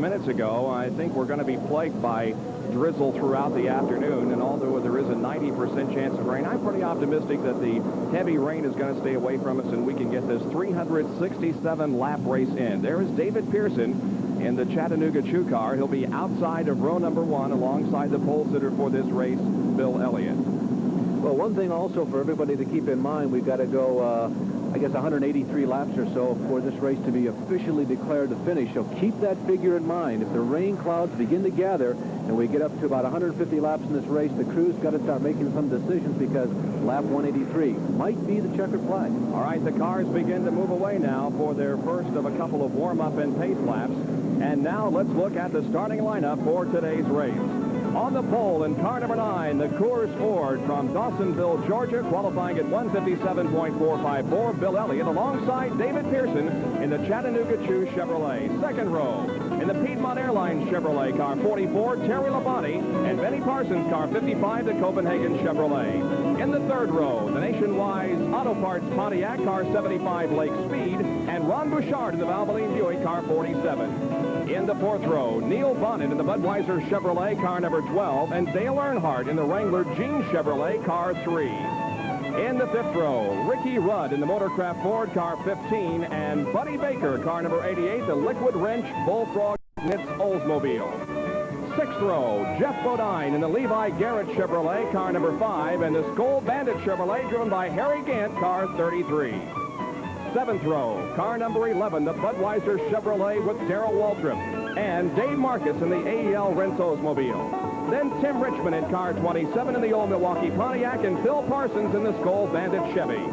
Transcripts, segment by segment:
Minutes ago, I think we're going to be plagued by drizzle throughout the afternoon, and although there is a 90% chance of rain, I'm pretty optimistic that the heavy rain is going to stay away from us and we can get this 367 lap race in. There is David Pearson in the Chattanooga Chew car. He'll be outside of row number 1 alongside the pole sitter for this race, Bill Elliott. Well, one thing also for everybody to keep in mind, we've got to go I guess 183 laps or so for this race to be officially declared the finish. So keep that figure in mind. If the rain clouds begin to gather and we get up to about 150 laps in this race, the crew's got to start making some decisions because lap 183 might be the checkered flag. All right, the cars begin to move away now for their first of a couple of warm-up and pace laps. And now let's look at the starting lineup for today's race. On the pole in car number 9, the Coors Ford from Dawsonville, Georgia, qualifying at 157.454. Bill Elliott alongside David Pearson in the Chattanooga Chew Chevrolet. Second row, in the Piedmont Airlines Chevrolet car 44, Terry Labonte, and Benny Parsons car 55, the Copenhagen Chevrolet. In the third row, the Nationwide Auto Parts Pontiac car 75, Lake Speed, and Ron Bouchard in the Valvoline Buick car 47. In the fourth row, Neil Bonnet in the Budweiser Chevrolet car number 12, and Dale Earnhardt in the Wrangler Jean Chevrolet car 3. In the fifth row, Ricky Rudd in the Motorcraft Ford car 15, and Buddy Baker, car number 88, the Liquid Wrench Bullfrog Knits Oldsmobile. Sixth row, Jeff Bodine in the Levi Garrett Chevrolet car number 5, and the Skoal Bandit Chevrolet driven by Harry Gant car 33. Seventh row, car number 11, the Budweiser Chevrolet with Darrell Waltrip, and Dave Marcus in the AEL Rents Oldsmobile. Then Tim Richmond in car 27 in the old Milwaukee Pontiac, and Phil Parsons in the Skoal Bandit Chevy.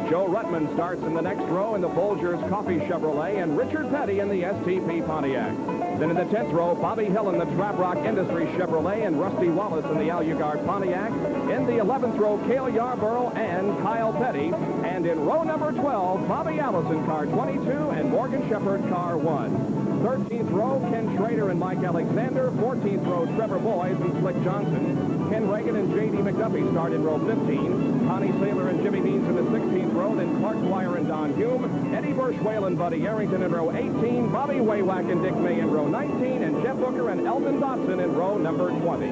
Joe Ruttman starts in the next row in the Folgers Coffee Chevrolet, and Richard Petty in the STP Pontiac. Then in the 10th row, Bobby Hill in the Trap Rock Industries Chevrolet, and Rusty Wallace in the Alucard Pontiac. In the 11th row, Cale Yarborough and Kyle Petty. And in row number 12, Bobby Allison, car 22, and Morgan Shepherd, car 1. 13th row, Ken Schrader and Mike Alexander. 14th row, Trevor Boys and Slick Johnson. Ken Reagan and J.D. McDuffie start in row 15. Connie Saylor and Jimmy Deans in the 16th row. Then Clark Dwyer and Don Hume. Eddie Burschwale and Buddy Arrington in row 18. Bobby Waywack and Dick May in row 19. And Jeff Booker and Elton Dodson in row number 20.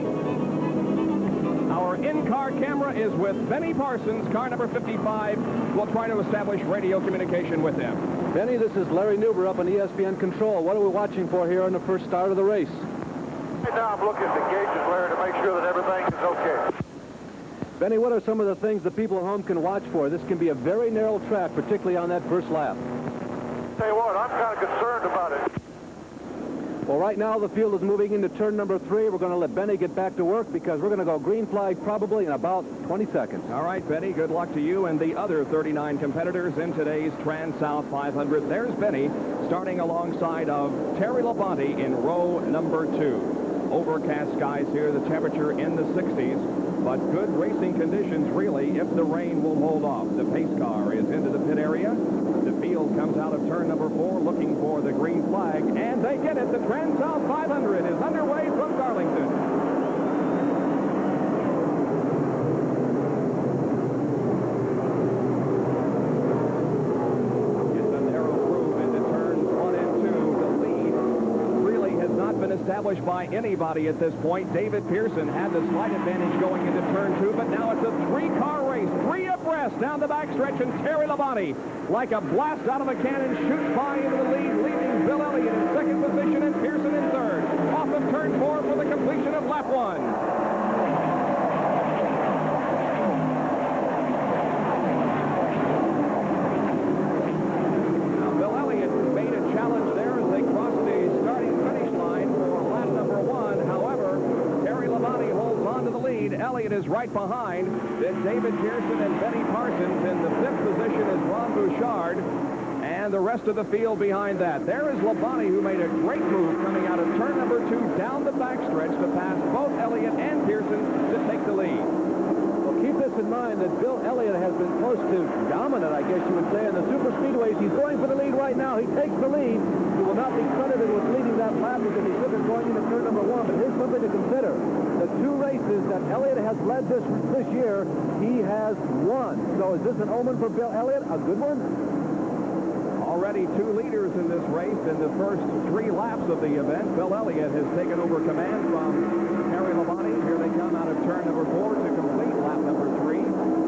Our in-car camera is with Benny Parsons, car number 55. We'll try to establish radio communication with him. Benny, this is Larry Newber up on ESPN Control. What are we watching for here on the first start of the race? Right now I'm looking at the gauges, Larry, to make sure that everything is okay. Benny, what are some of the things the people at home can watch for? This can be a very narrow track, particularly on that first lap. Tell you what, I'm kind of concerned about it. Well, right now the field is moving into turn number 3. We're going to let Benny get back to work because we're going to go green flag probably in about 20 seconds. All right, Benny, good luck to you and the other 39 competitors in today's Trans-South 500. There's Benny starting alongside of Terry Labonte in row number 2. Overcast skies here, the temperature in the 60s, but good racing conditions really if the rain will hold off. The pace car is into the pit area. The field comes out of turn number 4 looking for the green flag, and they get it. The Trans-South 500 is underway from Darlington. Established by anybody at this point. David Pearson had the slight advantage going into turn 2, but now it's a 3-car race, 3 abreast down the backstretch, and Terry Labonte, like a blast out of a cannon, shoots by into the lead, leaving Bill Elliott in second position and Pearson in third. Off of turn 4 for the completion of lap 1. Elliott is right behind. Then David Pearson and Benny Parsons. In the 5th position is Ron Bouchard. And the rest of the field behind that. There is Labonte, who made a great move coming out of turn number 2 down the backstretch to pass both Elliott and Pearson to take the lead. Well, keep this in mind that Bill Elliott has been close to dominant, I guess you would say, in the super speedways. He's going for the lead right now. He takes the lead. He will not be credited with leading that lap because he should have been going into turn number 1. But here's something to consider. The 2 races that Elliott has led this year, he has won. So is this an omen for Bill Elliott? A good one? All already 2 leaders in this race in the first 3 laps of the event. Bill Elliott has taken over command from Terry Labonte. Here they come out of turn number 4 to complete lap number 3.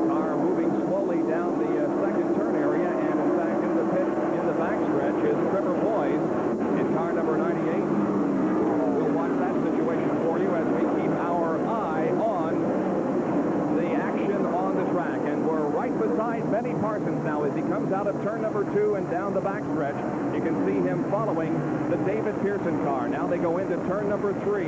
Car moving slowly down the second turn area, and in fact in the pit in the backstretch is Trevor Boyes in car number 98. We'll watch that situation for you as we keep our eye on the action on the track. And we're right beside Benny Parsons now as he comes out of turn number 2 and down the backstretch. You can see him following the David Pearson car. Now they go into turn number 3,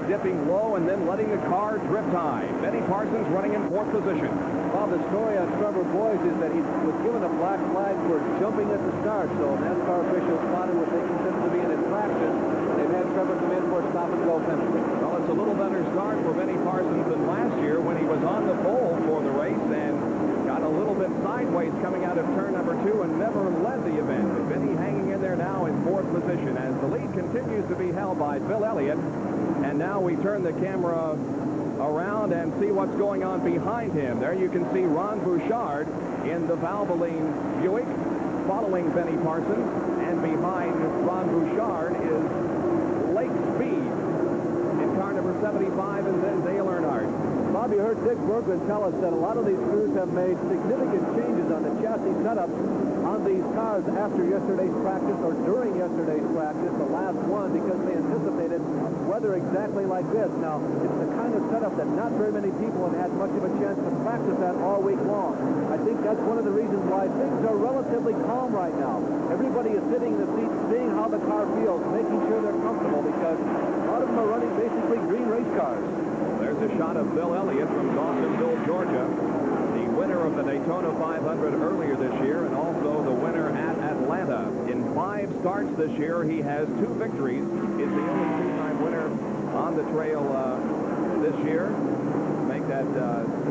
dipping low and then letting the car drift high. Benny Parsons running in 4th position. Well, the story on Trevor Boyes is that he was given a black flag for jumping at the start, so NASCAR officials spotted what they consider to be an infraction. They've had Trevor come in for a stop-and-go penalty. Well, it's a little better start for Benny Parsons than last year when he was on the pole for the race and got a little bit sideways coming out of turn number 2 and never led the event. But Benny hanging in there now in 4th position as the lead continues to be held by Bill Elliott. And now we turn the camera around and see what's going on behind him. There you can see Ron Bouchard in the Valvoline Buick following Benny Parsons. And behind Ron Bouchard is Lake Speed in car number 75, and then Dale Earnhardt. Bobby heard Dick Bergman tell us that a lot of these crews have made significant changes on the chassis setup on these cars after yesterday's practice or during yesterday's practice, the last one, because they anticipated weather exactly like this. Now, it's the kind of setup that not very many people have had much of a chance to practice at all week long. I think that's one of the reasons why things are relatively calm right now. Everybody is sitting in the seats, seeing how the car feels, making sure they're comfortable, because a lot of them are running basically green race cars. There's a shot of Bill Elliott from Dawsonville, Georgia, the winner of the Daytona 500 earlier this year and also the winner at Atlanta. In 5 starts this year, he has 2 victories. Is the only 2-time winner on the trail this year. Make that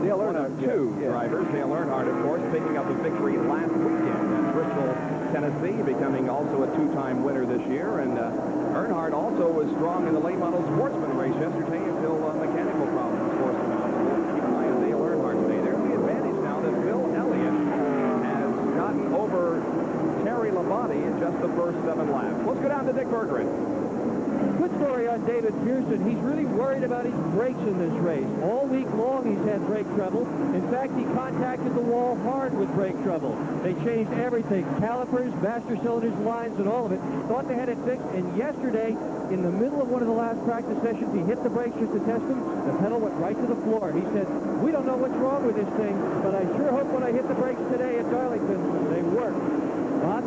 Dale one of Earnhardt, 2 drivers. Dale Earnhardt, of course, picking up a victory last weekend at Bristol, Tennessee, becoming also a 2-time winner this year. And Earnhardt also was strong in the late model sportsman race yesterday until mechanical problems forced him out. So we'll keep an eye on Dale Earnhardt today. There's the advantage now that Bill Elliott has gotten over Terry Labonte in just the first 7 laps. Let's go down to Dick Berggren. Good story on David Pearson. He's really worried about his brakes in this race. All week long he's had brake trouble. In fact, he contacted the wall hard with brake trouble. They changed everything, calipers, master cylinders, lines, and all of it. Thought they had it fixed, and yesterday, in the middle of one of the last practice sessions, he hit the brakes just to test them. The pedal went right to the floor. He said, "We don't know what's wrong with this thing, but I sure hope when I hit the brakes today at Darlington, they work." Bob?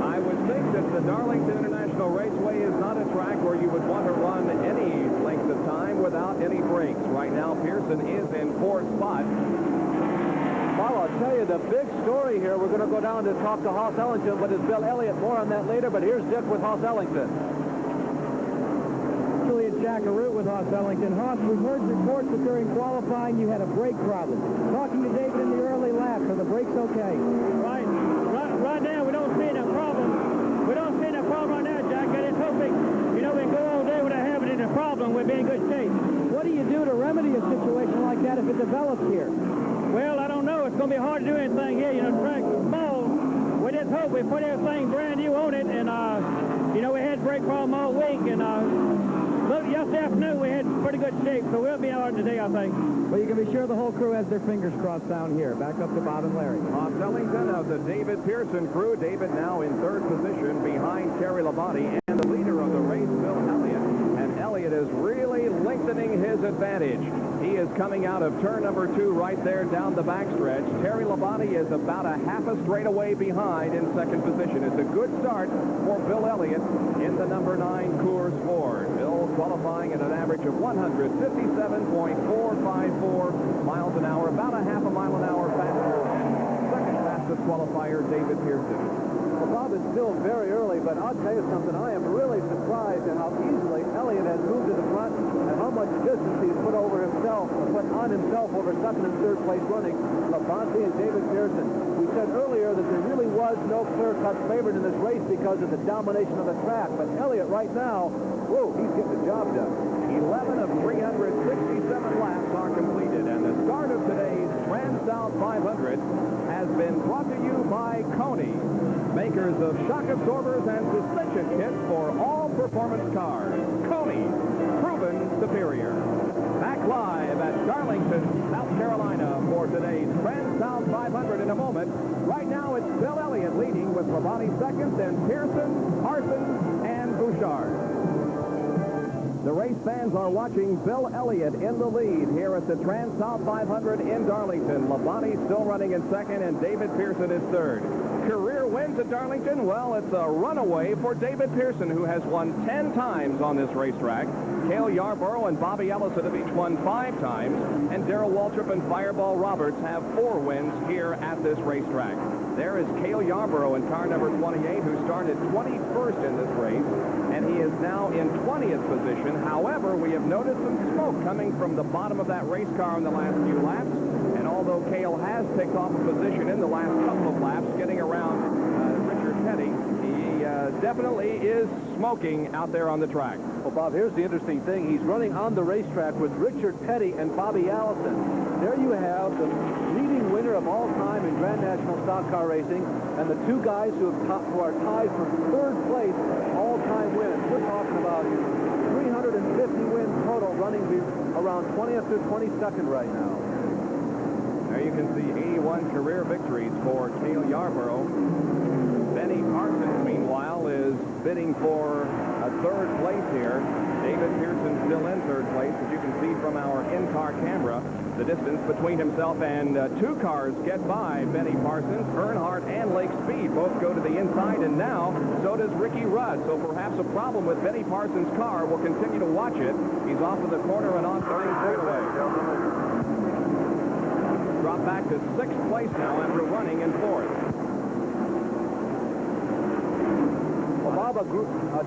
I would think that the Darlington International Raceway is not a track where you would want to run any length of time without any brakes. Right now, Pearson is in 4th spot. Well, I'll tell you, the big story here, we're going to go down to talk to Hoss Ellington, but it's Bill Elliott. More on that later, but here's Dick with Hoss Ellington. Julian Jackaroo with Hoss Ellington. Hoss, we've heard reports that during qualifying you had a brake problem. Talking to David in the early laps, are the brakes okay? Right now, we don't see any problem. We don't see any problem right now, Jack. I just hope we can go all day without having any problem. We'll be in good shape. What do you do to remedy a situation like that if it develops here? Well, I don't know. It's going to be hard to do anything here. The track's small. We just hope we put everything brand new on it. And, we had brake problem all week. And look, yesterday afternoon we had pretty good shape. So we'll be all right today, I think. Well, you can be sure the whole crew has their fingers crossed down here. Back up to Bob and Larry. Hoss Ellington of the David Pearson crew. David now in 3rd position behind Terry Labonte and the leader of the race, Bill Elliott. And Elliott is really lengthening his advantage. He is coming out of turn number 2 right there down the backstretch. Terry Labonte is about a half a straightaway behind in 2nd position. It's a good start for Bill Elliott in the number 9 Coors Ford. Bill qualifying at an average of 157.454 miles an hour, about a half a mile an hour faster than 2nd fastest qualifier David Pearson. Well, Bob, it's still very early, but I'll tell you something. I am really surprised at how easily Elliott has moved to the front and how much distance he's put on himself over 2nd and 3rd place running, Labonte and David Pearson. We said earlier that there really was no clear-cut favorite in this race because of the domination of the track, but Elliott right now, whoa, he's getting the job done. 11 of 367 laps are completed, and the start of today's Transouth 500 has been brought to you by Coney. makers of shock absorbers and suspension kits for all performance cars. Coney, proven superior. Back live at Darlington, South Carolina for today's Transouth 500 in a moment. Right now it's Bill Elliott leading with Labonte second, then Pearson, Parsons, and Bouchard. The race fans are watching Bill Elliott in the lead here at the Transouth 500 in Darlington. Labonte still running in second, and David Pearson is third. Career wins at Darlington? Well, it's a runaway for David Pearson, who has won 10 times on this racetrack. Cale Yarborough and Bobby Ellison have each won 5 times, and Darrell Waltrip and Fireball Roberts have 4 wins here at this racetrack. There is Cale Yarborough in car number 28, who started 21st in this race, and he is now in 20th position. However, we have noticed some smoke coming from the bottom of that race car in the last few laps, and although Cale has picked off a position in the last couple of laps, getting around Richard Petty, he definitely is smoking out there on the track. Well, Bob, here's the interesting thing. He's running on the racetrack with Richard Petty and Bobby Allison. There you have the leading winner of all time in Grand National Stock Car Racing, and the 2 guys who are tied for 3rd place all-time wins. We're talking about 350 wins total, running around 20th to 22nd right now. There you can see 81 career victories for Cale Yarborough. Benny Parsons, meanwhile, is bidding for a 3rd place here. David Pearson still in 3rd place, as you can see from our in-car camera. The distance between himself and 2 cars get by Benny Parsons. Earnhardt and Lake Speed both go to the inside, and now so does Ricky Rudd. So perhaps a problem with Benny Parsons' car. We'll continue to watch it. He's off of the corner and on starting straightaway. Drop back to 6th place now after running in 4th. Bob, a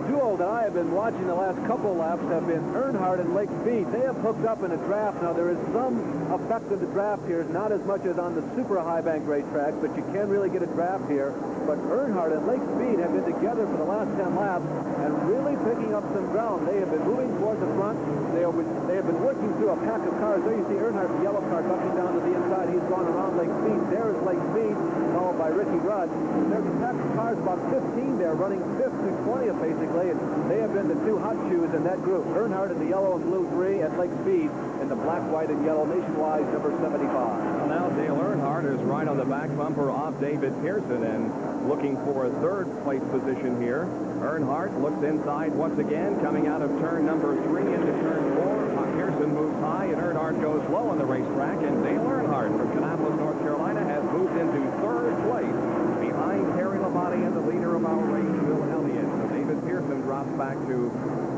duo that I have been watching the last couple laps have been Earnhardt and Lake Speed. They have hooked up in a draft. Now, there is some effect of the draft here, not as much as on the super high bank racetracks, but you can really get a draft here. But Earnhardt and Lake Speed have been together for the last 10 laps and really picking up some ground. They have been moving towards the front. They have been working through a pack of cars. There you see Earnhardt, the yellow car, ducking down to the inside. He's gone around Lake Speed. There is Lake Speed, followed by Ricky Rudd. There's a pack of cars, about 15 there, running 5th to 20th, basically. And they have been the 2 hot shoes in that group. Earnhardt in the yellow and blue 3, and Lake Speed in the black, white, and yellow Nationwide number 75. Well, now Dale Earnhardt is right on the back bumper of David Pearson and looking for a 3rd place position here. Earnhardt looks inside once again, coming out of turn number 3 into turn 4. Pearson moves high, and Earnhardt goes low on the racetrack, and Dale Earnhardt from Kannapolis, North Carolina, has moved into 3rd place behind Terry Labonte and the leader of our race, Bill Elliott. So David Pearson drops back to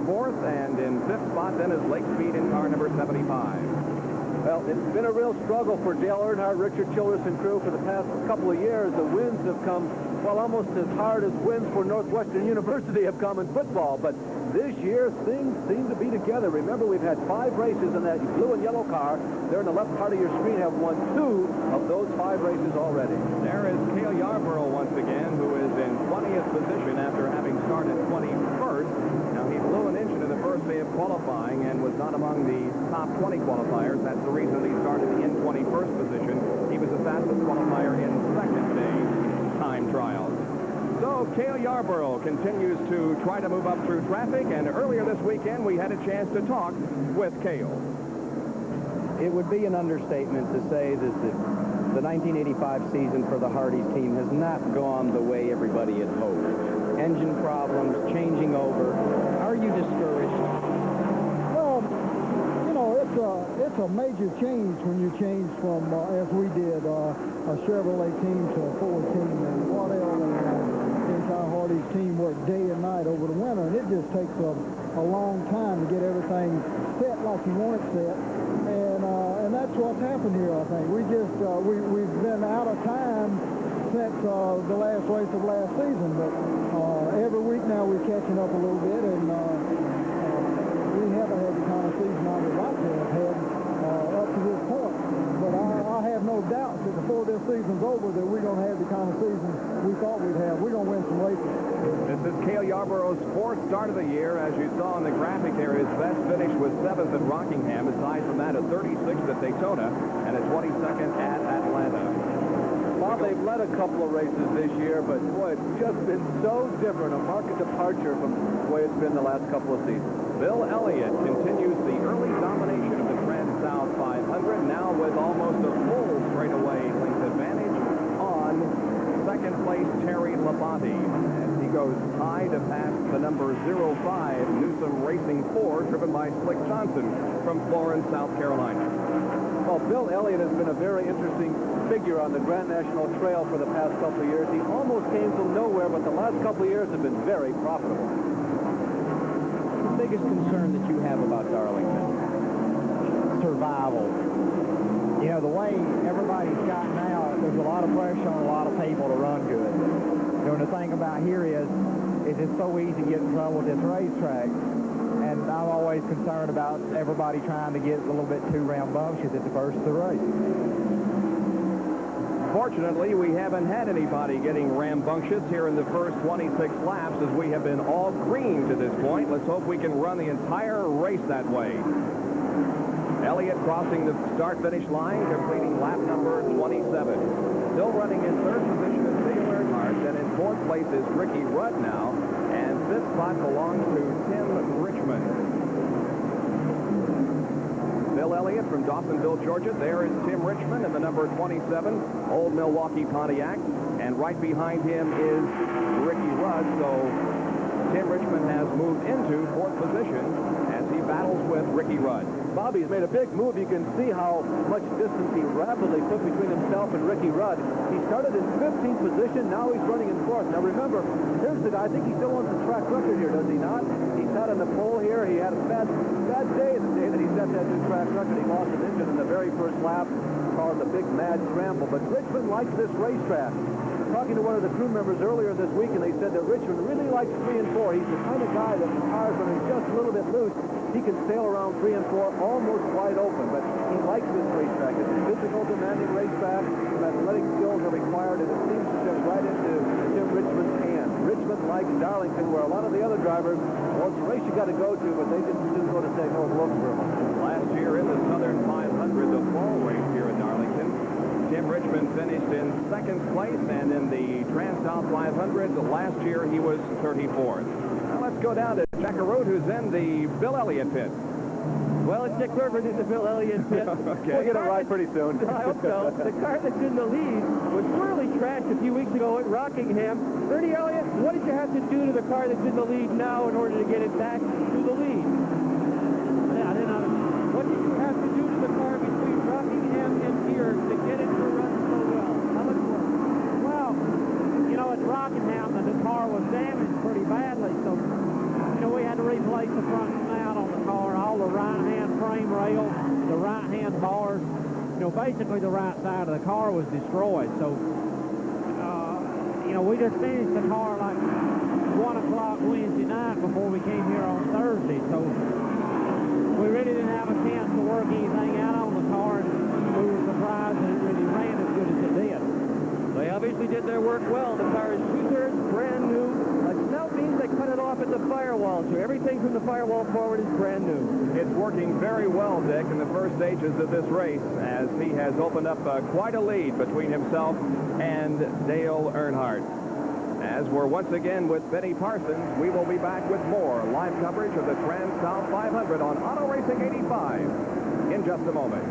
4th, and in 5th spot then is Lake Speed in car number 75. Well, it's been a real struggle for Dale Earnhardt, Richard Childress, and crew for the past couple of years. The wins have come, well, almost as hard as wins for Northwestern University have come in football. But this year, things seem to be together. Remember, we've had 5 races in that blue and yellow car. There in the left part of your screen have won 2 of those 5 races already. There is Cale Yarborough once again, who is in 20th position after having started 21st. Now, he blew an inch into the first day of qualifying and was not among the top 20 qualifiers. That's the reason he started in 21st position. He was the fastest qualifier in 2nd day time trials. So Cale Yarborough continues to try to move up through traffic, and earlier this weekend we had a chance to talk with Cale. It would be an understatement to say that the 1985 season for the Hardee's team has not gone the way everybody had hoped. Engine problems, changing over. Are you discouraged? Well, you know, it's a major change when you change from, as we did, a Chevrolet team to a Ford team, and Waddell and entire Hardee's team worked day and night over the winter, and it just takes a long time to get everything set like you want it set, and that's what's happened here. I think we've been out of time since the last race of last season, but every week now we're catching up a little bit, and we haven't had the kind of season I would like to have had up to this point. But I have no doubt that before this season's over that we're going to have the kind of season we thought we'd have. We're going to win some races. This is Cale Yarborough's 4th start of the year. As you saw on the graphic there, his best finish was 7th at Rockingham. Aside from that, a 36th at Daytona and a 22nd at Atlanta. Bob, they've led a couple of races this year, but boy, it's just been so different. A marked departure from the way it's been the last couple of seasons. Bill Elliott continues the early domination of the Transouth 500, now with almost a full straightaway length advantage on second place Terry Labonte, as he goes high to pass the number 05 Newsom Racing 4, driven by Slick Johnson from Florence, South Carolina. Well, Bill Elliott has been a very interesting figure on the Grand National Trail for the past couple of years. He almost came from nowhere, but the last couple of years have been very profitable. The biggest concern that you have about Darlington? Survival. You know, the way everybody's got now, there's a lot of pressure on a lot of people to run good. You know, and the thing about here is it's so easy to get in trouble with this racetrack. And I'm always concerned about everybody trying to get a little bit too rambunctious at the first of the race. Fortunately, we haven't had anybody getting rambunctious here in the first 26 laps, as we have been all green to this point. Let's hope we can run the entire race that way. Elliott crossing the start-finish line, completing lap number 27. Still running in third position is Dale Earnhardt, and in fourth place is Ricky Rudd now, and fifth spot belongs to Tim Richmond. Bill Elliott from Dawsonville, Georgia. There is Tim Richmond in the number 27 Old Milwaukee Pontiac, and right behind him is Ricky Rudd. So Tim Richmond has moved into fourth position as he battles with Ricky Rudd. Bobby's made a big move. You can see how much distance he rapidly put between himself and Ricky Rudd. He started in 15th position. Now he's running in fourth. Now remember, here's the guy. I think he still owns the track record here, does he not? He sat on the pole here. He had a bad day the day that he set that new track record. He lost an engine in the very first lap, caused a big mad scramble. But Richmond likes this racetrack. Talking to one of the crew members earlier this week, and they said that Richmond really likes 3 and 4. He's the kind of guy that the cars, when he's just a little bit loose, he can sail around 3 and 4 almost wide open. But he likes this racetrack. It's a physical, demanding racetrack. Some athletic skills are required, and it seems to fit right into Tim Richmond's hands. Richmond likes Darlington, where a lot of the other drivers, well, it's a race you got to go to, but they just go to say no looks for them. Last year in the Southern 500, the fall race here in Darlington, Tim Richmond finished in second place, and in the Transouth 500, last year he was 34th. Now let's go down to Jack Arute, who's in the Bill Elliott pit. Well, it's Dick Clifford in the Bill Elliott pit. Okay. We'll get it right pretty soon. I hope so. The car that's in the lead was thoroughly trashed a few weeks ago at Rockingham. Bernie Elliott, what did you have to do to the car that's in the lead now in order to get it back to the lead? Yeah, I didn't know. What did you have to do to the car between Rockingham and here to get it to run so well? How much work? Well, you know, at Rockingham, the car was damaged pretty badly, so, you know, we had to replace the front snout on the car, all the right-hand frame rails, the right-hand bars. You know, basically the right side of the car was destroyed. So, you know, we just finished the car like 1 o'clock Wednesday night before we came here on Thursday. So we really didn't have a chance to work anything out on the car, and we were surprised that it really ran as good as it did. They obviously did their work well. The car is 2/3 brand new. Snout means they cut it off at the firewall, so everything from the firewall forward is brand new. It's working very well, Dick, in the first stages of this race, as he has opened up quite a lead between himself and Dale Earnhardt. As we're once again with Benny Parsons, we will be back with more live coverage of the Transouth 500 on Auto Racing 85 in just a moment.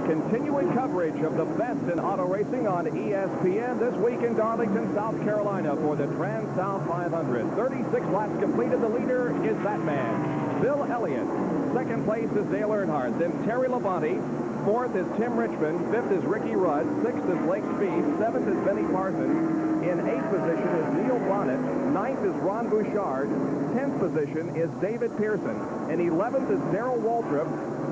Continuing coverage of the best in auto racing on ESPN this week in Darlington, South Carolina for the Transouth 500. 36 laps completed. The leader is that man, Bill Elliott. Second place is Dale Earnhardt. Then Terry Labonte. Fourth is Tim Richmond. Fifth is Ricky Rudd. Sixth is Blake Speed. Seventh is Benny Parsons. In eighth position is Neil Bonnet. Ninth is Ron Bouchard. 10th position is David Pearson. And 11th is Darrell Waltrip.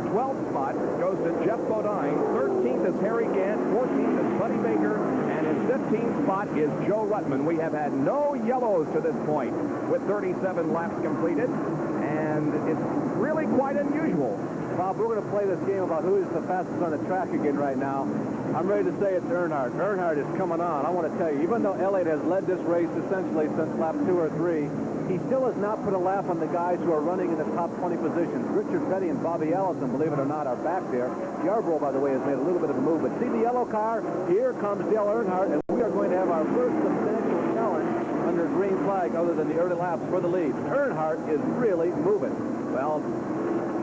12th spot goes to Jeff Bodine. 13th is Harry Gant. 14th is Buddy Baker. And in 15th spot is Joe Ruttman. We have had no yellows to this point with 37 laps completed. And it's really quite unusual. Bob, we're going to play this game about who is the fastest on the track again right now. I'm ready to say it's Earnhardt. Earnhardt is coming on. I want to tell you, even though Elliott has led this race essentially since lap 2 or 3, he still has not put a lap on the guys who are running in the top 20 positions. Richard Petty and Bobby Allison, believe it or not, are back there. Yarborough, by the way, has made a little bit of a move. But see the yellow car? Here comes Dale Earnhardt, and we are going to have our first substantial challenge under green flag other than the early laps for the lead. Earnhardt is really moving. Well,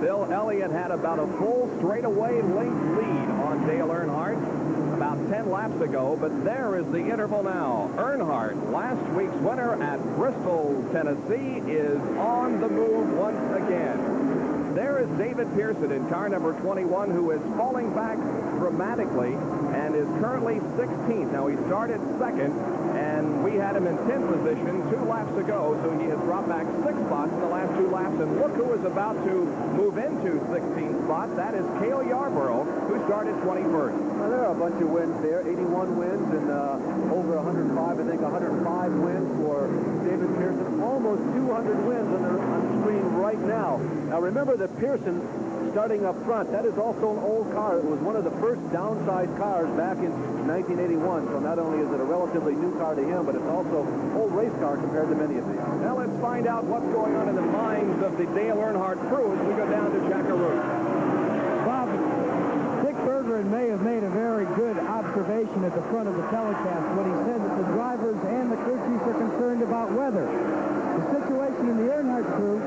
Bill Elliott had about a full straightaway length lead on Dale Earnhardt about 10 laps ago, but there is the interval now. Earnhardt, last week's winner at Bristol, Tennessee, is on the move once again. There is David Pearson in car number 21, who is falling back dramatically and is currently 16th. Now, he started second, and we had him in 10th position 2 laps ago, so he has dropped back 6 spots in the last 2 laps. And look who is about to move into 16th spot. That is Cale Yarborough, who started 21st. Well, there are a bunch of wins there. 81 wins and over 105, I think 105 wins for David Pearson. Almost 200 wins on the screen right now. Now, remember that Pearson starting up front, that is also an old car. It was one of the first downsized cars back in 1981. So not only is it a relatively new car to him, but it's also an old race car compared to many of these. Now let's find out what's going on in the minds of the Dale Earnhardt crew as we go down to Jackaroo. Bob, Dick Bergeron may have made a very good observation at the front of the telecast when he said that the drivers and the crew chiefs are concerned about weather. The situation in the Earnhardt crew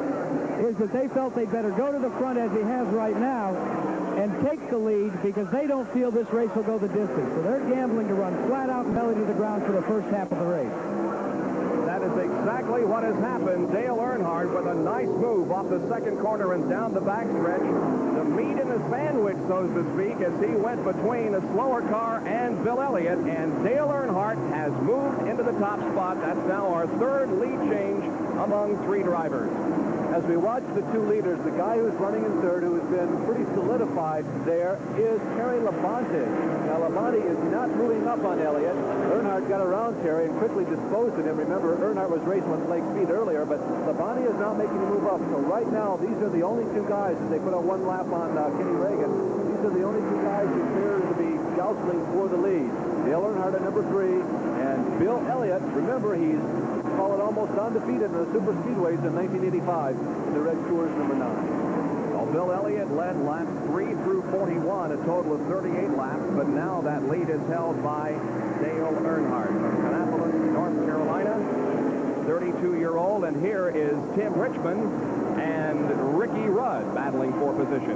is that they felt they'd better go to the front as he has right now and take the lead because they don't feel this race will go the distance. So they're gambling to run flat out belly to the ground for the first half of the race. That is exactly what has happened. Dale Earnhardt with a nice move off the second corner and down the backstretch. The meat in the sandwich, so to speak, as he went between a slower car and Bill Elliott. And Dale Earnhardt has moved into the top spot. That's now our third lead change among 3 drivers. As we watch the 2 leaders, the guy who's running in third, who has been pretty solidified there, is Terry Labonte. Now, Labonte is not moving up on Elliott. Earnhardt got around Terry and quickly disposed of him. Remember, Earnhardt was racing with Blake Speed earlier, but Labonte is not making a move up. So right now, these are the only 2 guys, as they put a 1 lap on Kenny Reagan, these are the only 2 guys who appear to be joustling for the lead. Dale Earnhardt at number 3, and Bill Elliott, remember, he's followed almost undefeated in the super speedways in 1985 in the Red Tours number 9. Well, Bill Elliott led laps 3 through 41, a total of 38 laps, but now that lead is held by Dale Earnhardt from Kannapolis, North Carolina, 32-year-old, and here is Tim Richmond and Ricky Rudd battling for position.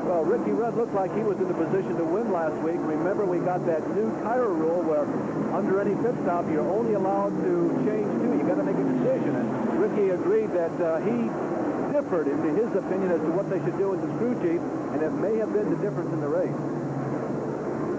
Well, Ricky Rudd looked like he was in the position to win last week. Remember, we got that new tire rule where under any pit stop, you're only allowed to change 2. You got to make a decision. And Ricky agreed that he differed into his opinion as to what they should do with the crew chief, and it may have been the difference in the race.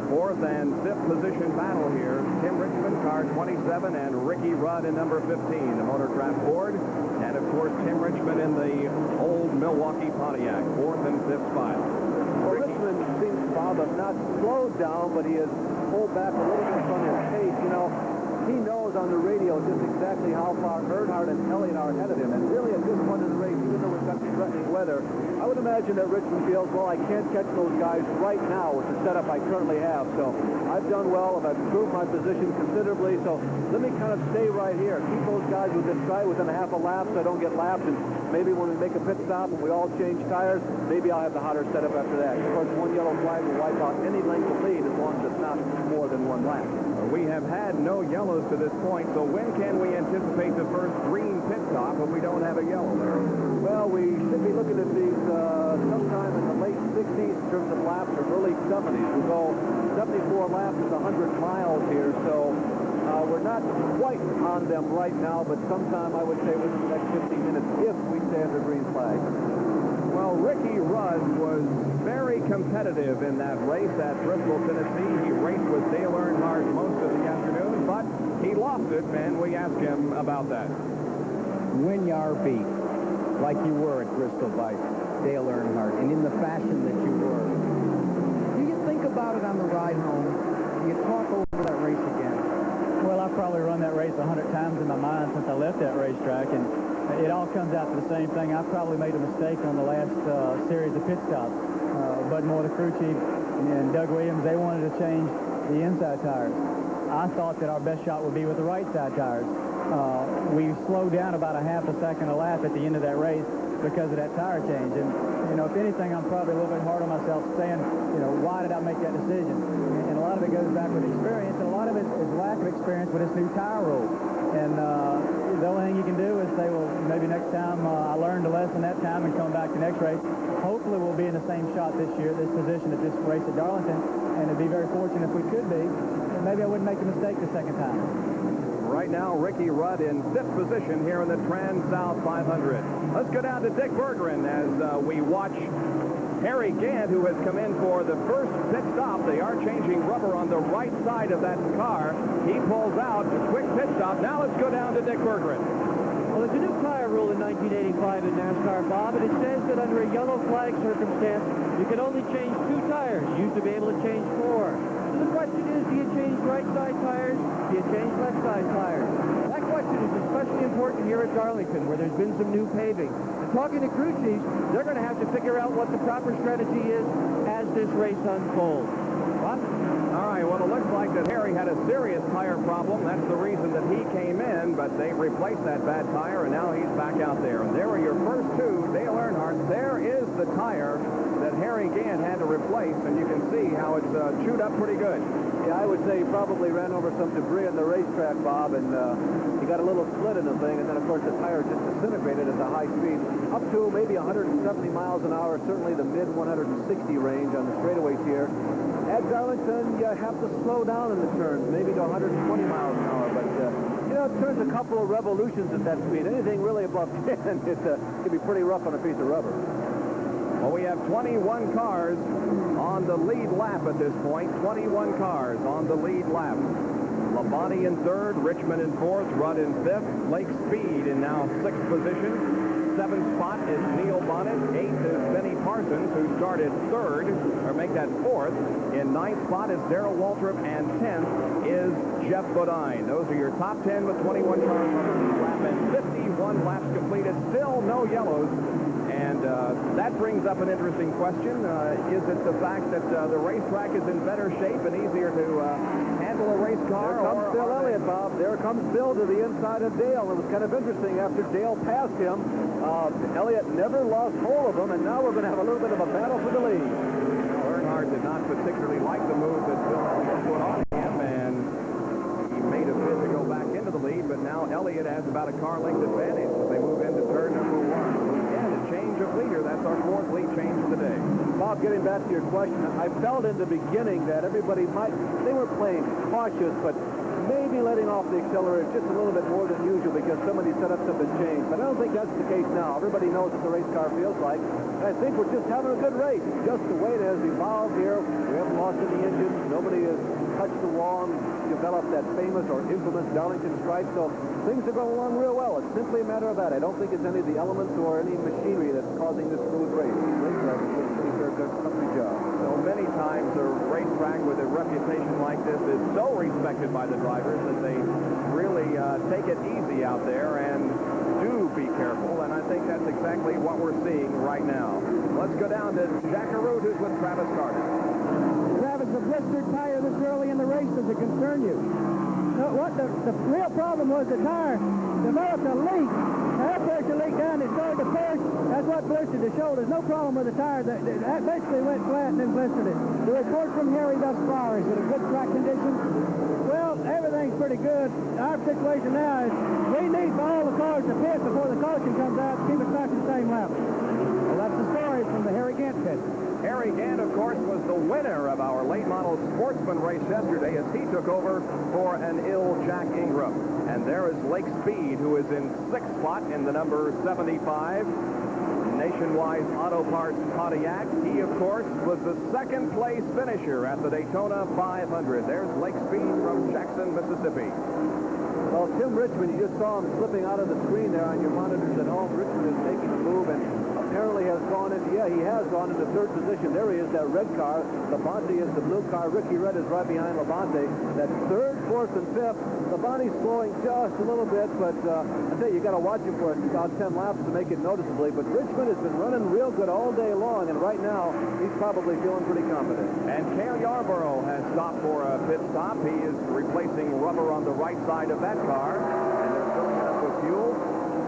4th and 5th position battle here. Tim Richmond, car 27, and Ricky Rudd in number 15, the Motorcraft Ford. And, of course, Tim Richmond in the old Milwaukee Pontiac, 4th and 5th spot. Well, Richmond seems, Bob, have not slowed down, but he has pulled back a little bit from his pace. You know, he knows on the radio just exactly how far Earnhardt and Elliott are ahead of him. And really, at this point in the race, even though we've got threatening weather, I would imagine that Richmond feels, well, I can't catch those guys right now with the setup I currently have. So I've done well. I've improved my position considerably. So let me kind of stay right here. Keep those guys within sight, within a half a lap, so I don't get lapped. And maybe when we make a pit stop and we all change tires, maybe I'll have the hotter setup after that. Of course, 1 yellow flag will wipe out any length of lead as long as it's not more than 1 lap. We have had no yellows to this point, so when can we anticipate the first green pit stop if we don't have a yellow there? Well, we should be looking at these sometime in the late 60s in terms of laps, or early 70s. We go 74 laps is 100 miles here, so we're not quite on them right now, but sometime I would say within the next 15 minutes if we stay under green flag. Well, Ricky Rudd was very competitive in that race at Bristol, Tennessee. He raced with Dale Earnhardt most of the afternoon, but he lost it, and we asked him about that. When you are beat, like you were at Bristol by Dale Earnhardt, and in the fashion that you were, do you think about it on the ride home? Do you talk over that race again? Well, I've probably run that race 100 times in my mind since I left that racetrack, and it all comes out to the same thing. I probably made a mistake on the last series of pit stops. Bud Moore, the crew chief, and Doug Williams, they wanted to change the inside tires. I thought that our best shot would be with the right side tires. We slowed down about a half a second a lap at the end of that race because of that tire change. And, you know, if anything, I'm probably a little bit hard on myself saying, you know, why did I make that decision? And a lot of it goes back with experience, and a lot of it is lack of experience with this new tire rule. And the only thing you can do is say, well, maybe next time I learned a lesson that time and come back to next race. Hopefully we'll be in the same shot this year, this position at this race at Darlington, and it'd be very fortunate if we could be. And maybe I wouldn't make a mistake the second time. Right now, Ricky Rudd in 5th position here in the Transouth 500. Let's go down to Dick Bergeron as we watch Harry Gant, who has come in for the first pit stop. They are changing rubber on the right side of that car. He pulls out a quick pit stop. Now let's go down to Dick Bergeron. Well, there's a new tire rule in 1985 in NASCAR, Bob, and it says that under a yellow flag circumstance, you can only change 2 tires. You used to be able to change 4. So the question is, do you change right side tires? Do you change left side tires? That question is especially important here at Darlington, where there's been some new paving. And talking to crew chiefs, they're going to have to figure out what the proper strategy is as this race unfolds. Bob? All right, well, it looks like that Harry had a serious tire problem. That's the reason that he came in, but they replaced that bad tire, and now he's back out there. And there are your first 2, Dale Earnhardt. There is the tire that Harry Gant had to replace, and you can see how it's chewed up pretty good. Yeah, I would say he probably ran over some debris on the racetrack, Bob, and he got a little split in the thing, and then, of course, the tire just disintegrated at the high speed, up to maybe 170 miles an hour, certainly the mid-160 range on the straightaways here. At Darlington, you have to slow down in the turns, maybe to 120 miles an hour, but, you know, it turns a couple of revolutions at that speed. Anything really above 10, it can be pretty rough on a piece of rubber. Well, we have 21 cars on the lead lap at this point. 21 cars on the lead lap. Labonte in 3rd, Richmond in 4th, Rudd in 5th, Lake Speed in now 6th position. 7th spot is Neil Bonnet. 8th is Benny Parsons, who started 3rd, or make that 4th. In 9th spot is Darrell Waltrip, and 10th is Jeff Bodine. Those are your top 10 with 21 cars on the lead lap, and 51 laps completed. Still no yellows. And that brings up an interesting question. Is it the fact that the racetrack is in better shape and easier to handle a race car? There comes Bill Elliott, Bob. There comes Bill to the inside of Dale. It was kind of interesting after Dale passed him. Elliott never lost hold of him, and now we're going to have a little bit of a battle for the lead. Earnhardt did not particularly like the move that Bill Elliott put on him, and he made a bid to go back into the lead, but now Elliott has about a car length advantage as they move into turn number 1. Change of leader. That's our 4th lead change of the day. Bob, getting back to your question, I felt in the beginning that everybody they were playing cautious, but maybe letting off the accelerator just a little bit more than usual because some of these setups have been changed. But I don't think that's the case now. Everybody knows what the race car feels like. And I think we're just having a good race. Just the way it has evolved here. We haven't lost any engines. Nobody has touched the wall and developed that famous or infamous Darlington stripe. So things are going along real well. It's simply a matter of that. I don't think it's any of the elements or any machinery that's causing this smooth race. These racetracks are doing a pretty good country job. So many times a racetrack with a reputation like this is so respected by the drivers that they really take it easy out there and do be careful, and I think that's exactly what we're seeing right now. Let's go down to Jack Arute, who's with Travis Carter. Travis, a blistered tire this early in the race, does it concern you? No, what the real problem was the tire developed a leak. Air pressure leak down, it started to burst. That's what blistered the shoulders. No problem with the tire. That basically went flat and then blistered it. The report from Harry thus far, is it a good track condition? Well, everything's pretty good. Our situation now is we need for all the cars to pit before the caution comes out to keep us back to the same level. Well, that's the story from the Harry Gant pit. Harry Gant, of course, was the winner of our late model sportsman race yesterday as he took over for an ill Jack Ingram. And there is Lake Speed, who is in 6th spot in the number 75. Nationwide Auto Parts Pontiac. He, of course, was the 2nd place finisher at the Daytona 500. There's Lake Speed from Jackson, Mississippi. Well, Tim Richmond, you just saw him slipping out of the screen there on your monitors at home. Richmond is making a move, and apparently has gone into, he has gone into third position. There he is, that red car. Labonte is the blue car. Ricky Rudd is right behind Labonte. That third, fourth, and fifth. Labonte's slowing just a little bit, but I tell you, you got to watch him for about 10 laps to make it noticeably. But Richmond has been running real good all day long, and right now he's probably feeling pretty confident. And Cale Yarborough has stopped for a pit stop. He is replacing rubber on the right side of that car, and they're filling it up with fuel.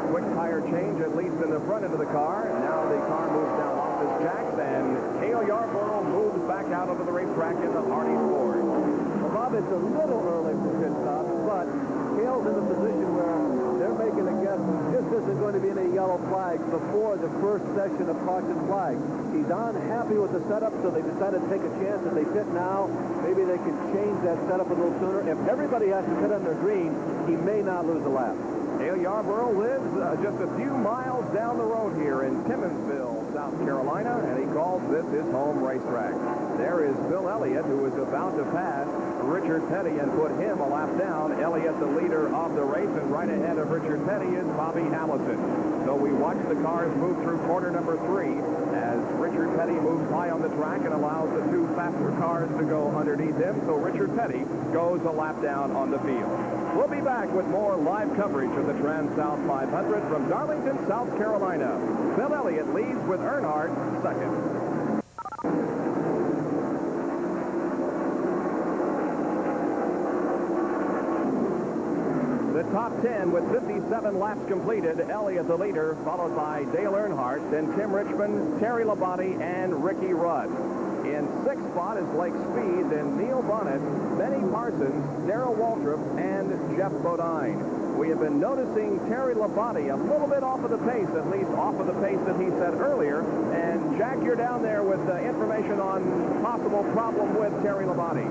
Quick tire change, at least in the front end of the car. Now the car moves down off his jacks, and Cale Yarborough moves back out onto the racetrack in the Hardy Ford. Well, Bob, it's a little early for pit stops, but Cale's in a position where they're making a guess this isn't going to be any yellow flags before the first session of caution flags. He's unhappy with the setup, so they decided to take a chance. If they pit now, maybe they can change that setup a little sooner. If everybody has to pit under green, he may not lose a lap. Cale Yarborough lives just a few miles down the road here in Timminsville, South Carolina, and he calls this his home racetrack. There is Bill Elliott, who is about to pass Richard Petty and put him a lap down. Elliott, the leader of the race, and right ahead of Richard Petty is Bobby Allison. So we watch the cars move through corner number 3 as Richard Petty moves high on the track and allows the 2 faster cars to go underneath him. So Richard Petty goes a lap down on the field. We'll be back with more live coverage of the Transouth 500 from Darlington, South Carolina. Bill Elliott leads with Earnhardt second. The top 10 with 57 laps completed. Elliott the leader, followed by Dale Earnhardt, then Tim Richmond, Terry Labonte, and Ricky Rudd. In 6th spot is Blake Speed, then Neil Bonnet, Benny Parsons, Darrell Waltrip, and Jeff Bodine. We have been noticing Terry Labonte a little bit off of the pace, at least off of the pace that he said earlier. And Jack, you're down there with information on possible problem with Terry Labonte.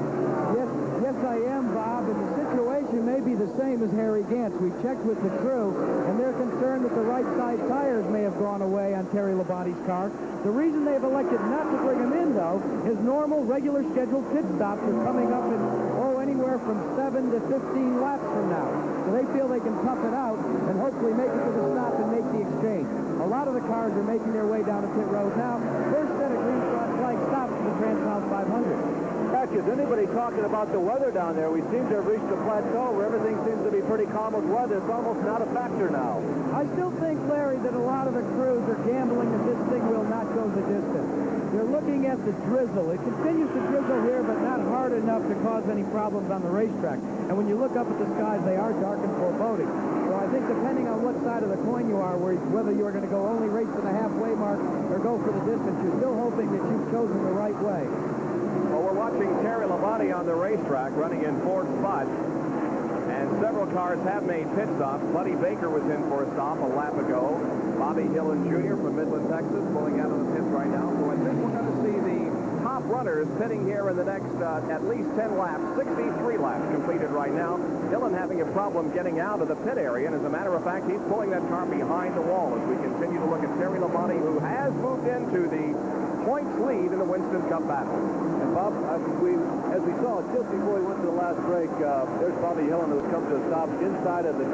Yes, I am, Bob, and the situation may be the same as Harry Gant's. We checked with the crew, and they're concerned that the right side tires may have gone away on Terry Labonte's car. The reason they've elected not to bring him in, though, is normal, regular scheduled pit stops are coming up in, anywhere from 7 to 15 laps from now. So they feel they can tough it out and hopefully make it to the stop and make the exchange. A lot of the cars are making their way down to pit road now. First set of green flag stops for the Transouth 500. Is anybody talking about the weather down there? We seem to have reached a plateau where everything seems to be pretty calm with weather. It's almost not a factor now. I still think, Larry, that a lot of the crews are gambling that this thing will not go the distance. They're looking at the drizzle. It continues to drizzle here, but not hard enough to cause any problems on the racetrack. And when you look up at the skies, they are dark and foreboding. So I think depending on what side of the coin you are, whether you are going to go only race to the halfway mark or go for the distance, you're still hoping that you've chosen the right way. Well, we're watching Terry Labonte on the racetrack running in 4th spot. And several cars have made pit stops. Buddy Baker was in for a stop a lap ago. Bobby Hillen Jr. from Midland, Texas, pulling out of the pits right now. So I think we're going to see the top runners pitting here in the next at least 10 laps. 63 laps completed right now. Hillen having a problem getting out of the pit area. And as a matter of fact, he's pulling that car behind the wall as we continue to look at Terry Labonte, who has moved into the points lead in the Winston Cup battle. And Bob, as we saw just before we went to the last break, there's Bobby Hillen, who's come to a stop inside of the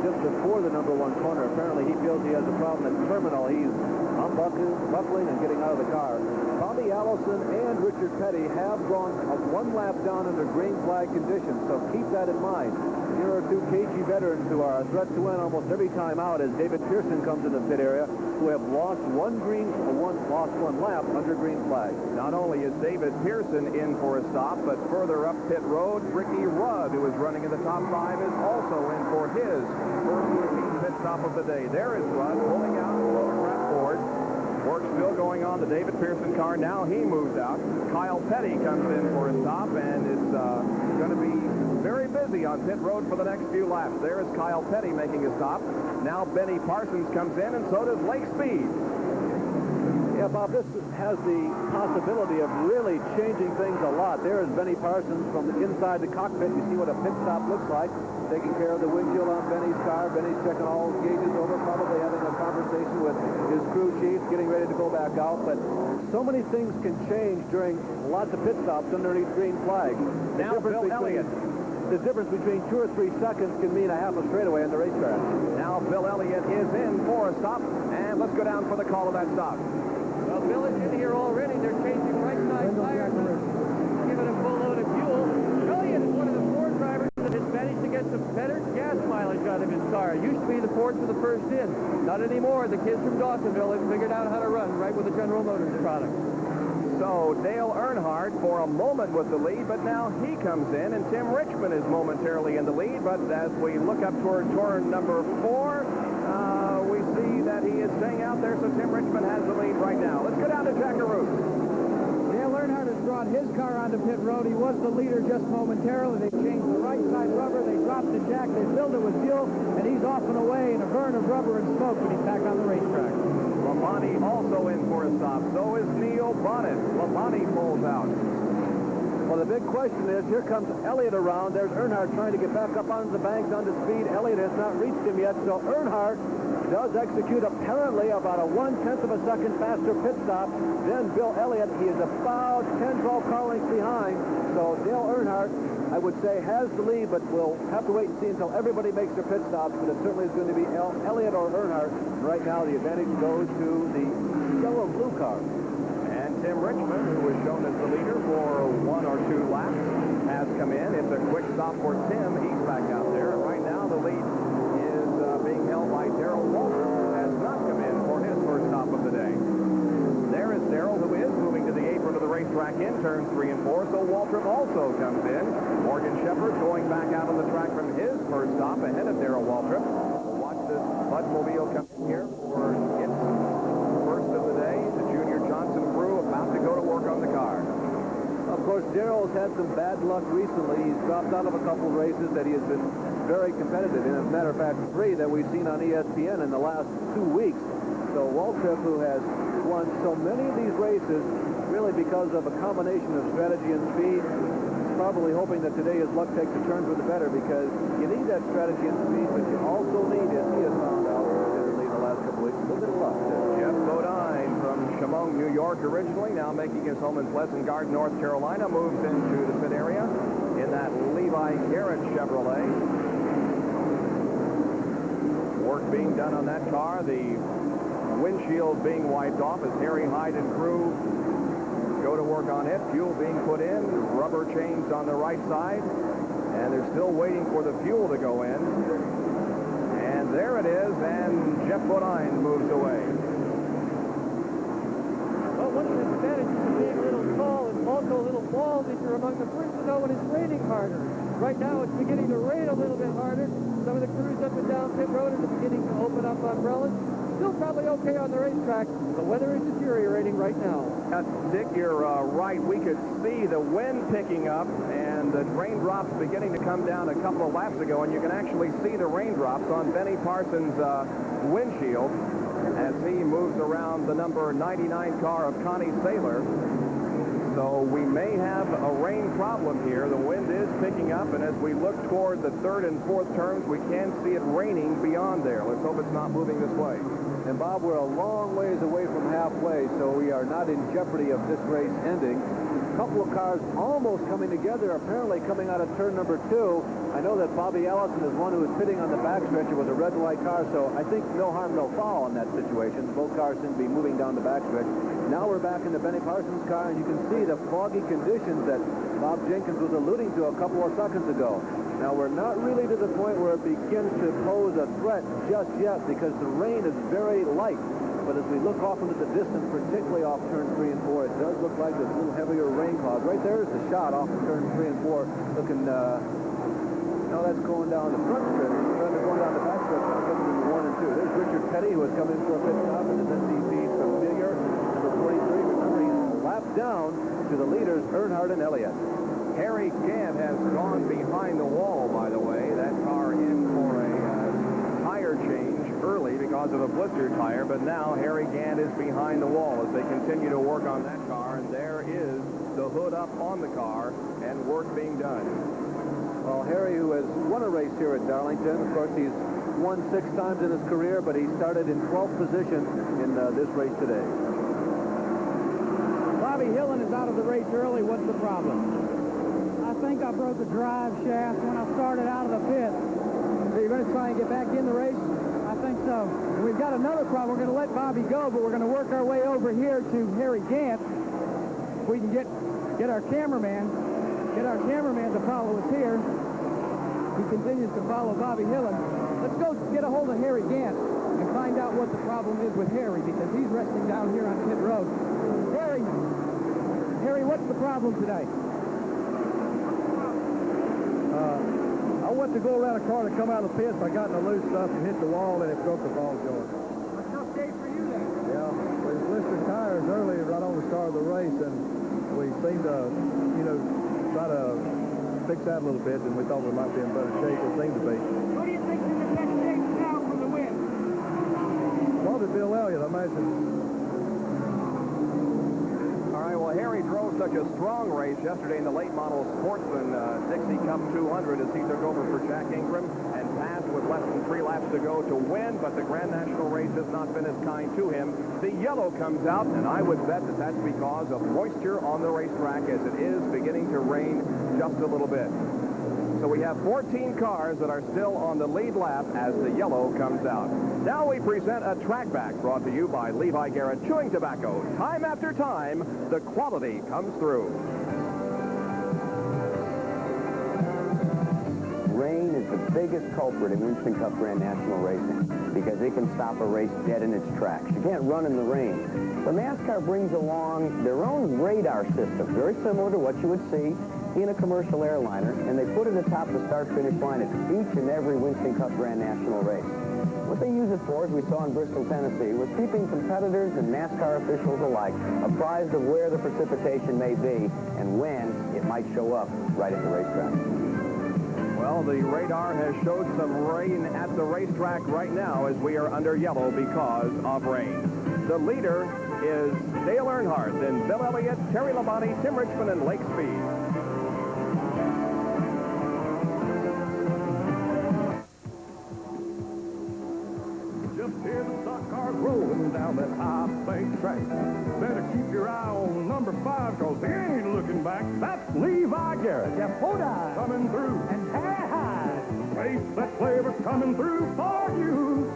just before the number 1 corner. Apparently he feels he has a problem at the terminal. He's unbuckling and getting out of the car. Bobby Allison and Richard Petty have gone 1 lap down under green flag conditions, so keep that in mind. Here are 2 cagey veterans who are a threat to win almost every time out as David Pearson comes in the pit area, who have lost one lap under green flag. Not only is David Pearson in for a stop, but further up pit road, Ricky Rudd, who is running in the top 5, is also in for his first routine pit stop of the day. There is Rudd pulling out the photograph board. Work still going on the David Pearson car. Now he moves out. Kyle Petty comes in for a stop and is going to be very busy on pit road for the next few laps. There is Kyle Petty making a stop. Now Benny Parsons comes in, and so does Blake Speed. Yeah, Bob, this has the possibility of really changing things a lot. There is Benny Parsons from inside the cockpit. You see what a pit stop looks like. Taking care of the windshield on Benny's car. Benny's checking all gauges over, probably having a conversation with his crew chief, getting ready to go back out. But so many things can change during lots of pit stops underneath green flag. Now Bill Elliott. the difference between 2 or 3 seconds can mean a half a straightaway on the racetrack. Now Bill Elliott is in for a stop, and let's go down for the call of that stop. Well, Bill is in here already. They're changing right-side tires, giving a full load of fuel. Elliott is one of the Ford drivers that has managed to get some better gas mileage out of his car. It used to be the Fords were the first in. Not anymore. The kids from Dawsonville have figured out how to run right with the General Motors product. So Dale Earnhardt for a moment with the lead, but now he comes in, and Tim Richmond is momentarily in the lead. But as we look up toward turn number 4, we see that he is staying out there, so Tim Richmond has the lead right now. Let's go down to Jackaroo. Dale Earnhardt has brought his car onto pit road. He was the leader just momentarily. They changed the right side rubber. They dropped the jack. They filled it with fuel, and he's off and away in a burn of rubber and smoke, but he's back on the racetrack. Labonte also in for a stop. So is Neil Bonnet. Labonte pulls out. Well, the big question is, here comes Elliott around. There's Earnhardt trying to get back up onto the banks, onto speed. Elliott has not reached him yet, so Earnhardt does execute apparently about a 1/10 of a second faster pit stop than Bill Elliott. He is about 10, 12 car lengths behind. So Dale Earnhardt, I would say, has the lead, but we'll have to wait and see until everybody makes their pit stops. But it certainly is going to be Elliott or Earnhardt. Right now, the advantage goes to the yellow and blue car. And Tim Richmond, who was shown as the leader for 1 or 2 laps, has come in. It's a quick stop for Tim. He's back out there. And right now, the lead is being held by Darrell Walter, who has not come in for his first stop of the day. There is Darrell, who is moving to the apron of the racetrack in turns 3 and 4, so Waltrip also comes in. Morgan Shepherd going back out on the track from his first stop ahead of Darrell Waltrip. We'll watch this Budmobile come in here for its first of the day. The Junior Johnson crew about to go to work on the car. Of course, Darrell's had some bad luck recently. He's dropped out of a couple races that he has been very competitive in. As a matter of fact, 3 that we've seen on ESPN in the last 2 weeks. So Waltrip, who has won so many of these races, really because of a combination of strategy and speed, is probably hoping that today his luck takes a turn for the better, because you need that strategy and speed, but you also need, as he has found out in the last couple weeks, a little bit of luck. Jeff Bodine from Chemung, New York originally, now making his home in Pleasant Garden, North Carolina, moves into the pit area in that Levi Garrett Chevrolet. Work being done on that car. The windshield being wiped off as Harry Hyde and crew go to work on it. Fuel being put in, rubber changed on the right side, and they're still waiting for the fuel to go in. And there it is, and Jeff Bodine moves away. Well, one of the advantages of being a little tall and also a little bald is you're among the first to know when it's raining harder. Right now, it's beginning to rain a little bit harder. Some of the crews up and down pit road are beginning to open up umbrellas. Still probably okay on the racetrack. The weather is deteriorating right now. Dick, you're right. We could see the wind picking up and the raindrops beginning to come down a couple of laps ago, and you can actually see the raindrops on Benny Parsons' windshield as he moves around the number 99 car of Connie Saylor. So we may have a rain problem here. The wind is picking up, and as we look toward the 3rd and 4th turns, we can see it raining beyond there. Let's hope it's not moving this way. And Bob, we're a long ways away from halfway, so we are not in jeopardy of this race ending. A couple of cars almost coming together, apparently coming out of turn number 2. I know that Bobby Allison is one who is pitting on the backstretcher with a red and white car, so I think no harm, no foul in that situation. Both cars seem to be moving down the backstretch. Now we're back in the Benny Parsons car, and you can see the foggy conditions that Bob Jenkins was alluding to a couple of seconds ago. Now, we're not really to the point where it begins to pose a threat just yet, because the rain is very light. But as we look off into the distance, particularly off turn 3 and 4, it does look like there's a little heavier rain cloud. Right there is the shot off of turn 3 and 4, looking, no, that's going down the front stretch. Rather going down the back stretch, not getting into 1 and 2. There's Richard Petty, who has come in for a pit stop, and this SCP familiar, number 43. Remember, he's lapped down to the leaders, Earnhardt and Elliott. Harry Gant has gone behind the wall, by the way. That car in for a tire change early because of a blister tire, but now Harry Gant is behind the wall as they continue to work on that car, and there is the hood up on the car and work being done. Well, Harry, who has won a race here at Darlington, of course, he's won 6 times in his career, but he started in 12th position in this race today. Bobby Hillin is out of the race early. What's the problem? I think I broke a drive shaft when I started out of the pit. So you're going to try and get back in the race? I think so. We've got another problem. We're going to let Bobby go, but we're going to work our way over here to Harry Gant. If we can get our cameraman to follow us here. He continues to follow Bobby Hillen. Let's go get a hold of Harry Gant and find out what the problem is with Harry, because he's resting down here on pit road. Harry, what's the problem today? I went to go around a car to come out of the pits. I got in the loose stuff and hit the wall, and it broke the ball joint. What's okay for you then? Yeah, we blistered tires earlier right on the start of the race, and we seemed to, try to fix that a little bit, and we thought we might be in better shape. It seemed to be. What do you think is the best shape now from the win? Probably Bill Elliott, I imagine. All right, well, Harry drove such a strong race yesterday in the late model Sportsman Dixie Cup 200 as he took over for Jack Ingram and passed with less than 3 laps to go to win, but the Grand National race has not been as kind to him. The yellow comes out, and I would bet that that's because of moisture on the racetrack as it is beginning to rain just a little bit. So we have 14 cars that are still on the lead lap as the yellow comes out. Now we present a track back brought to you by Levi Garrett Chewing Tobacco. Time after time, the quality comes through. Rain is the biggest culprit in Winston Cup Grand National Racing because it can stop a race dead in its tracks. You can't run in the rain. But NASCAR brings along their own radar system, very similar to what you would see in a commercial airliner, and they put it atop the start-finish line at each and every Winston Cup Grand National race. What they use it for, as we saw in Bristol, Tennessee, was keeping competitors and NASCAR officials alike apprised of where the precipitation may be and when it might show up right at the racetrack. Well, the radar has showed some rain at the racetrack right now as we are under yellow because of rain. The leader is Dale Earnhardt, then Bill Elliott, Terry Labonte, Tim Richmond, and Lake Speed. Just hear the stock cars rolling down that high bank track. Better keep your eye on number 5, because he ain't looking back. That's Levi Garrett. Yehuda. Coming through. And Harry Hyde. Taste that flavor coming through for you.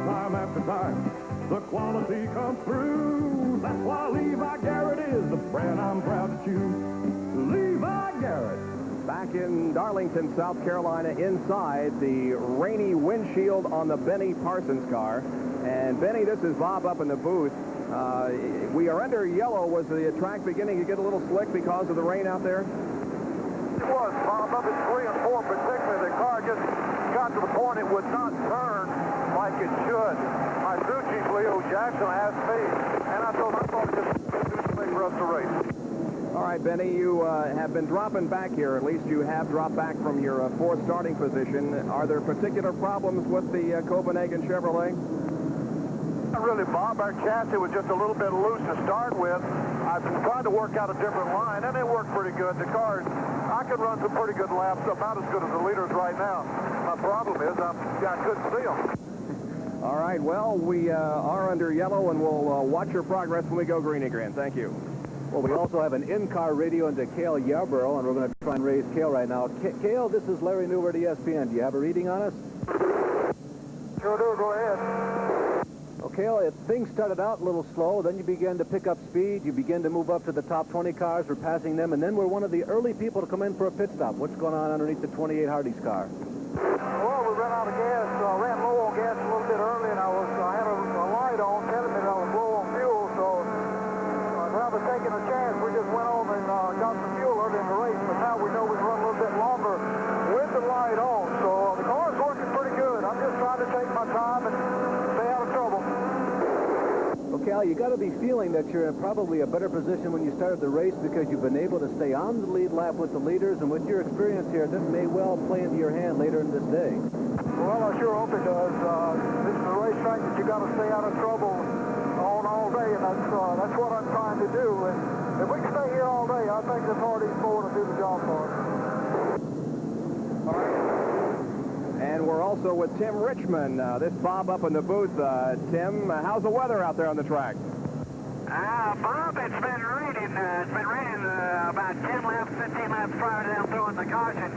Time after time, the quality comes through. That's why Levi Garrett is the brand I'm proud to choose. Levi Garrett. Back in Darlington, South Carolina, inside the rainy windshield on the Benny Parsons car. And Benny, this is Bob up in the booth. We are under yellow. Was the track beginning to get a little slick because of the rain out there? It was, Bob, up at 3 and 4 particularly. The car just got to the point it would not turn like it should. My crew chief, Leo Jackson, asked me, and I thought it just too slick for us to race. All right, Benny, you have been dropping back here. At least you have dropped back from your fourth starting position. Are there particular problems with the Copenhagen Chevrolet? Not really, Bob. Our chassis was just a little bit loose to start with. I've been trying to work out a different line, and it worked pretty good. The cars, I could run some pretty good laps, about as good as the leaders right now. My problem is I couldn't see them. All right, well, we are under yellow, and we'll watch your progress when we go green again. Thank you. Well, we also have an in-car radio into Cale Yarborough, and we're going to try and raise Cale right now. Cale, this is Larry Newberg, ESPN. Do you have a reading on us? Sure do. Go ahead. Okay, if things started out a little slow, then you began to pick up speed. You begin to move up to the top 20 cars. We're passing them, and then we're one of the early people to come in for a pit stop. What's going on underneath the 28 Hardee's car? Well, we ran out of gas. Ran low on gas a little bit early, and I had a light on telling me that I was low on fuel, so rather taking a chance, we just went on and got some fuel early in the race, but now we know we can run a little bit longer with the light on. So the car's working pretty good. I'm just trying to take my time and stay out of trouble. Okay, Al, you got to be feeling that you're in probably a better position when you started the race because you've been able to stay on the lead lap with the leaders, and with your experience here, this may well play into your hand later in this day. Well, I sure hope it does. This is a racetrack that you got to stay out of trouble on all day, and that's what I'm trying to do. And if we can stay here all day, I think the Hardee's forward will do the job for us. All right. And we're also with Tim Richmond. This Bob up in the booth. Tim, how's the weather out there on the track? Bob, it's been raining. About 10 laps, 15 laps prior to them throwing the caution.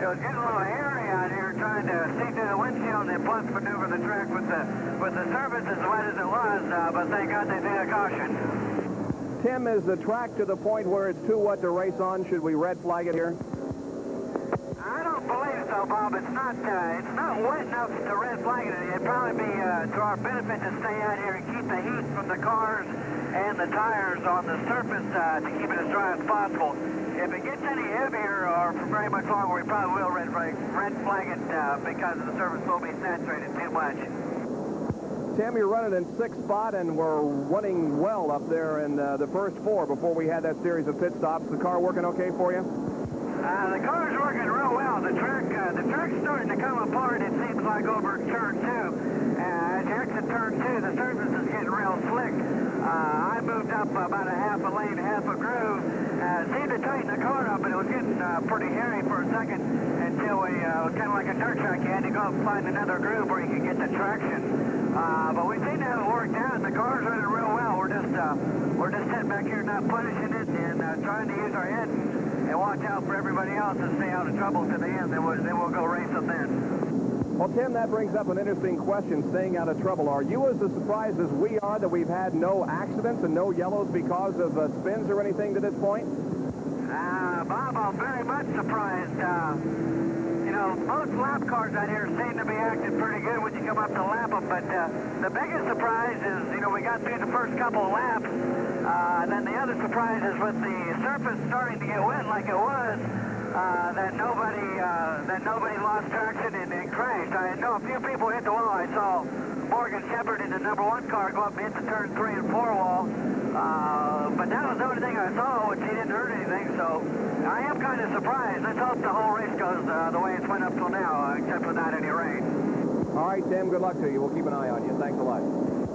It was getting a little hairy out here trying to see through the windshield and plus maneuver the track with the surface as wet as it was, but thank God they threw a caution. Tim, is the track to the point where it's too wet to race on? Should we red flag it here? I don't believe so, Bob. It's not wet enough to red flag it. It'd probably be to our benefit to stay out here and keep the heat from the cars and the tires on the surface to keep it as dry as possible. If it gets any heavier or for very much longer, we probably will red flag it because the surface will be saturated too much. Tim, you're running in 6th spot, and we're running well up there in the first 4 before we had that series of pit stops. The car working okay for you? The car's working real well. The track's starting to come apart, it seems like, over turn 2. As you exit turn 2, the surface is getting real slick. I moved up about a half a lane, half a groove. Seemed to tighten the car up, but it was getting pretty hairy for a second until we, kind of like a dirt track, you had to go up and find another groove where you could get the traction. But we seem to have it worked out. The car's running real well. We're just sitting back here not punishing it and trying to use our head and watch out for everybody else and stay out of trouble to the end. Then we'll go race them then. Well, Tim, that brings up an interesting question, staying out of trouble. Are you as surprised as we are that we've had no accidents and no yellows because of spins or anything to this point? Bob, I'm very much surprised. You know, most lap cars out here seem to be acting pretty good when you come up to lap them, but the biggest surprise is, you know, we got through the first couple of laps, and then the other surprise is with the surface starting to get wet like it was, that nobody lost traction and crashed. I know a few people hit the wall. I saw Morgan Shepard in the number 1 car go up and hit the turn 3 and 4 wall, but that was the only thing I saw, which he didn't hurt anything, so I am kind of surprised. Let's hope the whole race goes the way it's went up till now, except without any rain. All right, Tim, good luck to you. We'll keep an eye on you. Thanks a lot.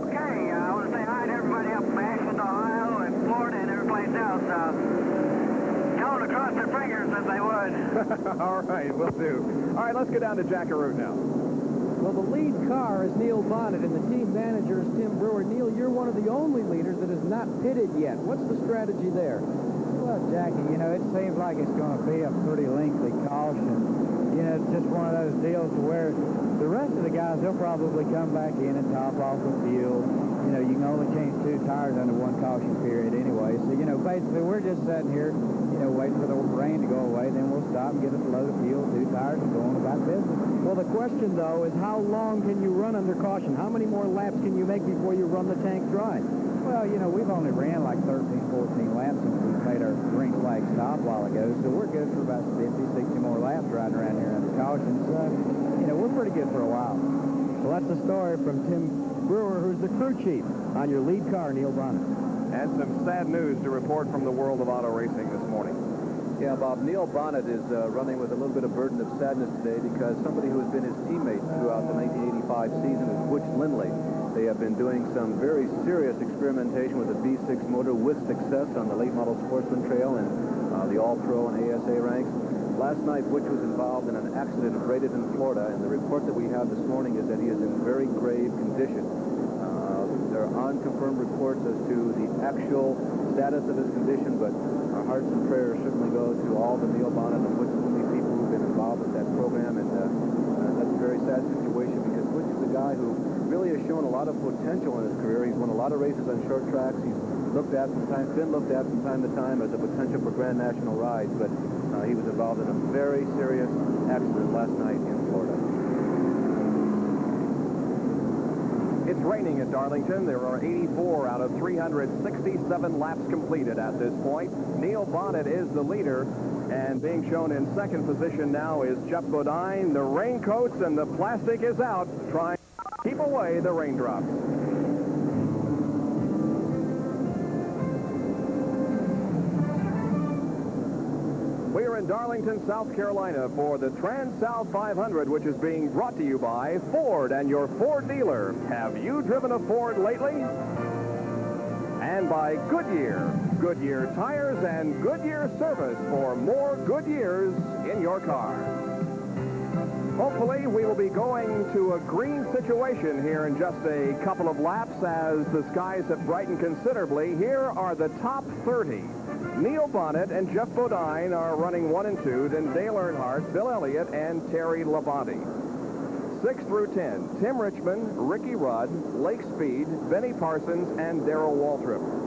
Okay, I want to say hi to everybody up from Ashland, Ohio, and Florida, and every place else. Tell them to cross their fingers if they would. All right, will do. All right, let's get down to Jackaroo now. Well, the lead car is Neil Bonnet, and the team manager is Tim Brewer. Neil, you're one of the only leaders that has not pitted yet. What's the strategy there? Well, Jackie, you know, it seems like it's going to be a pretty lengthy caution. You know, it's just one of those deals where the rest of the guys, they'll probably come back in and top off the fuel. You know, you can only change 2 tires under 1 caution period anyway. So, you know, basically we're just sitting here, you know, waiting for the rain to go away. Then we'll stop and get us a load of fuel, 2 tires, and go on about business. Well, the question, though, is how long can you run under caution? How many more laps can you make before you run the tank dry? Well, you know, we've only ran like 13, 14 laps since we made our green flag stop a while ago, so we're good for about 50, 60 more laps riding around here under caution. So, you know, we're pretty good for a while. Well, that's the story from Tim Brewer, who's the crew chief on your lead car, Neil Bonnet. And some sad news to report from the world of auto racing this morning. Yeah, Bob, Neil Bonnet is running with a little bit of burden of sadness today because somebody who has been his teammate throughout the 1985 season is Butch Lindley. They have been doing some very serious experimentation with the V6 motor with success on the late model Sportsman Trail and the All-Pro and ASA ranks. Last night, Butch was involved in an accident at Bradenton, Florida, and the report that we have this morning is that he is in very grave condition. There are unconfirmed reports as to the actual status of his condition, but our hearts and prayers certainly go to all the Neil Bonnet and Butch Lindley people who've been involved with that program, and that's a very sad situation because Butch is a guy who really has shown a lot of potential in his career. He's won a lot of races on short tracks. He's been looked at from time to time as a potential for Grand National rides, but he was involved in a very serious accident last night in Florida. It's raining at Darlington. There are 84 out of 367 laps completed at this point. Neil Bonnet is the leader, and being shown in second position now is Jeff Bodine. The raincoats and the plastic is out, trying to keep away the raindrops. We are in Darlington, South Carolina for the Transouth 500, which is being brought to you by Ford and your Ford dealer. Have you driven a Ford lately? And by Goodyear. Goodyear tires and Goodyear service for more good years in your car. Hopefully, we will be going to a green situation here in just a couple of laps as the skies have brightened considerably. Here are the top 30. Neil Bonnet and Jeff Bodine are running 1 and 2. Then Dale Earnhardt, Bill Elliott, and Terry Labonte. 6 through 10, Tim Richmond, Ricky Rudd, Lake Speed, Benny Parsons, and Darrell Waltrip.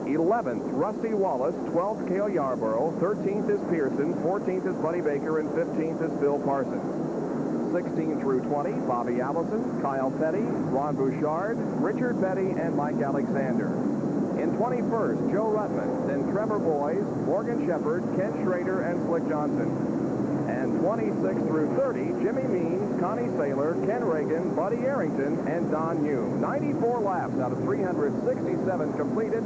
11th, Rusty Wallace. 12th, Cale Yarborough. 13th is Pearson. 14th is Buddy Baker. And 15th is Bill Parsons. 16 through 20, Bobby Allison, Kyle Petty, Ron Bouchard, Richard Petty, and Mike Alexander. In 21st, Joe Ruttman, then Trevor Boyes, Morgan Shepherd, Ken Schrader, and Slick Johnson. And 26 through 30, Jimmy Means, Connie Saylor, Ken Reagan, Buddy Arrington, and Don Hume. 94 laps out of 367 completed.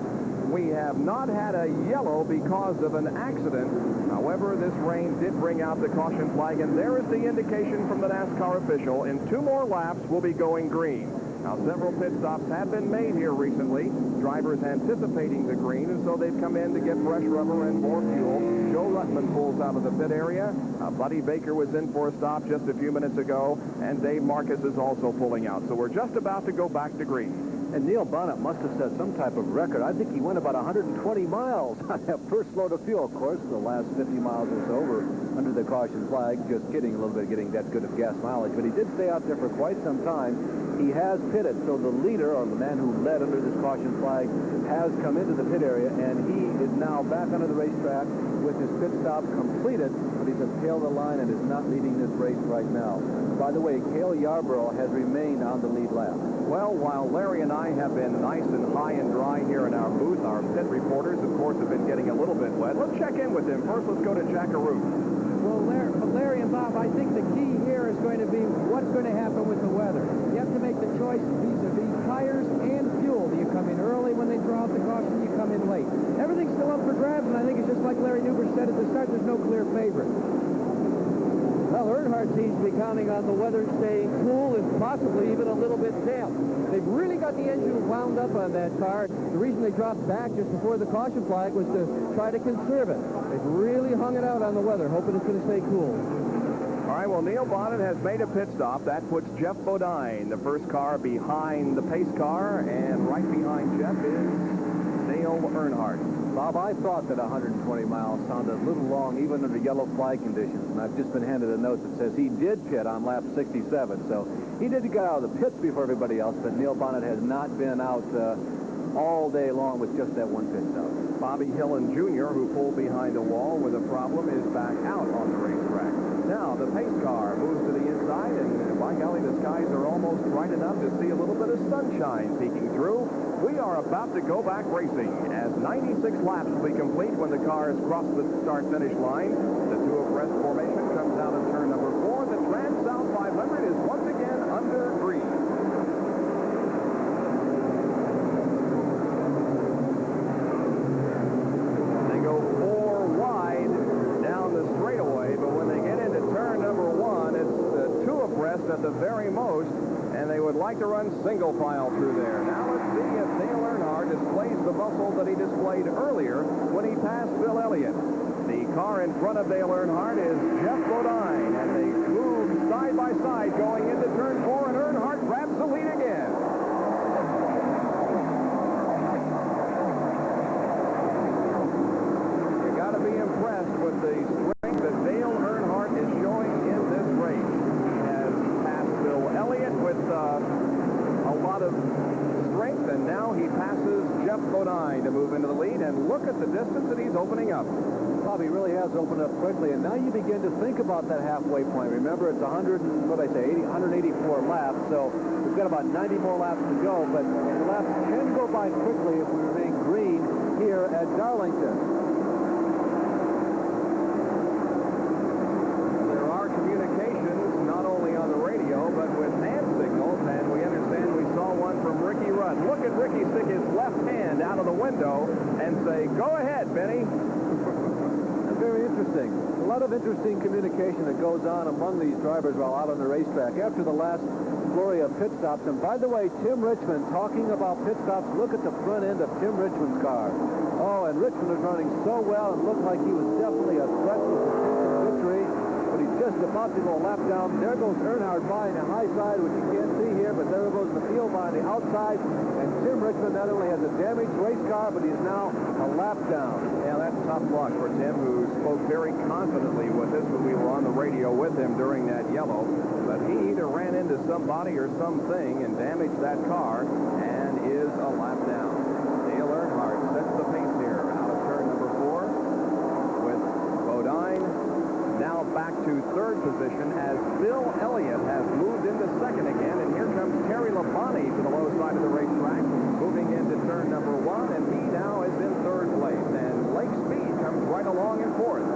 We have not had a yellow because of an accident. However, this rain did bring out the caution flag, and there is the indication from the NASCAR official. In 2 more laps, we'll be going green. Now, several pit stops have been made here recently. Drivers anticipating the green, and so they've come in to get fresh rubber and more fuel. Joe Ruttman pulls out of the pit area. Buddy Baker was in for a stop just a few minutes ago, and Dave Marcus is also pulling out. So we're just about to go back to green. And Neil Bonnet must have set some type of record. I think he went about 120 miles on that first load of fuel. Of course, the last 50 miles or so were under the caution flag. Just kidding, a little bit getting that good of gas mileage. But he did stay out there for quite some time. He has pitted, so the leader, or the man who led under this caution flag, has come into the pit area, and he is now back under the racetrack with his pit stop completed, but he's at the tail of the line and is not leading this race right now. By the way, Cale Yarborough has remained on the lead lap. Well, while Larry and I have been nice and high and dry here in our booth, our pit reporters, of course, have been getting a little bit wet. Let's check in with them. First, let's go to Jack Arute. Well, Larry and Bob, I think the key here is going to be what's going to happen with the weather. You have to make the choice vis-a-vis tires and fuel. Do you come in early when they draw out the caution? You come in late. Everything's still up for grabs, and I think it's just like Larry Newberg said at the start, there's no clear favorite. Well, Earnhardt seems to be counting on the weather staying cool and possibly even a little bit damp. They've really got the engine wound up on that car. The reason they dropped back just before the caution flag was to try to conserve it. They've really hung it out on the weather, hoping it's going to stay cool. All right, well, Neil Bonnet has made a pit stop. That puts Jeff Bodine, the first car behind the pace car, and right behind Jeff is Dale Earnhardt. Bob, I thought that 120 miles sounded a little long, even under yellow flag conditions. And I've just been handed a note that says he did pit on lap 67. So he did get out of the pits before everybody else, but Neil Bonnet has not been out all day long with just that one pit stop. Bobby Hillen Jr., who pulled behind a wall with a problem, is back out on the racetrack. Now, the pace car moves to the inside, and by golly, the skies are almost bright enough to see a little bit of sunshine peeking through. We are about to go back racing as 96 laps will be complete when the cars cross the start-finish line. The 2 abreast formation comes out of turn number 4. The Transouth 500 is once again under green. They go 4 wide down the straightaway, but when they get into turn number 1, it's the 2 abreast at the very most, and they would like to run single file through there. Now let's see if Dale Earnhardt displays the muscle that he displayed earlier when he passed Bill Elliott. The car in front of Dale Earnhardt is Jeff Bodine, and they move side by side going into turn 4, and Earnhardt grabs the lead again. You got to be impressed with the strength that Dale Earnhardt is showing in this race. He has passed Bill Elliott with a lot of strength, and now he passes Jeff Bodine to move into the lead, and look at the distance that he's opening up. Bobby really has opened up quickly, and now you begin to think about that halfway point. Remember, it's 184 laps, so we've got about 90 more laps to go, but the laps can go by quickly if we remain green here at Darlington. There are communications not only on the radio, but with hand signals, and we understand we saw one from Ricky Rudd. Look at Ricky stick his left hand out of the window and say, "Go ahead, Benny." Very interesting. A lot of interesting communication that goes on among these drivers while out on the racetrack after the last flurry of pit stops. And by the way, Tim Richmond, talking about pit stops, look at the front end of Tim Richmond's car. Oh, and Richmond was running so well and looked like he was definitely a threat to victory, but he's just about to go a lap down. There goes Earnhardt by in the high side, which you can't see here, but there goes the field by on the outside. And Tim Richmond not only has a damaged race car, but he's now a lap down. Yeah, that's tough luck for Tim, who spoke very confidently with us when we were on the radio with him during that yellow. But he either ran into somebody or something and damaged that car and is a lap down. Dale Earnhardt sets the pace here out of turn number 4 with Bodine now back to third position as Bill Elliott has moved into second again. And here comes Terry Labonte to the low side of the racetrack, moving into turn number 1, and he now is in third place. And Lake Speed comes right along in fourth.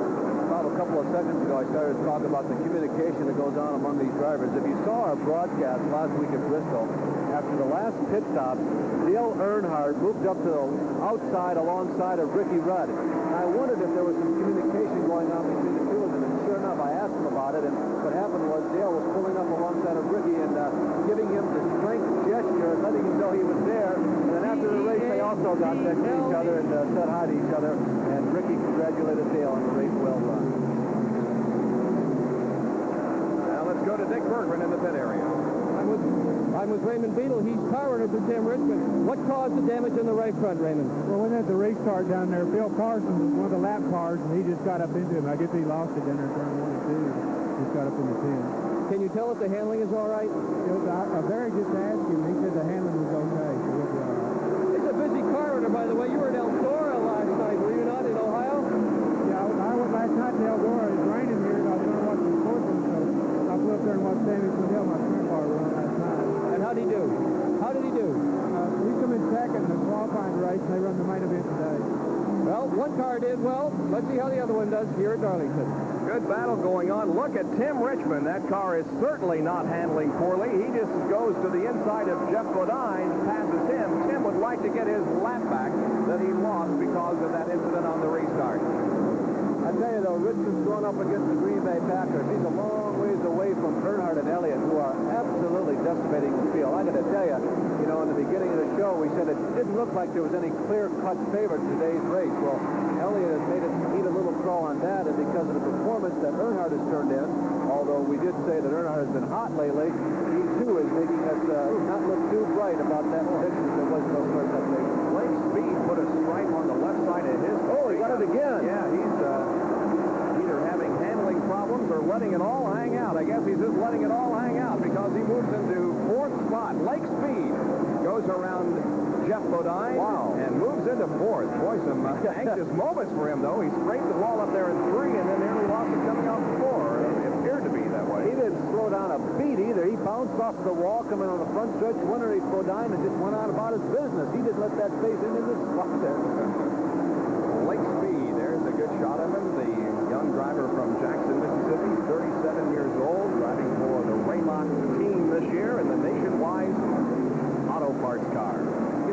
About a couple of seconds ago, I started to talk about the communication that goes on among these drivers. If you saw our broadcast last week at Bristol, after the last pit stop, Dale Earnhardt moved up to the outside alongside of Ricky Rudd. And I wondered if there was some communication going on between the two of them. And sure enough, I asked him about it. And what happened was Dale was pulling up alongside of Ricky and giving him the strength gesture, letting him know he was there. And then after the race, they also got next to each other and said hi to each other. And Ricky congratulated Dale on the race well run. Now let's go to Dick Bergman in the pit area. I'm with Raymond Beadle. He's powering it to Tim Richmond. What caused the damage in the right front, Raymond? Well, we had the race car down there. Bill Parsons was one of the lap cars, and he just got up into him. I guess he lost it down there in turn 1 and 2. Just got up in the pin. Can you tell if the handling is all right? Barry just asked him. He said the handling was okay, so he'll be all right. It's a busy corridor, by the way. You were in Eldora last night, were you not, in Ohio? Yeah, I went last night to Eldora. It's raining here, and I was going to watch the sportsman, so I flew up there and watched Sammy Fidel, my sprint car, run last night. And how did he do? How did he do? He come in second in the qualifying race, and they run the main event today. Well, one car did well. Let's see how the other one does here at Darlington. Good battle going on. Look at Tim Richmond. That car is certainly not handling poorly. He just goes to the inside of Jeff Bodine, passes him. Tim would like to get his lap back that he lost because of that incident on the restart. I tell you, though, Richmond's going up against the Green Bay Packers. He's a long ways away from Earnhardt and Elliott, who are absolutely decimating the field. I got to tell you, in the beginning of the show, we said it didn't look like there was any clear-cut favorite in today's race. Well, Elliott has made it eat a little crow on that, and because of the performance that Earnhardt has turned in, although we did say that Earnhardt has been hot lately, he, too, is making us not look too bright about that prediction that was no clear-cut favorite. Lake Speed put a stripe on the left side of his. Oh, he got it again. Yeah, he's either having handling problems or letting it all hang out. I guess he's just letting it all hang out because he moves into fourth spot. Lake Speed goes around Jeff Bodine and moves into fourth. Boy, some anxious moments for him, though. He scraped the wall up there in 3 and then nearly lost it coming off 4. It appeared to be that way. He didn't slow down a beat either. He bounced off the wall coming on the front stretch, went underneath Bodine, and just went on about his business. He didn't let that face into the spot there. Lake Speed, there's a good shot of him. The young driver from Jackson, Mississippi, 37 years old, driving for the Raymond team this year in the Nationwide Auto Parts car.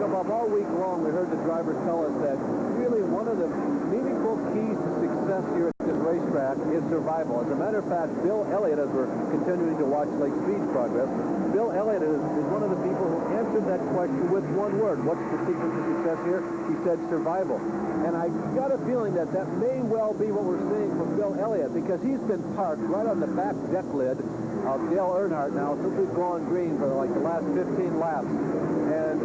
Bob, all week long we heard the drivers tell us that really one of the meaningful keys to success here at this racetrack is survival. As a matter of fact, Bill Elliott, as we're continuing to watch Lake Speed's progress, Bill Elliott is one of the people who answered that question with one word. What's the secret to success here? He said survival. And I got a feeling that that may well be what we're seeing from Bill Elliott, because he's been parked right on the back deck lid of Dale Earnhardt now since we've gone green for like the last 15 laps. And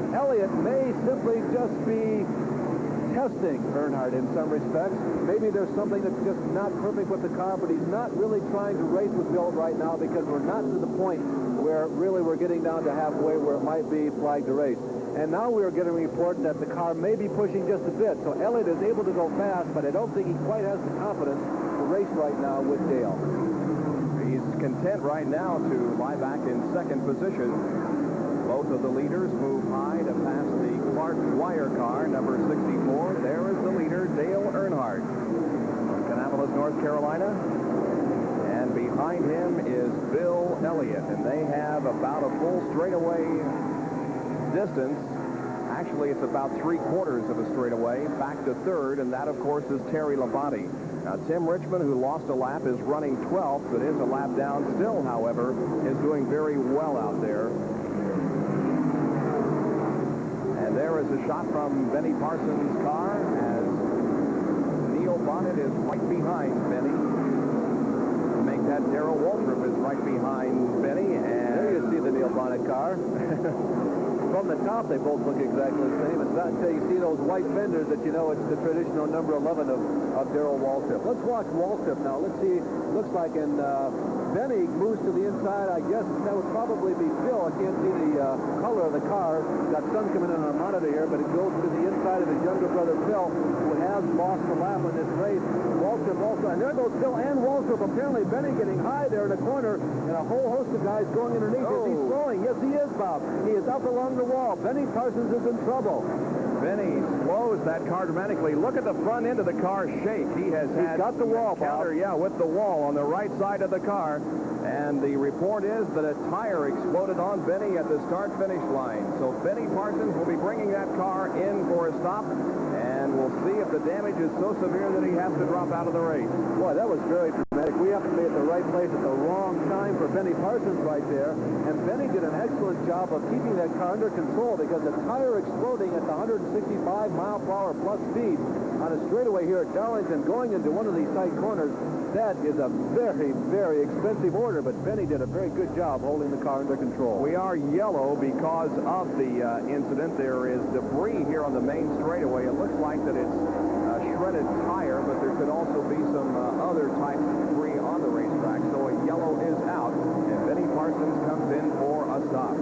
Elliott may simply just be testing Earnhardt in some respects. Maybe there's something that's just not perfect with the car, but he's not really trying to race with Bill right now because we're not to the point where really we're getting down to halfway where it might be flagged to race. And now we're getting a report that the car may be pushing just a bit. So Elliott is able to go fast, but I don't think he quite has the confidence to race right now with Dale. He's content right now to lie back in second position. Both of the leaders move high to pass the Clark Dwyer car, number 64. There is the leader, Dale Earnhardt, from Kannapolis, North Carolina. And behind him is Bill Elliott, and they have about a full straightaway distance. Actually, it's about 3/4 of a straightaway back to third, and that, of course, is Terry Labonte. Now, Tim Richmond, who lost a lap, is running 12th, but is a lap down. Still, however, is doing very well out there. And there is a shot from Benny Parsons' car as Neil Bonnet is right behind Benny to make that Darrell Waltrip is right behind Benny. And there you see the Neil Bonnet car. From the top, they both look exactly the same. It's not until you see those white fenders that you know it's the traditional number 11 of Darrell Waltrip. Let's watch Waltrip now. Let's see. Looks like in Benny moves to the inside. I guess that would probably be Phil. I can't see the color of the car. Got sun coming in on our monitor here, but it goes to the inside of his younger brother Phil, who has lost the lap in this race. Waltrip also, and there goes Phil and Waltrip. Apparently Benny getting high there in the corner, and a whole host of guys going underneath. Is he slowing? Yes, he is, Bob. He is up along the wall. Benny Parsons is in trouble. Benny slows that car dramatically. Look at the front end of the car shake. He's got the wall, counter, Bob. yeah, with the wall on the right side of the car. And the report is that a tire exploded on Benny at the start-finish line. So Benny Parsons will be bringing that car in for a stop, and we'll see if the damage is so severe that he has to drop out of the race. Boy, that was very dramatic. We have to be at the right place at the wrong time for Benny Parsons right there. And Benny did an excellent job of keeping that car under control because the tire exploding at the 165-mile-per-hour plus speed on a straightaway here at Darlington going into one of these tight corners, that is a very, very expensive order, but Benny did a very good job holding the car under control. We are yellow because of the incident. There is debris here on the main straightaway. It looks like that it's a shredded tire, but there could also be some other type of debris on the racetrack. So a yellow is out, and Benny Parsons comes in for a stop.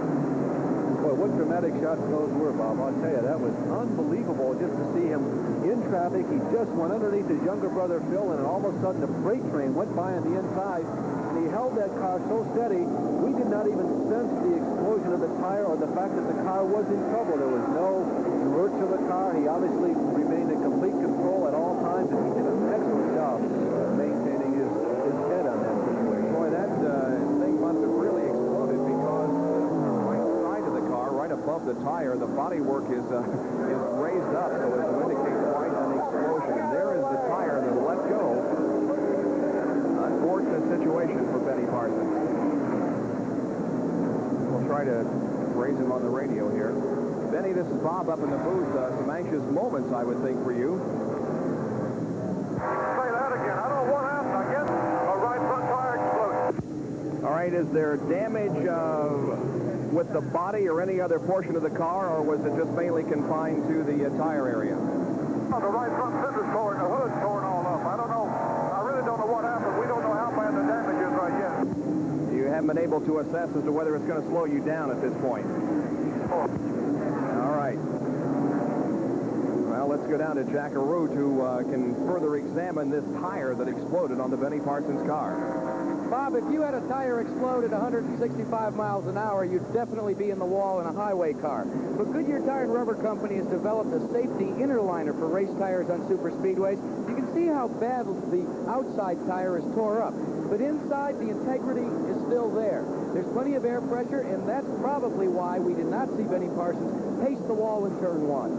Boy, what dramatic shots those were, Bob. I'll tell you, that was unbelievable just to see him in traffic. He just went underneath his younger brother, Phil, and all of a sudden the freight train went by on the inside, and he held that car so steady, we did not even sense the explosion of the tire or the fact that the car was in trouble. There was no lurch of the car. He obviously remained in complete control at all times, and he did an excellent job maintaining his head on that situation. Boy, that thing must have really exploded because right side of the car, right above the tire, the bodywork is raised up so as to indicate quite an explosion. And there is the tire that let go. Unfortunate situation for Benny Parsons. We'll try to raise him on the radio here. Benny, this is Bob up in the booth. Some anxious moments, I would think, for you. Say that again. I don't know what happened. I guess a right front tire exploded. All right, is there damage with the body or any other portion of the car, or was it just mainly confined to the tire area? The right front fender's torn, the hood's torn all up. I don't know. I really don't know what happened. We don't know how bad the damage is right yet. You haven't been able to assess as to whether it's going to slow you down at this point. All right. Well, let's go down to Jack Arute, who can further examine this tire that exploded on the Benny Parsons car. Bob, if you had a tire explode at 165 miles an hour, you'd definitely be in the wall in a highway car. But Goodyear Tire and Rubber Company has developed a safety inner liner for race tires on super speedways. You can see how bad the outside tire is tore up. But inside, the integrity is still there. There's plenty of air pressure, and that's probably why we did not see Benny Parsons pace the wall in turn one.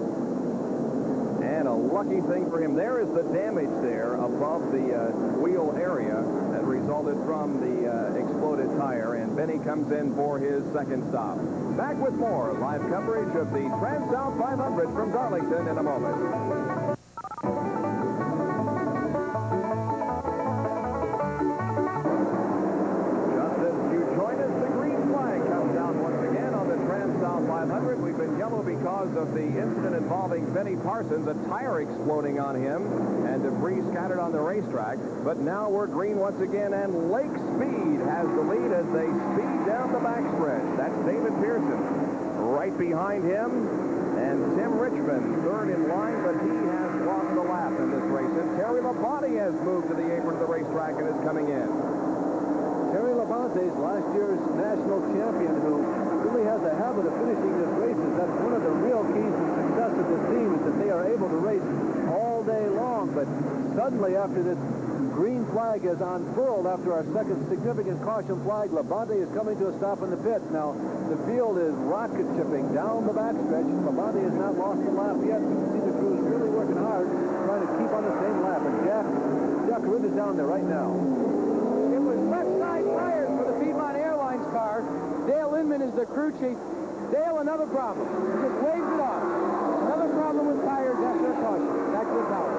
And a lucky thing for him, there is the damage there above the wheel area that resulted from the exploded tire, and Benny comes in for his second stop. Back with more live coverage of the Transouth 500 from Darlington in a moment. Just as you join us, the green flag comes down once again on the Transouth 500. We've been yellow because of the incident involving Benny Parsons, a tire exploding on him and debris scattered on the racetrack. But now we're green once again, and Lake Speed has the lead as they speed down the backstretch. That's David Pearson right behind him, and Tim Richmond third in line, but he has lost the lap in this race. And Terry Labonte has moved to the apron of the racetrack and is coming in. Terry Labonte is last year's national champion, who really has a habit of finishing his races. That's one of the real keys to success of this team, is that they are able to race all day long. But suddenly, after this green flag is unfurled, after our second significant caution flag, Labonte is coming to a stop in the pits. Now, the field is rocket shipping down the backstretch. Labonte has not lost a lap yet. You can see the crews really working hard, trying to keep on the same lap. And Jack Arute is down there right now. It was left side tires for the Piedmont Airlines car. Dale Inman is the crew chief. Dale, another problem. He just waves it off. Another problem with tires after a caution. Back to the tower.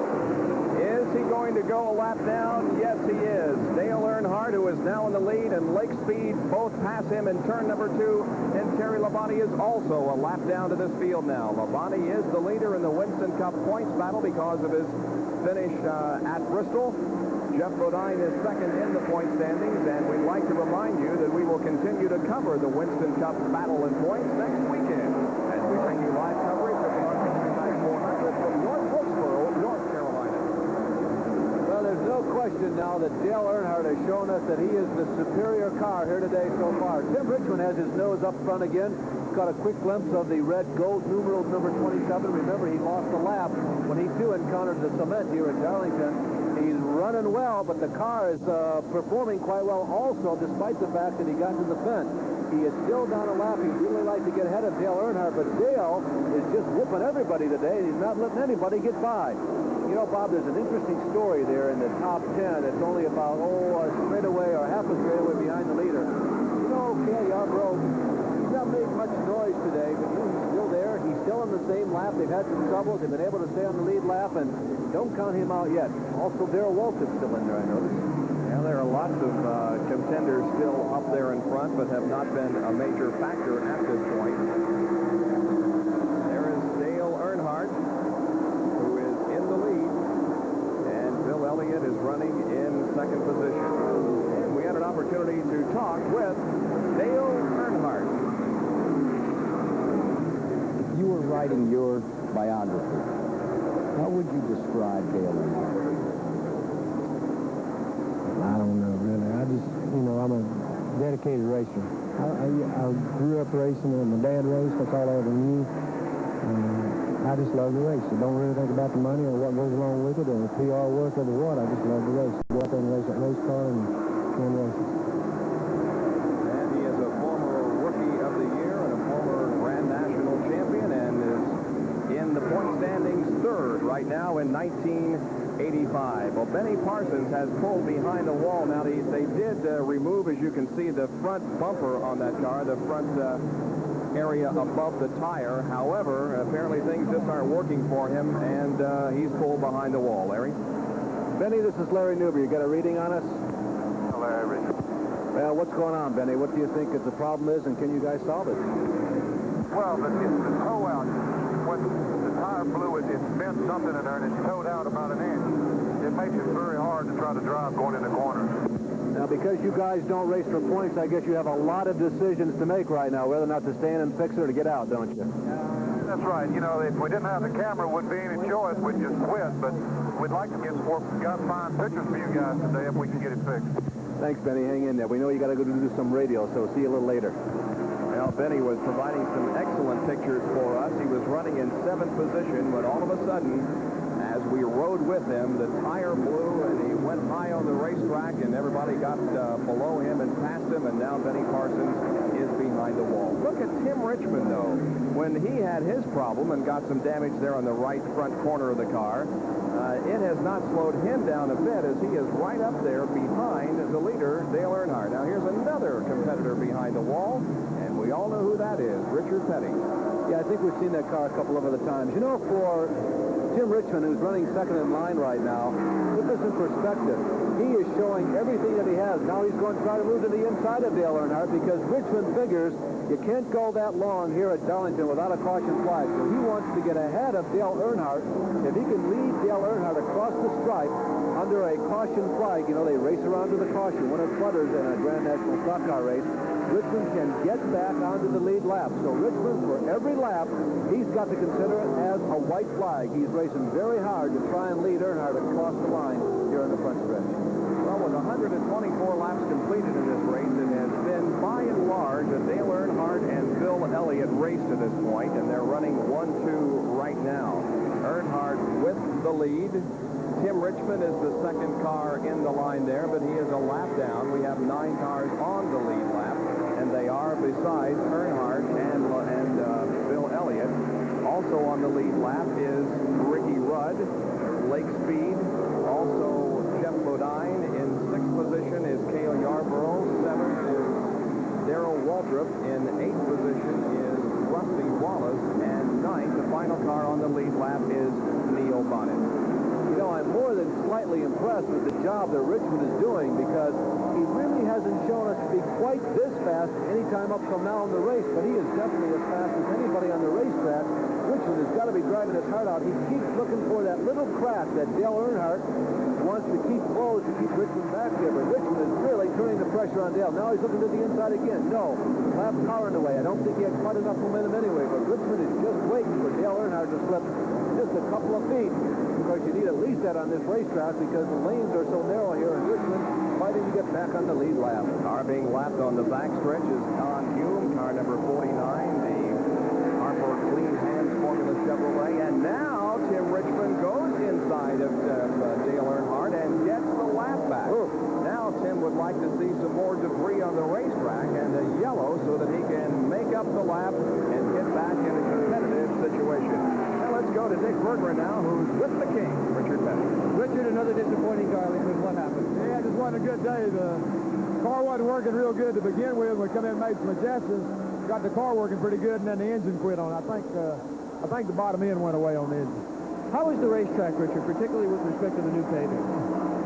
Is he going to go a lap down? Yes, he is. Dale Earnhardt, who is now in the lead, and Lake Speed both pass him in turn number 2, and Terry Labonte is also a lap down to this field now. Labonte is the leader in the Winston Cup points battle because of his finish at Bristol. Jeff Bodine is second in the point standings, and we'd like to remind you that we will continue to cover the Winston Cup battle in points next weekend as we bring you live coverage of the Arkansas 400 from North Brooksboro, North Carolina. Well, there's no question now that Dale Earnhardt has shown us that he is the superior car here today so far. Tim Richmond has his nose up front again. He's got a quick glimpse of the red gold numeral number 27. Remember, he lost a lap when he too encountered the cement here at Darlington. He's running well, but the car is performing quite well also, despite the fact that he got to the fence. He is still down a lap. He'd really like to get ahead of Dale Earnhardt, but Dale is just whooping everybody today, and he's not letting anybody get by. You know, Bob, there's an interesting story there in the top 10. It's only about, a straightaway or half a straightaway behind the leader. You know, Cale Yarborough, he's not made much noise today, but he's still there. He's still in the same lap. They've had some troubles. They've been able to stay on the lead lap, and don't count him out yet. Also, Darrell Walton's still in there, I noticed. Yeah, there are lots of contenders still up there in front, but have not been a major factor at this point. There is Dale Earnhardt, who is in the lead, and Bill Elliott is running in second position. And we had an opportunity to talk with Dale Earnhardt. If you were writing your biography, how would you describe Dale Earnhardt? I don't know, really. I just, I'm a dedicated racer. I grew up racing, and my dad raced. That's all I ever knew. I just love to race. I don't really think about the money or what goes along with it or the PR work or the what. I just love to race. Go out there and race that race car and win races. And he is a former Rookie of the Year and a former Grand National Champion, and is in the point standings third right now in 1985. Well, Benny Parsons has pulled behind the wall. Now, they did remove, as you can see, the front bumper on that car, the front area above the tire. However, apparently things just aren't working for him, and he's pulled behind the wall. Larry? Benny, this is Larry Newber. You got a reading on us? Larry. Well, what's going on, Benny? What do you think the problem is, and can you guys solve it? Well, the toe out, when the tire fluid, it bent something in there, and it's towed out about an inch. It makes it very hard to try to drive going in the corners. Now, because you guys don't race for points, I guess you have a lot of decisions to make right now, whether or not to stand and fix it or to get out, don't you? That's right. You know, if we didn't have the camera, it wouldn't be any choice. We'd just quit. But we'd like to get fine pictures for you guys today if we can get it fixed. Thanks, Benny. Hang in there. We know you got to go do some radio, so see you a little later. Well, Benny was providing some excellent pictures for us. He was running in 7th position when all of a sudden, as we rode with him, the tire blew and he went high on the racetrack, and everybody got below him and past him, and now Benny Parsons is behind the wall. Look at Tim Richmond, though. When he had his problem and got some damage there on the right front corner of the car, it has not slowed him down a bit, as he is right up there behind the leader, Dale Earnhardt. Now, here's another competitor behind the wall, and we all know who that is, Richard Petty. Yeah, I think we've seen that car a couple of other times. You know, for Tim Richmond, who's running second in line right now, put this in perspective. He is showing everything that he has. Now he's going to try to move to the inside of Dale Earnhardt, because Richmond figures you can't go that long here at Darlington without a caution flag. So he wants to get ahead of Dale Earnhardt. If he can lead Dale Earnhardt across the stripe under a caution flag, you know, they race around to the caution when it flutters in a Grand National stock car race, Richmond can get back onto the lead lap. So Richmond, for every lap, he's got to consider it as a white flag. He's racing very hard to try and lead Earnhardt across the line here in the front stretch. Well, with 124 laps completed in this race, it has been, by and large, a Dale Earnhardt and Bill Elliott race to this point, and they're running 1-2 right now. Earnhardt with the lead. Tim Richmond is the second car in the line there, but he is a lap down. We have 9 cars on the lead lap, and they are, besides Earnhardt and Bill Elliott. Also on the lead lap is Ricky Rudd, Lake Speed, also Jeff Bodine. In 6th position is Cale Yarborough. 7th is Darrell Waltrip. In 8th position is Rusty Wallace. And 9th, the final car on the lead lap, is Neil Bonnet. You know, I'm more than slightly impressed with the job that Richmond is doing, because he really come up from now in the race, but he is definitely as fast as anybody on the racetrack. Richmond has got to be driving his heart out. He keeps looking for that little crack that Dale Earnhardt wants to keep closed to keep Richmond back there, but Richmond is really turning the pressure on Dale. Now he's looking to the inside again. No, lap car in the way. I don't think he had quite enough momentum anyway, but Richmond is just waiting for Dale Earnhardt to slip just a couple of feet. Of course, you need at least that on this racetrack because the lanes are so narrow here in Richmond, fighting to get back on the lead lap. Car being lapped on the backstretch is Don Hume, car number 49, the Harper Clean Hands Formula Chevrolet, and now Tim Richmond goes inside of Dale Earnhardt and gets the lap back. Now Tim would like to see some more debris on the racetrack and a yellow so that he can make up the lap and get back in a competitive situation. Now let's go to Dick Berger now, who's with the king, Richard Petty. Richard, another disappointing Darlington. What happened? Yeah, it just wasn't a good day. The car wasn't working real good to begin with. We come in and made some adjustments, got the car working pretty good, and then the engine quit on. I think the bottom end went away on the engine. How was the racetrack, Richard, particularly with respect to the new paving?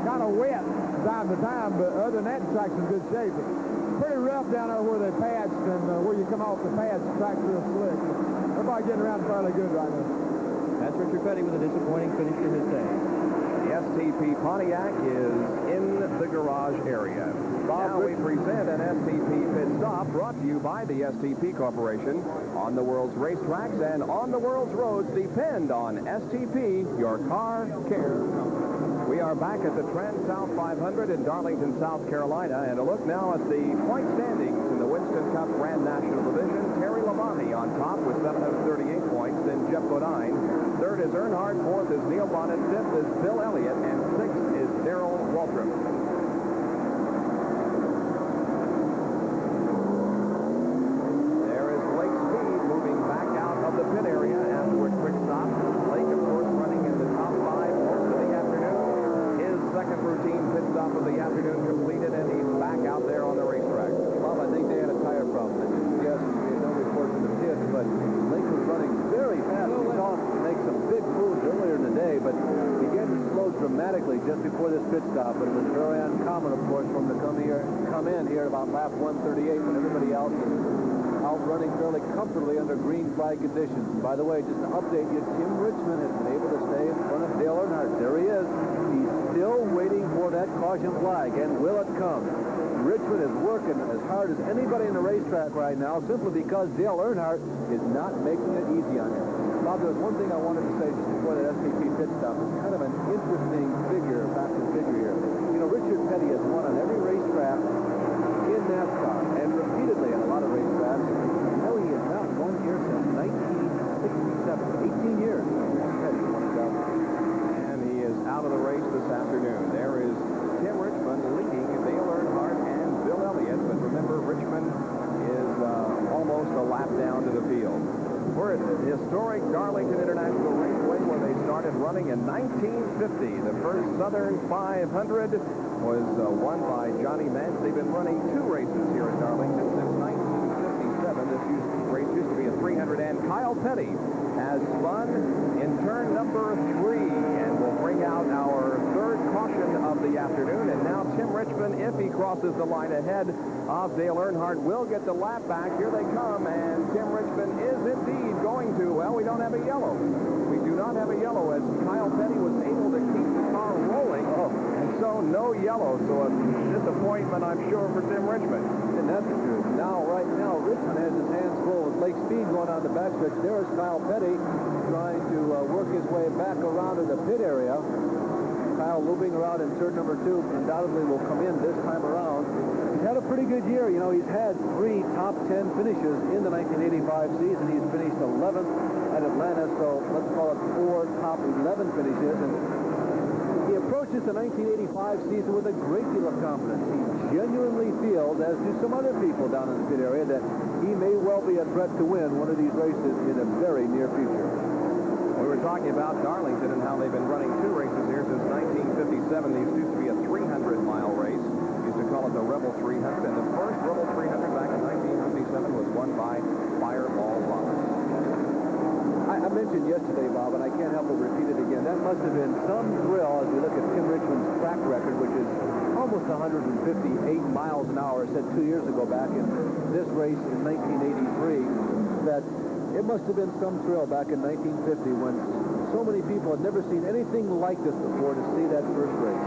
Kind of wet time to time, but other than that, the track's in good shape. It's pretty rough down there where they patched, and where you come off the pads, the track's real slick. Everybody getting around fairly good right now. That's Richard Petty with a disappointing finish to his day. The STP Pontiac is in the garage area. Now we present an STP pit stop brought to you by the STP Corporation. On the world's racetracks and on the world's roads, depend on STP, your car care company. We are back at the Transouth 500 in Darlington, South Carolina, and a look now at the point standings in the Winston Cup Grand National Division. Terry Labonte on top with 738 points, then Jeff Bodine. Third is Earnhardt, fourth is Neil Bonnet, fifth is Bill Elliott, and sixth is Darrell Waltrip. There is Blake Speed moving back out of the pit area after a quick stop. Blake, of course, running in the top five most of the afternoon. His second routine pit stop of the afternoon completed, and he's back out there on the racetrack. Bob, I think they had a tire problem. I didn't guess. We had no report from the pit, but Blake was running very fast. We saw him make some big moves earlier in the day, but began to slow dramatically just before this pit stop. But it was very uncommon, of course, for him to come in here about lap 138 when everybody else is out running fairly comfortably under green flag conditions. And by the way, just to update you, Tim Richmond has been able to stay in front of Dale Earnhardt. There he is. He's still waiting for that caution flag, and will it come? Richmond is working as hard as anybody in the racetrack right now simply because Dale Earnhardt is not making it easy on him. Bob, there's one thing I wanted to say just before that STP pit stop. It's kind of an interesting factor figure here. You know, Richard Petty has won on every racetrack in NASCAR, and repeatedly on a lot of racetracks. You know, he has not won here since 1967. 18 years. Petty won it out. And he is out of the race this afternoon. There is Tim Richmond leading Dale Earnhardt and Bill Elliott, but remember, Richmond is almost a lap down to the field. We're at the historic Darlington International Raceway where they started running in 1950. The first Southern 500 was won by Johnny Mance. They've been running two races here at Darlington since 1957. This race used to be a 300, and Kyle Petty has spun in turn number 3 and will bring out our third caution of the afternoon. And now Tim Richmond, if he crosses the line ahead of Dale Earnhardt, will get the lap back. Here they come, and Tim Richmond is indeed going to, well, we don't have a yellow. We do not have a yellow as Kyle Petty was able to keep the car rolling. And so no yellow. So a disappointment, I'm sure, for Tim Richmond. And that's the truth. Right now, Richmond has his hands full with Blake Speed going on the backstretch. There is Kyle Petty trying to work his way back around to the pit area. Kyle looping around in turn number 2 undoubtedly will come in this time around. He's had a pretty good year. You know, he's had 3 top 10 finishes in the 1985 season. He's finished 11th at Atlanta, so let's call it 4 top 11 finishes. And he approaches the 1985 season with a great deal of confidence. He genuinely feels, as do some other people down in the pit area, that he may well be a threat to win one of these races in a very near future. We were talking about Darlington and how they've been running 2 races here since 1957. These used to be a 300-mile race. Used to call it the Rebel 300. And the first Rebel 300 back in 1957 was won by Fireball Roberts. I mentioned yesterday, Bob, and I can't help but repeat it again. That must have been some thrill as we look at Tim Richmond's track record, which is almost 158 miles an hour. I said 2 years ago back in this race in 1983 that it must have been some thrill back in 1950 when so many people had never seen anything like this before to see that first race.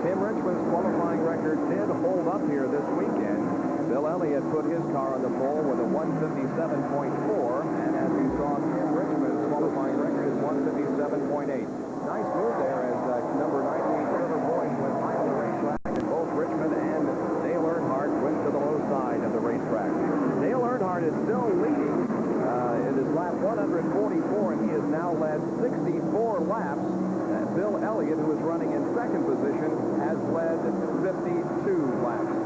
Tim Richmond's qualifying record did hold up here this weekend. Bill Elliott put his car on the pole with a 157.4, and as you saw, Tim Richmond's qualifying record is 157.8. Nice move there as number 19, Trevor Boyd, went high on the racetrack, and both Richmond and Dale Earnhardt went to the low side of the racetrack. Dale Earnhardt is still leading. It is lap 144, and he has now led 64 laps. Bill Elliott, who is running in second position, has led 52 laps.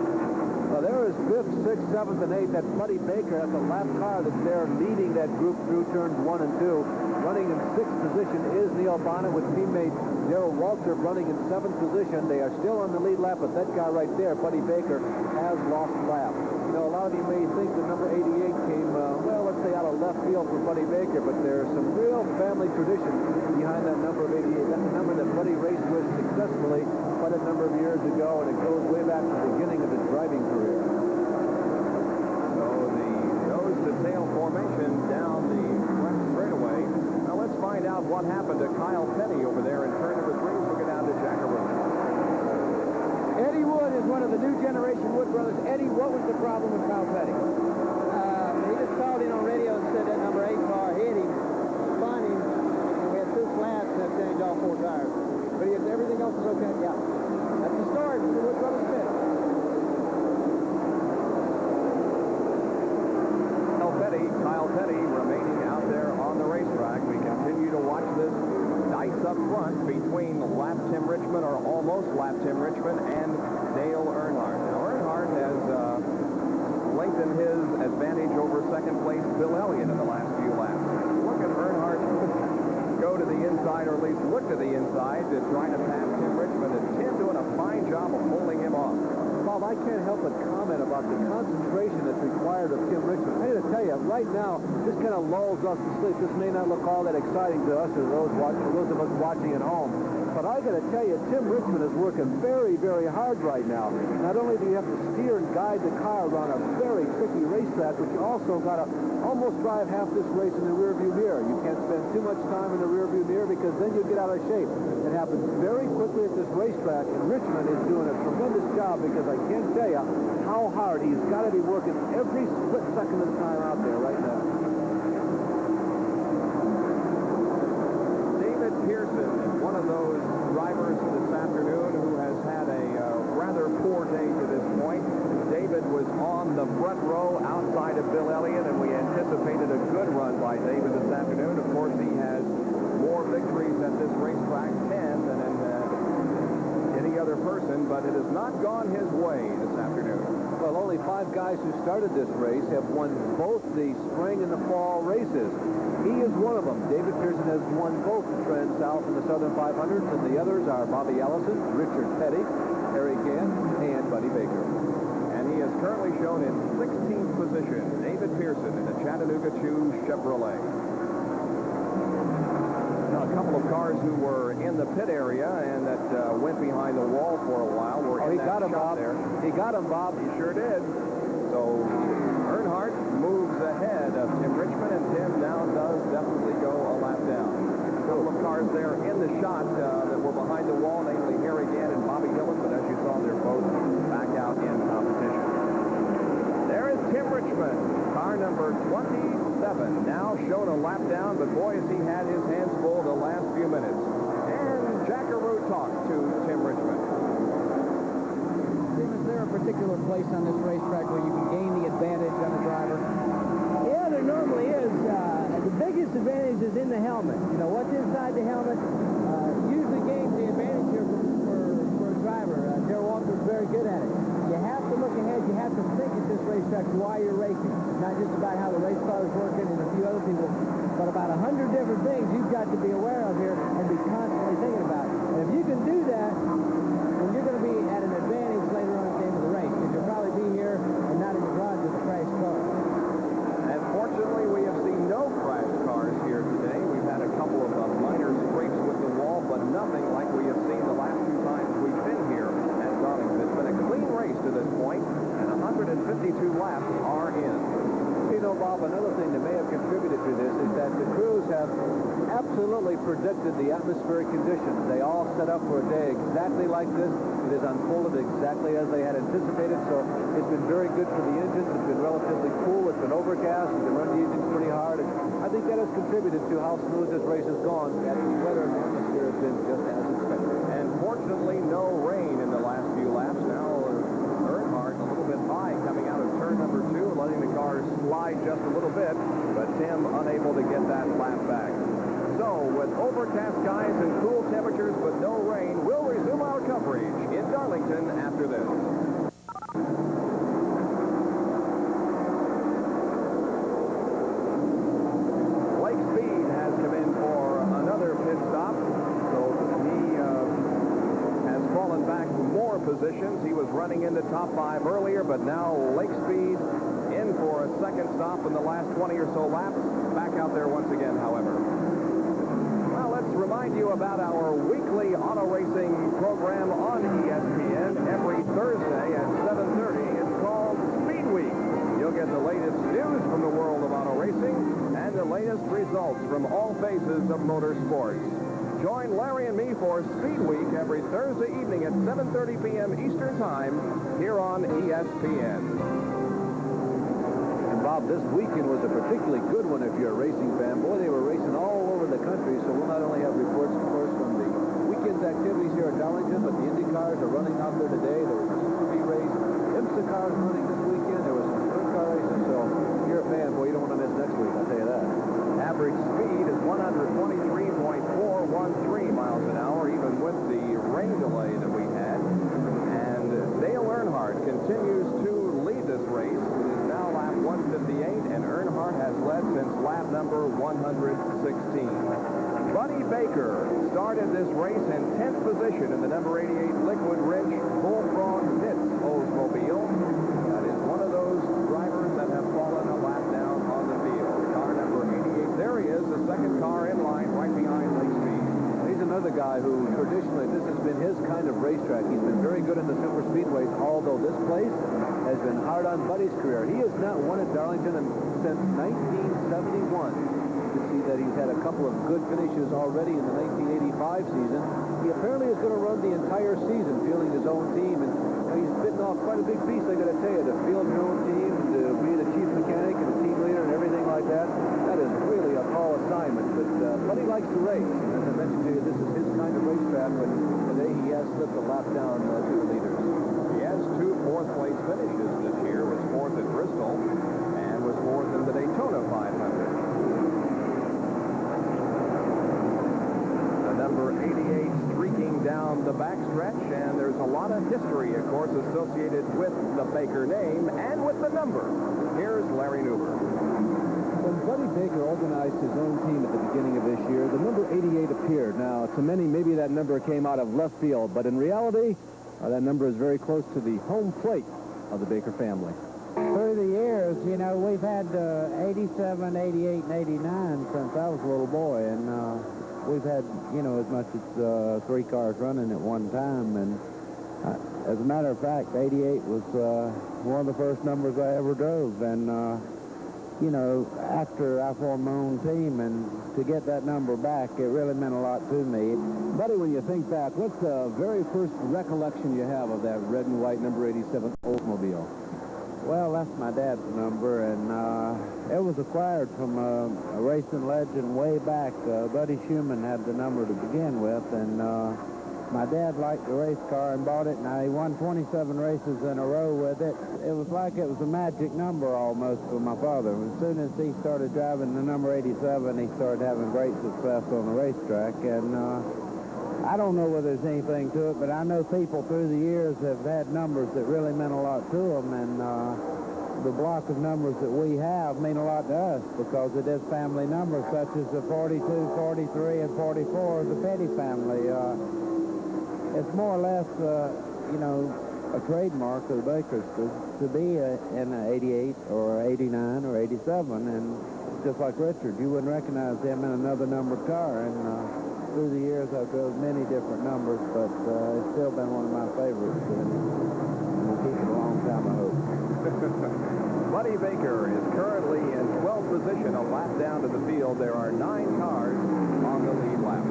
Well, there is 5th, 6th, 7th, and 8th. That's Buddy Baker. That's a lap car that's there leading that group through turns 1 and 2. Running in 6th position is Neil Bonnet with teammate Darrell Waltrip running in 7th position. They are still on the lead lap, but that guy right there, Buddy Baker, has lost lap. You know, a lot of you may think the number 88 came, well, let's say out of left field for Buddy Baker, but there's some real family tradition behind that number of 88. That's the number that Buddy raced with successfully quite a number of years ago, and it goes way back to the beginning of his driving career. So the nose-to-tail formation down the left straightaway. Now let's find out what happened to Kyle Petty over there in turn number 3. We'll get down to Jackaroo. Eddie Wood is one of the new generation Wood brothers. Eddie, what was the problem with Kyle Petty? He just called in on radio and said that number 8 car hit him, spun him, and we had 2 slats that changed all 4 tires. But everything else is okay? Yeah. That's the story from the Wood brothers pit. Kyle Petty remaining out there on the racetrack. We continue to watch this dice up front between lap Tim Richmond, or almost lap Tim Richmond, and Dale Earnhardt. Now Earnhardt has lengthened his advantage over second place Bill Elliott in the last few laps. Look at Earnhardt go to the inside, or at least look to the inside to try to pass Tim Richmond, and Tim doing a fine job of holding him off. Bob, I can't help but comment about the concentration that's required of Tim Richmond. I got to tell you, right now, this kind of lulls us to sleep. This may not look all that exciting to us or those of us watching at home. But I got to tell you, Tim Richmond is working very, very hard right now. Not only do you have to steer and guide the car around a very tricky racetrack, but you also got to almost drive half this race in the rearview mirror. You can't spend too much time in the rearview mirror because then you get out of shape. It happens very quickly at this racetrack, and Richmond is doing a tremendous job because I can't tell you how hard he's got to be working every split second of the time out there right now. David Pearson is one of those drivers this afternoon who has had a rather poor day to this point. David was on the front row outside of Bill Elliott, and we anticipated a good run by David this afternoon. Of course, he has more victories at this racetrack, 10, than in any other person, but it has not gone his way this afternoon. Well, only 5 guys who started this race have won both the spring and the fall races. He is one of them. David Pearson has won both the Transouth and the Southern 500s, and the others are Bobby Allison, Richard Petty, Harry Gant, and Buddy Baker. And he is currently shown in 16th position, David Pearson in the Chattanooga Chevrolet. Now, a couple of cars who were in the pit area and that went behind the wall for a while were in that shot there. He got him, Bob. He sure did. So Earnhardt moves ahead of Tim Richmond, and Tim now does definitely go a lap down. A couple of cars there in the shot that were behind the wall, namely Harry Gant and Bobby Hillin, but as you saw, they're both back out in competition. There is Tim Richmond, car number 27, now shown a lap down, but boy, has he had his hands full the last few minutes. And Jackaroo talked to Tim Richmond. Tim, is there a particular place on this racetrack where you can gain the advantage on the driver? Yeah, there normally is. The biggest advantage is in the helmet. You know, what's inside the helmet usually gains the advantage here for a driver. Darrell Walker is very good at it. You have to look ahead. You have to think at this racetrack while you're racing. Not just about how the race car is working and a few other people, but about 100 different things you've got to be aware of here and be constantly thinking about. And if you can do that, then you're going to be at an advantage later on at the end of the race, because you'll probably be here and not in the garage with a crashed car. And fortunately, we have seen no crashed cars here today. We've had a couple of minor scrapes with the wall, but nothing like we have seen the last 2 times we've been here at Darlington predicted the atmospheric conditions. They all set up for a day exactly like this. It has unfolded exactly as they had anticipated, so it's been very good for the engines. It's been relatively cool. It's been overcast. You can run the engines pretty hard, and I think that has contributed to how smooth this race has gone, as the weather and the atmosphere has been just as expected. And fortunately, no rain in the last few laps. Now, Earnhardt a little bit high coming out of turn number 2, letting the cars slide just a little bit, but Tim unable to get that lap back. So, with overcast skies and cool temperatures but no rain, we'll resume our coverage in Darlington after this. Blake Speed has come in for another pit stop, so he has fallen back more positions. He was running into top 5 earlier, but now Lake Speed in for a second stop in the last 20 or so laps. Back out there once again, however. Well, let's remind you about our weekly auto racing program on ESPN every Thursday at 7:30. It's called Speed Week. You'll get the latest news from the world of auto racing and the latest results from all phases of motorsports. Join Larry and me for Speed Week every Thursday evening at 7:30 p.m. Eastern Time here on ESPN. Bob, this weekend was a particularly good one if you're a racing fan. Boy, they were racing all over the country, so we'll not only have reports, of course, from the weekend's activities here at Darlington, but the Indy cars are running out there today. There was a Super B race. IMSA cars running this weekend. There was some sprint car races, so if you're a fan, boy, you don't want to miss next week, I'll tell you that. Average speed is 123.413 miles an hour, even with the rain delay that we had. And Dale Earnhardt continues to lead this race. It is now lap 158, and Earnhardt has led since lap number 116. Buddy Baker started this race in 10th position in the number 88 Liquid Rich Bullfrog Pits Oldsmobile. That is one of those drivers that have fallen a lap down on the field. Car number 88. There he is, the second car in line right behind Lake Speed. He's another guy who traditionally, this has been his kind of racetrack. He's been very good in the super speedways, although this place has been hard on Buddy's career. He has not won at Darlington since 1971. You can see that he's had a couple of good finishes already in the 1985 season. He apparently is going to run the entire season fielding his own team, and he's bitten off quite a big piece, I got to tell you, to field your own team, to be the chief mechanic and the team leader and everything like that. That is really a tall assignment, but Buddy likes to race. And as I mentioned to you, this is his kind of racetrack, but today he has slipped a lap down to the leaders. He has 2 fourth-place finishes this year, was 4th at Bristol and was 4th in the Daytona 500. The number 88 streaking down the backstretch, and there's a lot of history, of course, associated with the Baker name and with the number. Here's Larry Newber. When Buddy Baker organized his own team at the beginning of this year, the number 88 appeared. Now, to many, maybe that number came out of left field, but in reality, that number is very close to the home plate of the Baker family. Through the years, you know, we've had 87, 88, and 89 since I was a little boy, and we've had, you know, as much as 3 cars running at one time, and as a matter of fact, 88 was one of the first numbers I ever drove, and you know, after I formed my own team, and to get that number back, it really meant a lot to me. Buddy, when you think back, what's the very first recollection you have of that red and white number 87 Oldsmobile? Well, that's my dad's number, and it was acquired from a racing legend way back. Buddy Schumann had the number to begin with, and my dad liked the race car and bought it, and he won 27 races in a row with it. It was like it was a magic number almost for my father. As soon as he started driving the number 87, he started having great success on the racetrack, and I don't know whether there's anything to it, but I know people through the years have had numbers that really meant a lot to them, and the block of numbers that we have mean a lot to us because it is family numbers, such as the 42, 43, and 44 of the Petty family. It's more or less, you know, a trademark of the Bakers to be in 88 or 89 or 87, and just like Richard, you wouldn't recognize him in another numbered car, and through the years I've drove many different numbers, but it's still been one of my favorites, and we'll keep it a long time, I hope. Buddy Baker is currently in 12th position, a lap down to the field. There are 9 cars on the lead lap.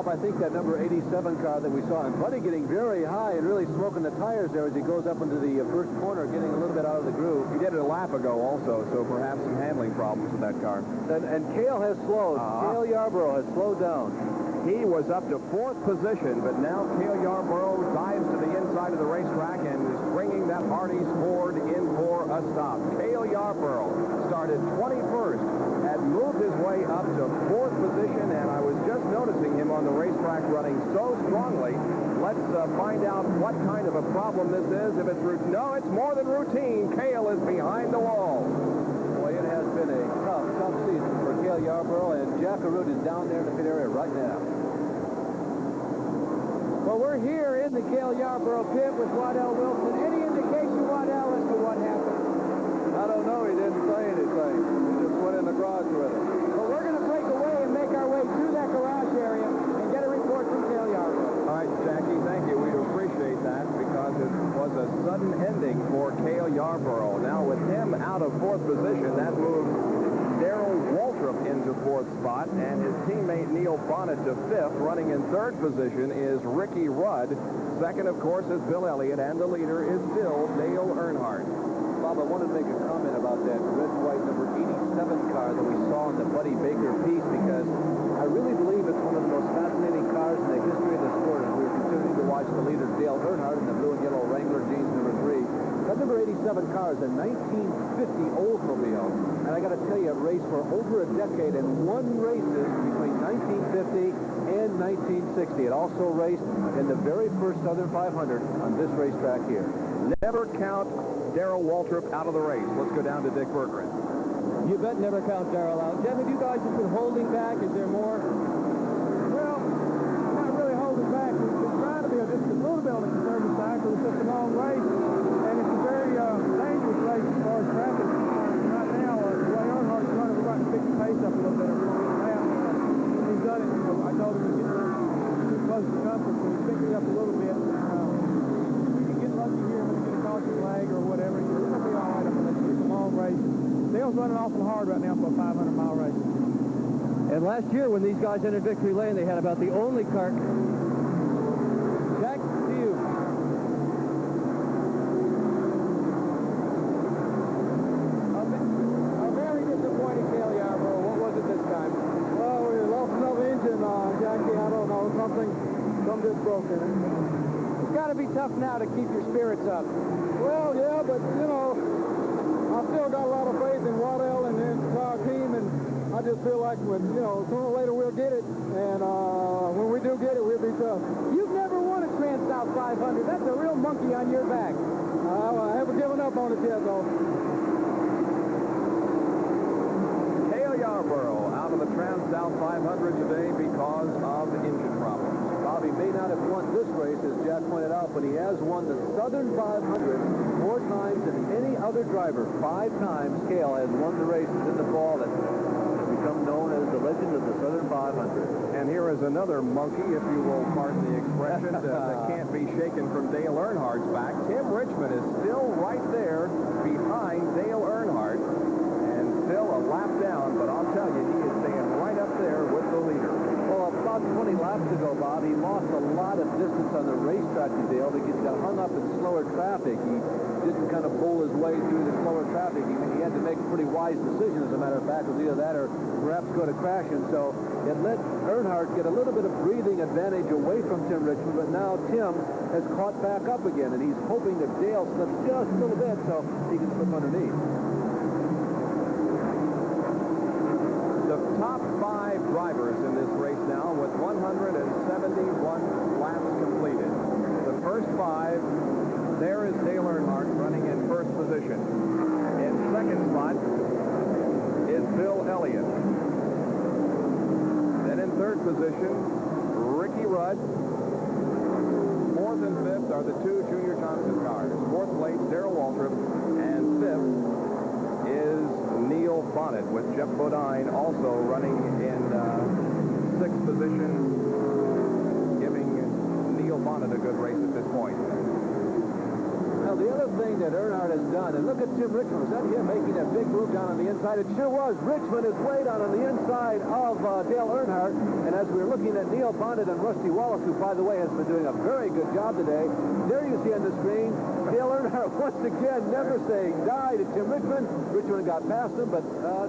Bob, I think that number 87 car that we saw, and Buddy getting very high and really smoking the tires there as he goes up into the first corner, getting a little bit out of the groove. He did it a lap ago also, so perhaps some handling problems with that car. And Cale has slowed. Cale Yarborough has slowed down. He was up to 4th position, but now Cale Yarborough dives to the inside of the racetrack and is bringing that Hardee's Ford in for a stop. Cale Yarborough started 21st, had moved his way up to 4th position, and I was just noticing him on the racetrack running so strongly. Let's find out what kind of a problem this is. If it's routine, no, it's more than routine. Cale is behind the wall. Boy, it has been a tough season for Cale Yarborough, and Jack Arute is down there in the pit area right now. Well, we're here in the Cale Yarborough pit with Waddell Wilson. Any indication, Waddell, as to what happened? I don't know. He didn't say anything. He just went in the garage with it. Well, we're going to break away and make our way through that garage area and get a report from Cale Yarborough. All right, Jackie, thank you. We appreciate that because it was a sudden ending for Cale Yarborough. Now, with him out of 4th position, that moves Darrell Waltrip into 4th spot, and his teammate Neil Bonnet to 5th. Running in 3rd position is Ricky Rudd. 2nd, of course, is Bill Elliott, and the leader is still Dale Earnhardt. Bob, I wanted to make a comment about that red-white number 87 car that we saw in the Buddy Baker piece, because I really believe it's one of the most fascinating cars in the history of the sport, and we were continuing to watch the leader, Dale Earnhardt, in the blue and yellow Wrangler jeans number 3. That number 87 car is a 1950 Oldsmobile, and I got to tell you, it raced for over a decade and won races between 1950 and 1960. It also raced in the very first Southern 500 on this racetrack here. Never count Darrell Waltrip out of the race. Let's go down to Dick Berggren. You bet never count Darrell out. Jeff, have you guys just been holding back? Is there more? Well, not really holding back. We're trying to be just a little bit on the conservative side because it's just a long race, and it's a very dangerous race as far as traffic. Right now, the way Earnhardt's running, we're trying to pick the pace up a little bit every lap. He's done it. I told him to get too close to comfort, so he's picking it up a little bit. We can get lucky here when we get a caution flag or whatever. It's going to be all right up there. It's a long race. Dale's running awful hard right now for a 500-mile race. And last year, when these guys entered victory lane, they had about the only car. Jack, to you. A very disappointing Cale Yarborough. What was it this time? Well, we lost another engine, Jackie. I don't know. Something just broke in it. It's got to be tough now to keep your spirits up. Well, yeah, but, you know, I still got a lot of faith in Waddell and the entire team, and I just feel like, sooner or later we'll get it, and when we do get it, we'll be tough. You've never won a Transouth 500. That's a real monkey on your back. I haven't given up on it yet, though. Cale Yarborough out of the Transouth 500 today because of engine problems. Bobby may not have won this race, as Jack pointed out, but he has won the Southern 500 more times than any other driver. 5 times Cale has won the races in the fall that has become known as the legend of the Southern 500. And here is another monkey, if you will pardon the expression, that can't be shaken from Dale Earnhardt's back. Tim Richmond is still right there behind Dale Earnhardt and still a lap down, but I'll tell you, he is staying right up there with the leader. Well, about 20 laps ago, Bob, he lost a lot of distance on the racetrack to Dale because he got hung up in slower traffic. He didn't kind of pull his way through the slower traffic. He had to make a pretty wise decision, as a matter of fact. It was either that or perhaps go to crashing. So it let Earnhardt get a little bit of breathing advantage away from Tim Richmond, but now Tim has caught back up again, and he's hoping that Dale slips just a little bit so he can slip underneath. The top 5 drivers in this race now with 171 laps completed. The first 5, there is Dale Earnhardt running in 1st position. In 2nd spot is Bill Elliott. Then in 3rd position, Ricky Rudd. 4th and 5th are the 2 Junior Johnson cars. 4th place, Darrell Waltrip, and 5th is Neil Bonnet, with Jeff Bodine also running in 6th position, giving Neil Bonnet a good race at this point. Well, the other thing that Earnhardt has done, and look at Tim Richmond. Was that him making that big move down on the inside? It sure was. Richmond is way down on the inside of Dale Earnhardt. And as we're looking at Neil Bonnet and Rusty Wallace, who, by the way, has been doing a very good job today, there you see on the screen, Dale Earnhardt once again never saying die to Tim Richmond. Richmond got past him, but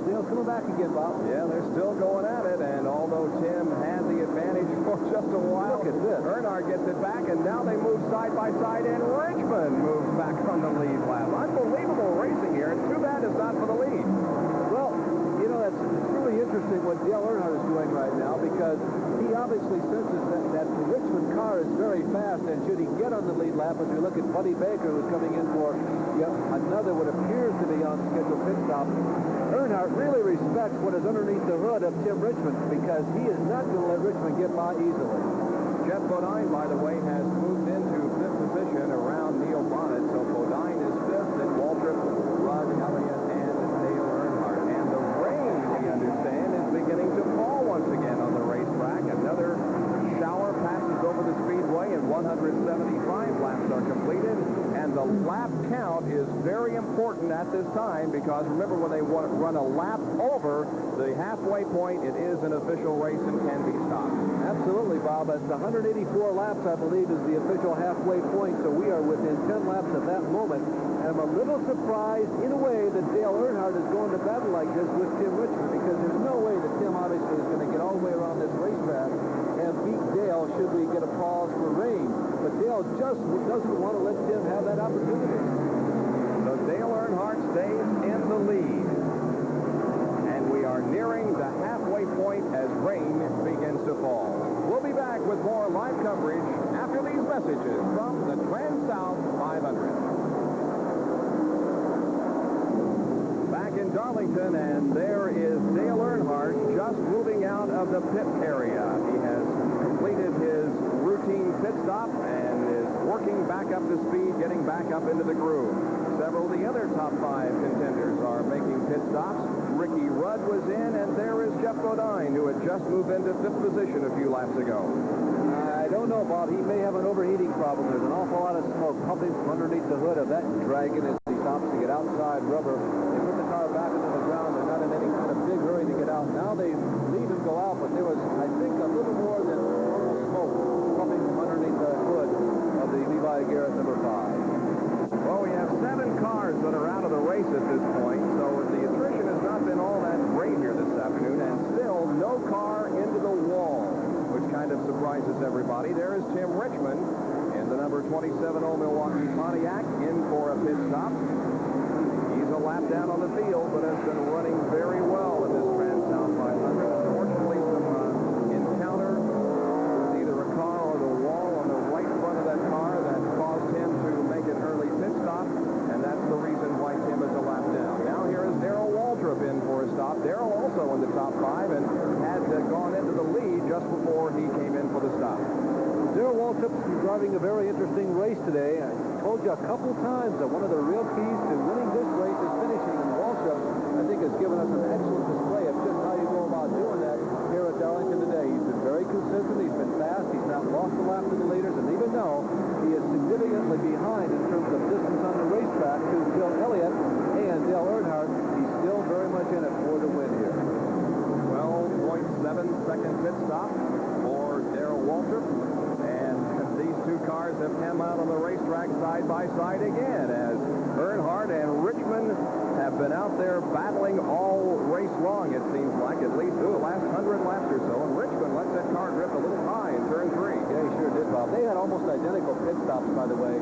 Dale's coming back again, Bob. Yeah, they're still going at it, and although Tim had the advantage for just a while, look at this. Earnhardt gets it back, and now they move side by side, and Richmond moves back on the lead lap. Unbelievable racing here, and too bad it's not for the lead. Well, you know, it's really interesting what Dale Earnhardt is doing right now, because he obviously senses that the Richmond car is very fast, and should he get on the lead lap, as we look at Buddy Baker, who's coming in for another what appears to be on schedule pit stop, Earnhardt really respects what is underneath the hood of Tim Richmond, because he is not going to let Richmond get by easily. Jeff Bodine, by the way, has moved into fifth position around Neil Bonnet, so Bodine is fifth, and Waltrip, Rudd, Elliott, and Dale Earnhardt. And the rain, we understand, is beginning to fall once again on the racetrack. Another shower passes over the speedway, and 175 laps are completed. And the lap count is very important at this time, because remember, when they run a lap over the halfway point, it is an official race and can be stopped. Absolutely, Bob. It's 184 laps, I believe, is the official halfway point, so we are within 10 laps at that moment. And I'm a little surprised, in a way, that Dale Earnhardt is going to battle like this with Tim Richmond, because there's no way that Tim obviously is going to get all the way around this racetrack and beat Dale should we get a pause for rain. But Dale just doesn't want to let Tim have that opportunity. So Dale Earnhardt stays in the lead. And we are nearing the halfway point as rain begins to fall. We'll be back with more live coverage after these messages from the Transouth 500. Back in Darlington, and there is Dale Earnhardt just moving out of the pit area. He has completed his routine pit stop and is working back up to speed, getting back up into the groove. Several of the other top 5 contenders are making pit stops. Ricky Rudd was in, and there is Jeff Bodine, who had just moved into 5th position a few laps ago. I don't know, Bob. He may have an overheating problem. There's an awful lot of smoke pumping from underneath the hood of that dragon as he stops to get outside rubber. They put the car back into the ground. They're not in any kind of big hurry to get out. Now they leave him go out, but there was, I think, a little more than normal smoke pumping from underneath the hood of the Levi Garrett number 5. Well, we have 7 cars that are out of the race at this point, so the attrition has not been all that great here this afternoon, and still no car into the wall, which kind of surprises everybody. There is Tim Richmond in the number 27 Old Milwaukee Pontiac in for a pit stop. He's a lap down on the field, but has been running very well in this Transouth 500. Unfortunately, some encounter with either a car or the wall on the right front of that car that caused him to make an early pit stop, and that's the reason why Tim is a lap down. Now here is Darrell Waltrip in for a stop. Darrell also in the top 5 and had gone into the lead just before he came in for the stop. Darrell Waltrip's driving a very interesting race today. I told you a couple times that one of the real keys to winning this race is finishing, and Waltrip, I think, has given us an excellent display of just how you go about doing that here at Darlington today. He's been very consistent. He's been fast. He's not lost a lap to the leaders, and even though he is significantly behind in terms of distance on the racetrack to Bill Elliott and Dale Earnhardt, he's still very much in it for the win here. 12.7-second pit stop for Darrell Waltrip. These 2 cars have come out on the racetrack side by side again, as Earnhardt and Richmond have been out there battling all race long, it seems like, at least the last 100 laps or so. And Richmond lets that car drift a little high in turn 3. Yeah, he sure did, Bob. They had almost identical pit stops, by the way.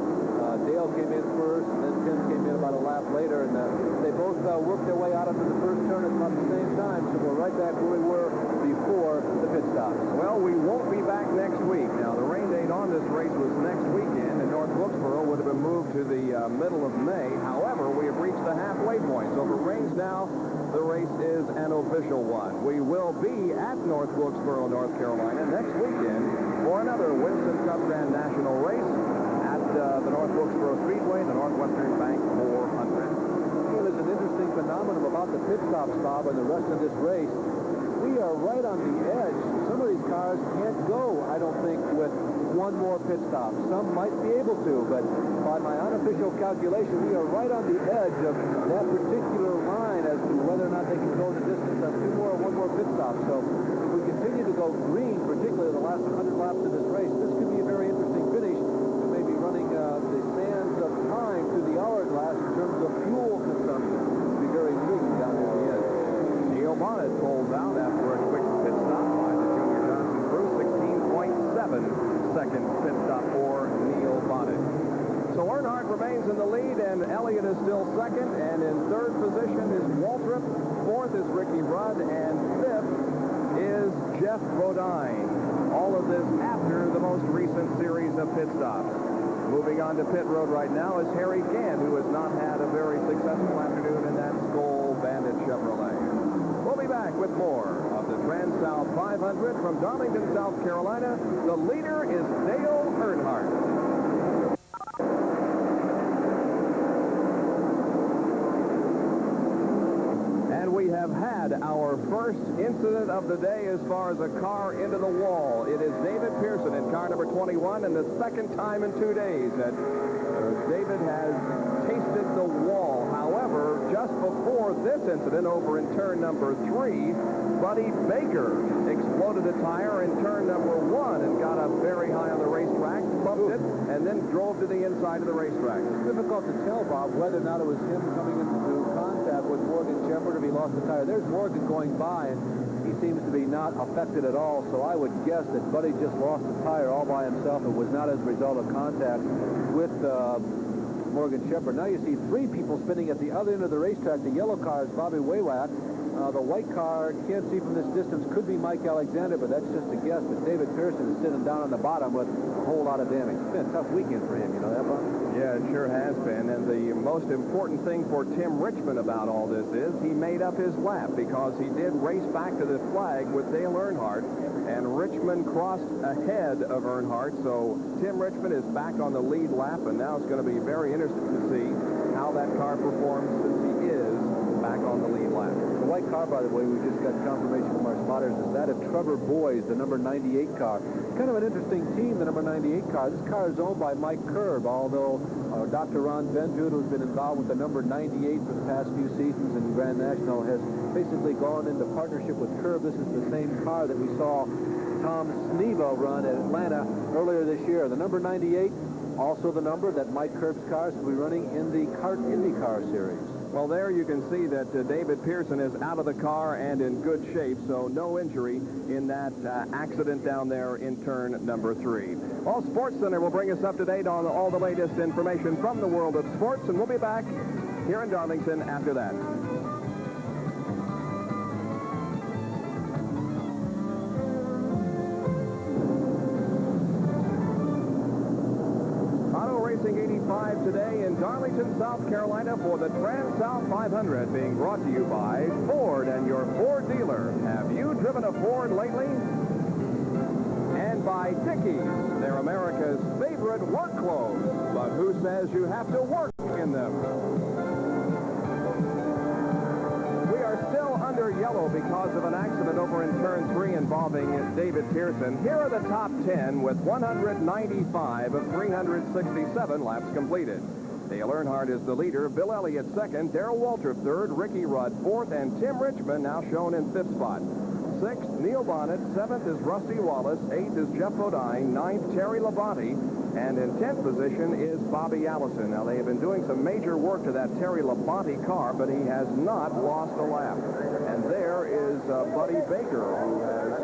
Dale came in first, and then Tim came in about a lap later, and they both worked their way out into the first turn at about the same time, so we're right back where we were before the pit stops. Well, we won't be back next week. Now, the rain date on this race was next weekend, and North Wilkesboro would have been moved to the middle of May. However, we have reached the halfway point, so if it rains now, the race is an official one. We will be at North Wilkesboro, North Carolina next weekend for another Winston Cup Grand National race at the North Wilkesboro Speedway, the Northwestern Bank 400. There's an interesting phenomenon about the pit stops, Bob, and the rest of this race. We are right on the edge. Some of these cars can't go, I don't think, with one more pit stop. Some might be able to, but by my unofficial calculation, we are right on the edge of that particular line as to whether or not they can go the distance of two more or one more pit stop. So if we continue to go green, particularly the last 100 laps of this race, this could be a very interesting finish. We may be running the sands of time through the hourglass in terms of fuel consumption. It'll be very intriguing down there at the end. Neil Bonnet pulls out after a quick pit stop by the Junior Johnson crew. 16.7-second pit stop for Neil Bonnet. So Earnhardt remains in the lead, and Elliott is still second. And in third position is Waltrip. Fourth is Ricky Rudd. And fifth is Jeff Bodine. All of this after the most recent series of pit stops. Moving on to pit road right now is Harry Gant, who has not had a very successful afternoon in that Skoal Bandit Chevrolet. We'll be back with more of the Transouth 500 from Darlington, South Carolina. The leader is Dale Earnhardt. And we have had our first incident of the day as far as a car into the wall. It is David Pearson in car number 21, and the second time in 2 days that David has tasted the wall. However, just before this incident over in turn number 3, Buddy Baker exploded a tire in turn number 1 and got up very high on the racetrack, bumped it, and then drove to the inside of the racetrack. It's difficult to tell, Bob, whether or not it was him coming into contact with Morgan Shepherd if he lost the tire. There's Morgan going by, and he seems to be not affected at all, so I would guess that Buddy just lost the tire all by himself. It was not as a result of contact with Morgan Shepherd. Now you see 3 people spinning at the other end of the racetrack. The yellow car is Bobby Waywat. The white car, can't see from this distance, could be Mike Alexander, but that's just a guess. But David Pearson is sitting down on the bottom with a whole lot of damage. It's been a tough weekend for him, you know that, Bob? Yeah, it sure has been. And the most important thing for Tim Richmond about all this is he made up his lap, because he did race back to the flag with Dale Earnhardt, and Richmond crossed ahead of Earnhardt. So Tim Richmond is back on the lead lap, and now it's going to be very interesting to see how that car performs since he is back on the lead lap. The white car, by the way, we just got confirmation from our spotters, is that of Trevor Boys, the number 98 car. It's kind of an interesting team, the number 98 car. This car is owned by Mike Curb, although Dr. Ron Ventud, who's been involved with the number 98 for the past few seasons in Grand National, has basically gone into partnership with Curb. This is the same car that we saw Tom Snevo run at Atlanta earlier this year. The number 98, also the number that Mike Curb's cars will be running in the Kart IndyCar series. Well, there you can see that David Pearson is out of the car and in good shape, so no injury in that accident down there in turn number 3. Well, Sports Center will bring us up to date on all the latest information from the world of sports, and we'll be back here in Darlington after that. Racing 85 today in Darlington, South Carolina for the Transouth 500, being brought to you by Ford and your Ford dealer. Have you driven a Ford lately? And by Dickies, they're America's favorite work clothes. But who says you have to work in them? Still under yellow because of an accident over in turn 3 involving David Pearson. Here are the top 10 with 195 of 367 laps completed. Dale Earnhardt is the leader, Bill Elliott second, Darrell Waltrip third, Ricky Rudd fourth, and Tim Richmond now shown in fifth spot. Sixth, Neil Bonnet. Seventh is Rusty Wallace. Eighth is Jeff Bodine. Ninth, Terry Labonte. And in 10th position is Bobby Allison. Now, they have been doing some major work to that Terry Labonte car, but he has not lost a lap. And there is Buddy Baker, who has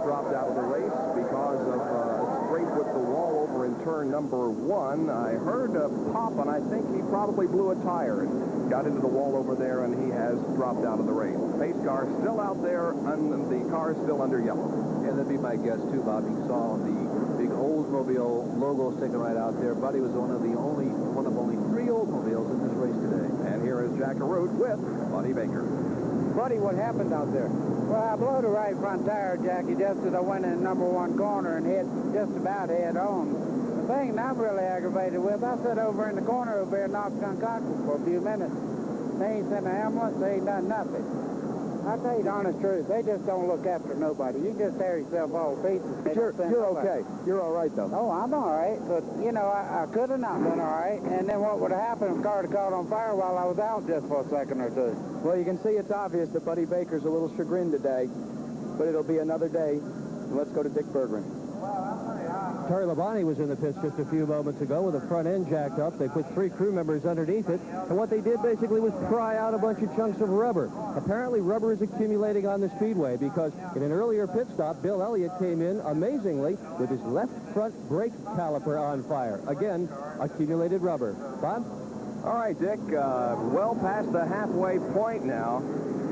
dropped out of the race because of a scrape with the wall over in turn number 1. I heard a pop, and I think he probably blew a tire and got into the wall over there, and he has dropped out of the race. Pace car still out there, and the car is still under yellow. Yeah, that'd be my guess, too, Bob. You saw the big Oldsmobile logo sticking right out there. Buddy was one of only 3 Oldsmobiles in this race today. And here is Jack Arute with Buddy Baker. Buddy, what happened out there? Well, I blew the right front tire, Jackie, just as I went in number 1 corner and hit just about head on. The thing that I'm really aggravated with, I sat over in the corner over there and knocked unconscious for a few minutes. They ain't sent an ambulance, they ain't done nothing. I tell you the honest truth, they just don't look after nobody. You just tear yourself all to pieces. You're okay. You're all right, though. Oh, I'm all right, but, you know, I could have not been all right, and then what would have happened if the car had caught on fire while I was out just for a second or two? Well, you can see it's obvious that Buddy Baker's a little chagrined today, but it'll be another day. Let's go to Dick Berggren. Terry Labonte was in the pits just a few moments ago with the front end jacked up. They put 3 crew members underneath it, and what they did basically was pry out a bunch of chunks of rubber. Apparently, rubber is accumulating on the speedway because in an earlier pit stop, Bill Elliott came in amazingly with his left front brake caliper on fire. Again, accumulated rubber. Bob? All right, Dick, well past the halfway point now,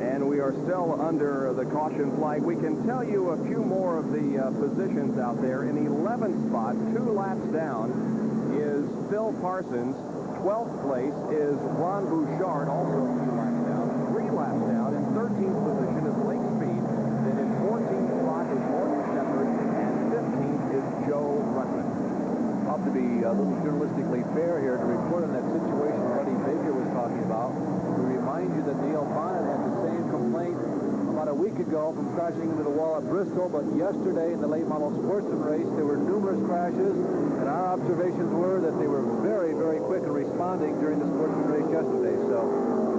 and we are still under the caution flag. We can tell you a few more of the positions out there. In 11th spot, 2 laps down, is Phil Parsons. 12th place is Ron Bouchard, also a few laps down. 3 laps down. In 13th position is Lake Speed. Then in 14th spot is Morgan Shepherd, and 15th is Joe Ruttman. Ought to be a little journalistically fair here to report on that situation Buddy Baker was talking about. We remind you that Neil Bonnet had the same complaint about a week ago from crashing into the wall at Bristol, but yesterday in the late model sportsman race there were numerous crashes, and our observations were that they were very, very quick in responding during the sportsman race yesterday. So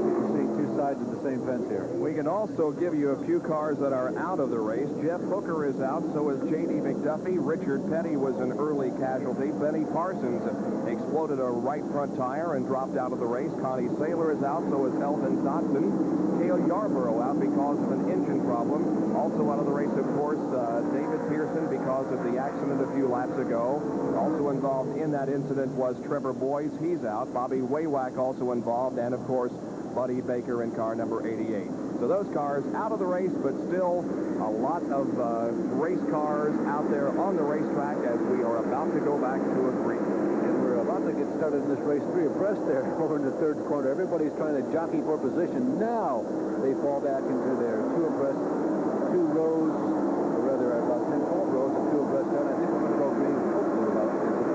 you can see 2 sides of the same fence here. We can also give you a few cars that are out of the race. Jeff Hooker is out, so is J.D. McDuffie. Richard Petty was an early casualty. Benny Parsons exploded a right front tire and dropped out of the race. Connie Saylor is out, so is Elton Dotson. Cale Yarborough out because of an engine problem. Also out of the race, of course, David Pearson because of the accident a few laps ago. Also involved in that incident was Trevor Boyes. He's out. Bobby Waywack also involved, and, of course, Buddy Baker in car number 88. So those cars out of the race, but still a lot of race cars out there on the racetrack as we are about to go back to a green. And we're about to get started in this race 3 abreast there over in the 3rd corner. Everybody's trying to jockey for position. Now they fall back into their 2 abreast, 2 rows, or rather about 10, 12 rows of 2 abreast there. And I think we're going to go green hopefully without incident.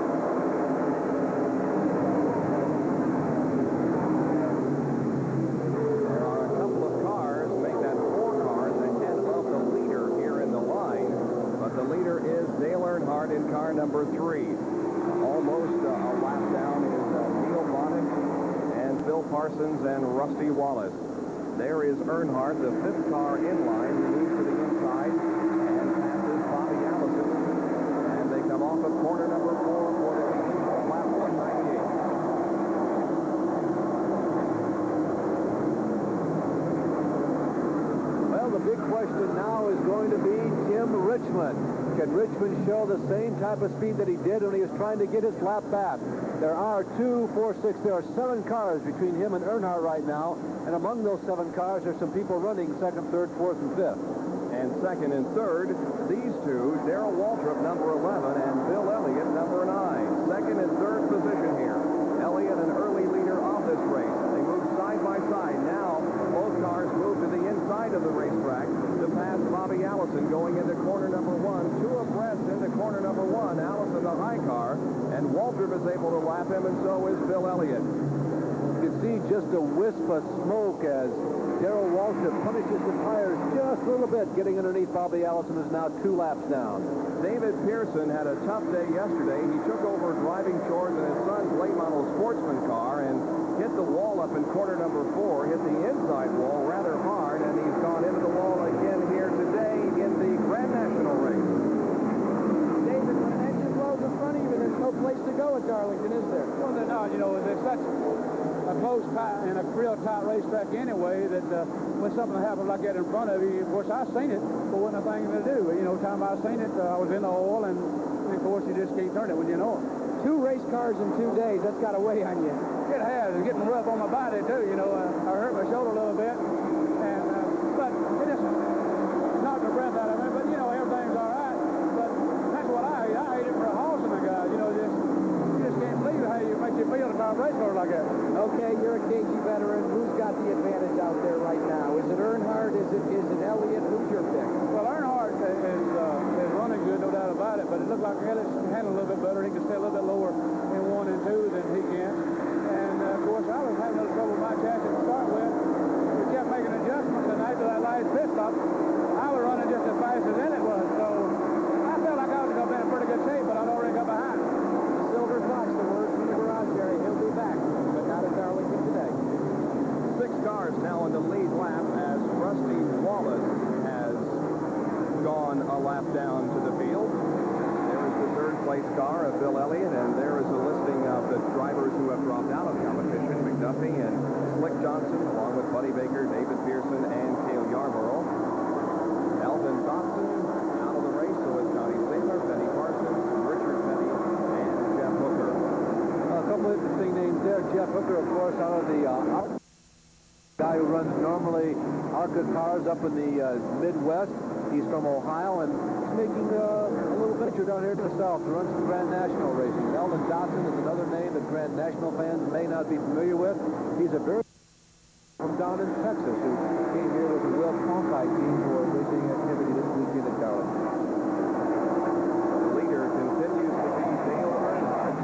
In car number 3. Almost a lap down is Neil Bonnet and Phil Parsons and Rusty Wallace. There is Earnhardt, the 5th car in line, who moves to the inside and passes Bobby Allison. And they come off of corner number 4 for the lead on lap 198. Well, the big question now is going to be Tim Richmond. Can Richmond show the same type of speed that he did when he was trying to get his lap back? There are 2, 4, 6, there are 7 cars between him and Earnhardt right now, and among those 7 cars, there's some people running 2nd, 3rd, 4th, and 5th. And 2nd and 3rd, these 2, Darrell Waltrip, number 11, and Bill Elliott, number 9. 2nd and 3rd position here. Elliott, an early leader of this race. They move side by side. Now, both cars move to the inside of the racetrack to pass Bobby Allison going into corner number 1. 2 abreast into corner number 1. Allison, the high car, and Waltrip is able to lap him, and so is Bill Elliott. You can see just a wisp of smoke as Darrell Waltrip punishes the tires just a little bit, getting underneath Bobby Allison, who's now 2 laps down. David Pearson had a tough day yesterday. He took over driving chores in his son's late model sportsman car and hit the wall up in corner number 4, hit the inside wall rather hard, and he's gone into the wall again here today in the Grand National race. David, when an engine blows in front of you, there's no place to go at Darlington, is there? Well, they're not. You know, there's such a close tight and a real tight racetrack anyway that when something happens like that in front of you, of course, I seen it, but wasn't a thing to do. You know, time I seen it, I was in the oil, and of course, you just can't turn it when you know it. 2 race cars in 2 days, that's got to weigh on you. It has. It's getting rough on my body, too. You know, I hurt my shoulder a little bit, and but it just knocked the breath out of me. But, you know, everything's all right. But that's what I hate. I hate it for a horse and a guy. You know, you just can't believe how it makes you feel to drive a race car like that. Okay, you're a cagey veteran. Who's got the advantage out there right now? Is it Earnhardt? Is it Elliott? Who's your pick? Well, Earnhardt is running good, no doubt about it. But it looked like Elliott can handle a little bit better. He can stay a little bit lower in 1 and 2 than he can. And, of course, I was having a little trouble with my chassis to start with. We kept making adjustments, and after that last pit car of Bill Elliott, and there is a listing of the drivers who have dropped out of the competition. McDuffie and Slick Johnson, along with Buddy Baker, David Pearson, and Cale Yarborough. Alvin Dobson out of the race, so is Johnny Saylor, Benny Parsons, Richard Petty, and Jeff Hooker. A couple of interesting names there. Jeff Hooker, of course, out of the guy who runs normally ARCA cars up in the Midwest. He's from Ohio, and he's making a little venture down here to the south to run some Grand National racing. Eldon Dotson is another name that Grand National fans may not be familiar with. He's a very from down in Texas who came here with the Will Cronkite team for racing activity this weekend at Darlington. The leader continues to be Dale Earnhardt.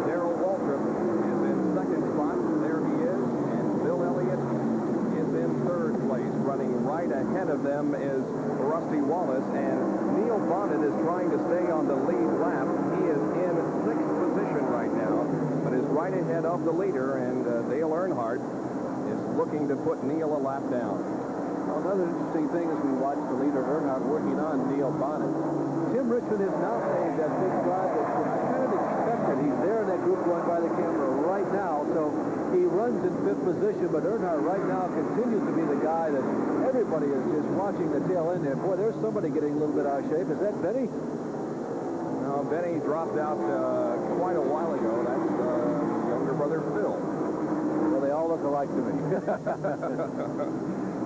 Darrell Waltrip is in second spot. There he is. And Bill Elliott is in third place. Running right ahead of them is Rusty Wallace. And Neil Bonnet is trying to stay on the lead lap. He is in sixth position right now, but is right ahead of the leader. And Dale Earnhardt is looking to put Neil a lap down. Well, another interesting thing is we watch the leader Earnhardt working on Neil Bonnet. Tim Richmond has now made that big drive that I kind of expected. He's there in that group going by the camera right now, so he runs in fifth position, but Earnhardt right now continues to be the guy that everybody is just watching the tail end there. Boy, there's somebody getting a little bit out of shape. Is that Benny? No, Benny dropped out quite a while ago. That's younger brother Phil. Well, they all look alike to me.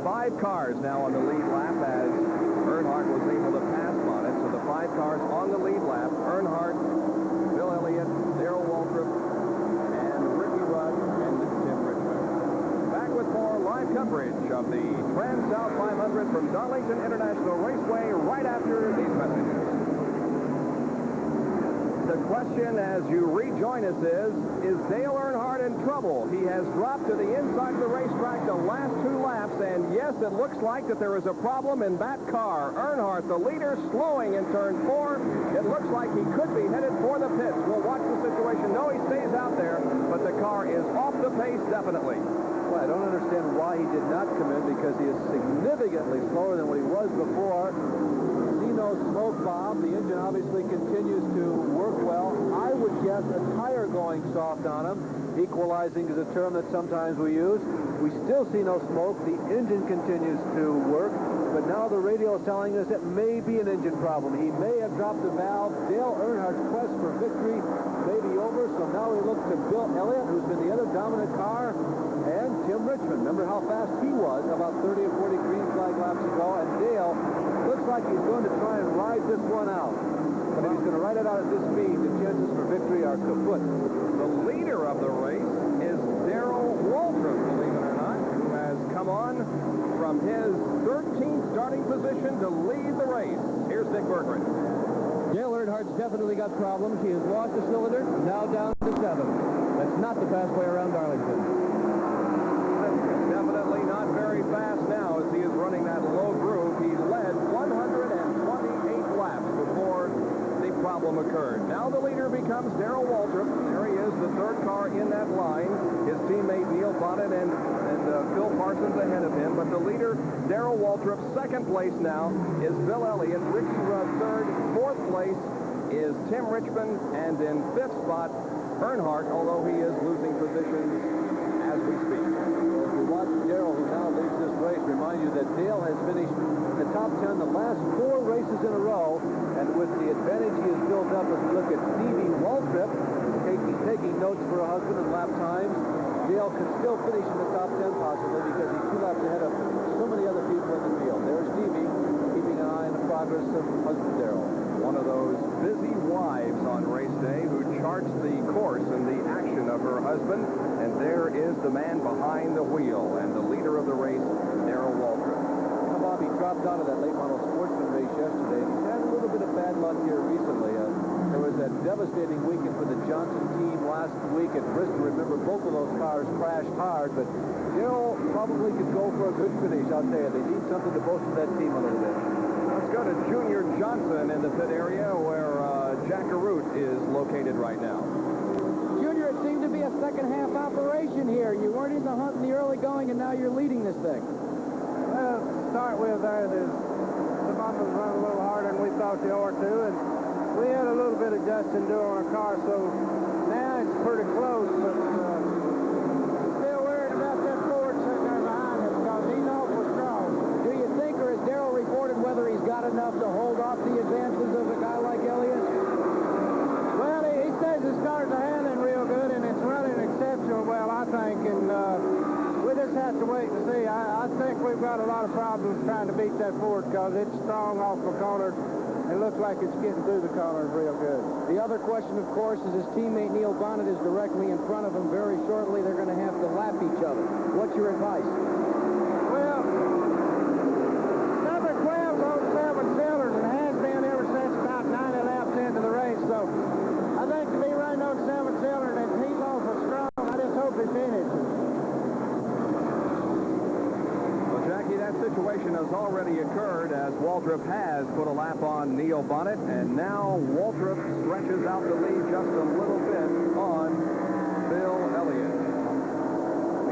5 cars now on the lead lap as Earnhardt was able to pass Bonnet. So the 5 cars on the lead lap: Earnhardt, Bill Elliott, Darrell Waltrip, and Ricky Rudd and Tim Richmond. Back with more live coverage of the Transouth 500 from Darlington International Raceway right after these messages. The question as you rejoin us is Dale Earnhardt in trouble? He has dropped to the inside of the racetrack the last 2 laps, and yes, it looks like that there is a problem in that car. Earnhardt, the leader, slowing in turn 4. It looks like he could be headed for the pits. We'll watch the situation. No, he stays out there, but the car is off the pace definitely. Well, I don't understand why he did not come in, because he is significantly slower than what he was before. See no smoke, Bob. The engine obviously continues to work well. I would guess a tire going soft on him. Equalizing is a term that sometimes we use. We still see no smoke. The engine continues to work, but now the radio is telling us it may be an engine problem. He may have dropped the valve. Dale Earnhardt's quest for victory may be over, so now we look to Bill Elliott, who's been the other dominant car, and Tim Richmond. Remember how fast he was about 30 or 40 green flag laps ago, and Dale looks like he's going to try and ride this one out. But if he's going to ride it out at this speed, the chances for victory are kaput. The leader of the race is Darrell Waltrip, believe it or not, who has come on from his 13th starting position to lead the race. Here's Dick Berggren. Dale Earnhardt's definitely got problems. He has lost a cylinder, now down to 7. That's not the fast way around Darlington. Definitely not very fast now as he is running that low groove. He led 128 laps before the problem occurred. Now the leader becomes Darrell Waltrip. There he is, the 3rd car in that line. His teammate Neil Bonnet and Phil Parsons ahead of him. But the leader, Darrell Waltrip, 2nd place now is Bill Elliott. Ricky Rudd 3rd. 4th place is Tim Richmond. And in 5th spot, Earnhardt, although he is losing positions as we speak. As we watch Darrell, who now leads this race, remind you that Dale has finished in the top 10 the last 4 races in a row, and with the advantage he has built up as we look at Stevie Waltrip, taking notes for a husband in lap times, Dale can still finish in the top 10 possibly because he's 2 laps ahead of so many other people in the field. There's Stevie keeping an eye on the progress of husband Darrell. One of those busy wives on race day who charts the course and the action of her husband. And there is the man behind the wheel and the leader of the race, Darrell Waltrip. You know, Bob, he dropped out of that late model sportsman race yesterday. He's had a little bit of bad luck here recently. There was that devastating weekend for the Johnson team last week at Bristol. Remember, both of those cars crashed hard, but Darrell probably could go for a good finish. I'll tell you, they need something to bolster that team a little bit. Let's go to Junior Johnson in the pit area where Jack Arute is located right now. Junior, it seemed to be a second-half operation here. You weren't in the hunt in the early going, and now you're leading this thing. Well, to start with, there's warm-up and run a little harder than we thought they ought to, and we had a little bit of adjusting to do on our car, so now it's pretty close, but still worried about that Ford sitting there behind him because he's awful strong. Do you think, or has Darrell reported whether he's got enough to hold off the advances of a guy like Elliott? Well, he says his car's handling real good, and it's running exceptional well, I think, and we just have to wait and see. I think we've got a lot of problems trying to beat that Ford because it's strong off the corner. It looks like it's getting through the corners real good. The other question, of course, is his teammate Neil Bonnet is directly in front of him. Very shortly, they're going to have to lap each other. What's your advice? Well, number 12's on 7 cylinders and has been ever since about 90 laps into the race. So I think to be running on 7 cylinders and he's awful strong, I just hope he finishes. Jackie, that situation has already occurred as Waltrip has put a lap on Neil Bonnet, and now Waltrip stretches out the lead just a little bit on Bill Elliott.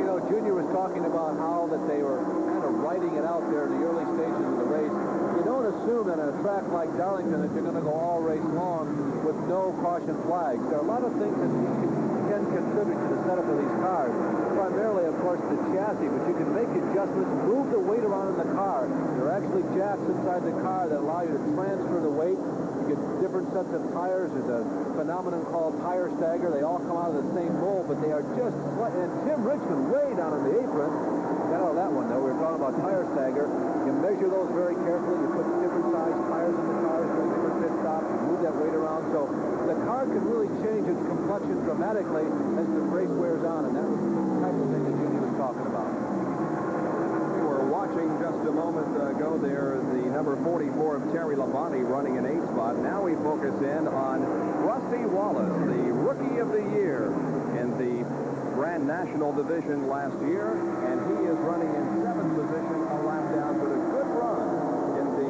You know, Junior was talking about how that they were kind of writing it out there in the early stages of the race. You don't assume that on a track like Darlington that you're going to go all race long with no caution flags. There are a lot of things that can contribute to the setup of these cars. Primarily, of course, the chassis, but you can make adjustments, move the weight around in the car. There are actually jacks inside the car that allow you to transfer the weight. You get different sets of tires. There's a phenomenon called tire stagger. They all come out of the same mold, but they are just slight. And Tim Richmond way down on the apron. Got out of that one, though. We were talking about tire stagger. You measure those very carefully. You put different size tires in the cars during different pit stops. You move that weight around. So the car can really change its complexion dramatically as the race wears on, and that was the type of thing that Junior was talking about. We were watching just a moment ago there the number 44 of Terry Labonte running an 8 spot. Now we focus in on Rusty Wallace, the Rookie of the Year in the Grand National Division last year, and he is running in 7th position, a lap down, with a good run in the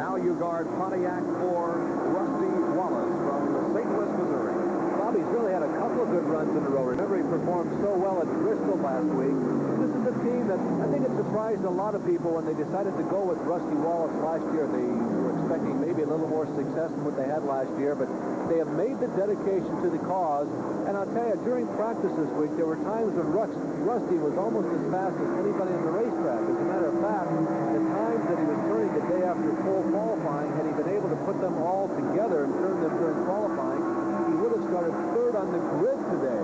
Al Ugard Pontiac for Rusty Wallace from St. Louis, Missouri. Bobby's really had a couple of good runs in a row. Remember, he performed so well at Bristol last week. This is a team that I think it surprised a lot of people when they decided to go with Rusty Wallace last year. They were expecting maybe a little more success than what they had last year, but they have made the dedication to the cause. And I'll tell you, during practice this week, there were times when Rusty was almost as fast as anybody on the racetrack. As a matter of fact, the times that he was turning the day after full qualifying, had he been able to put them all together and turn them during qualifying, he would have started 3rd on the grid today.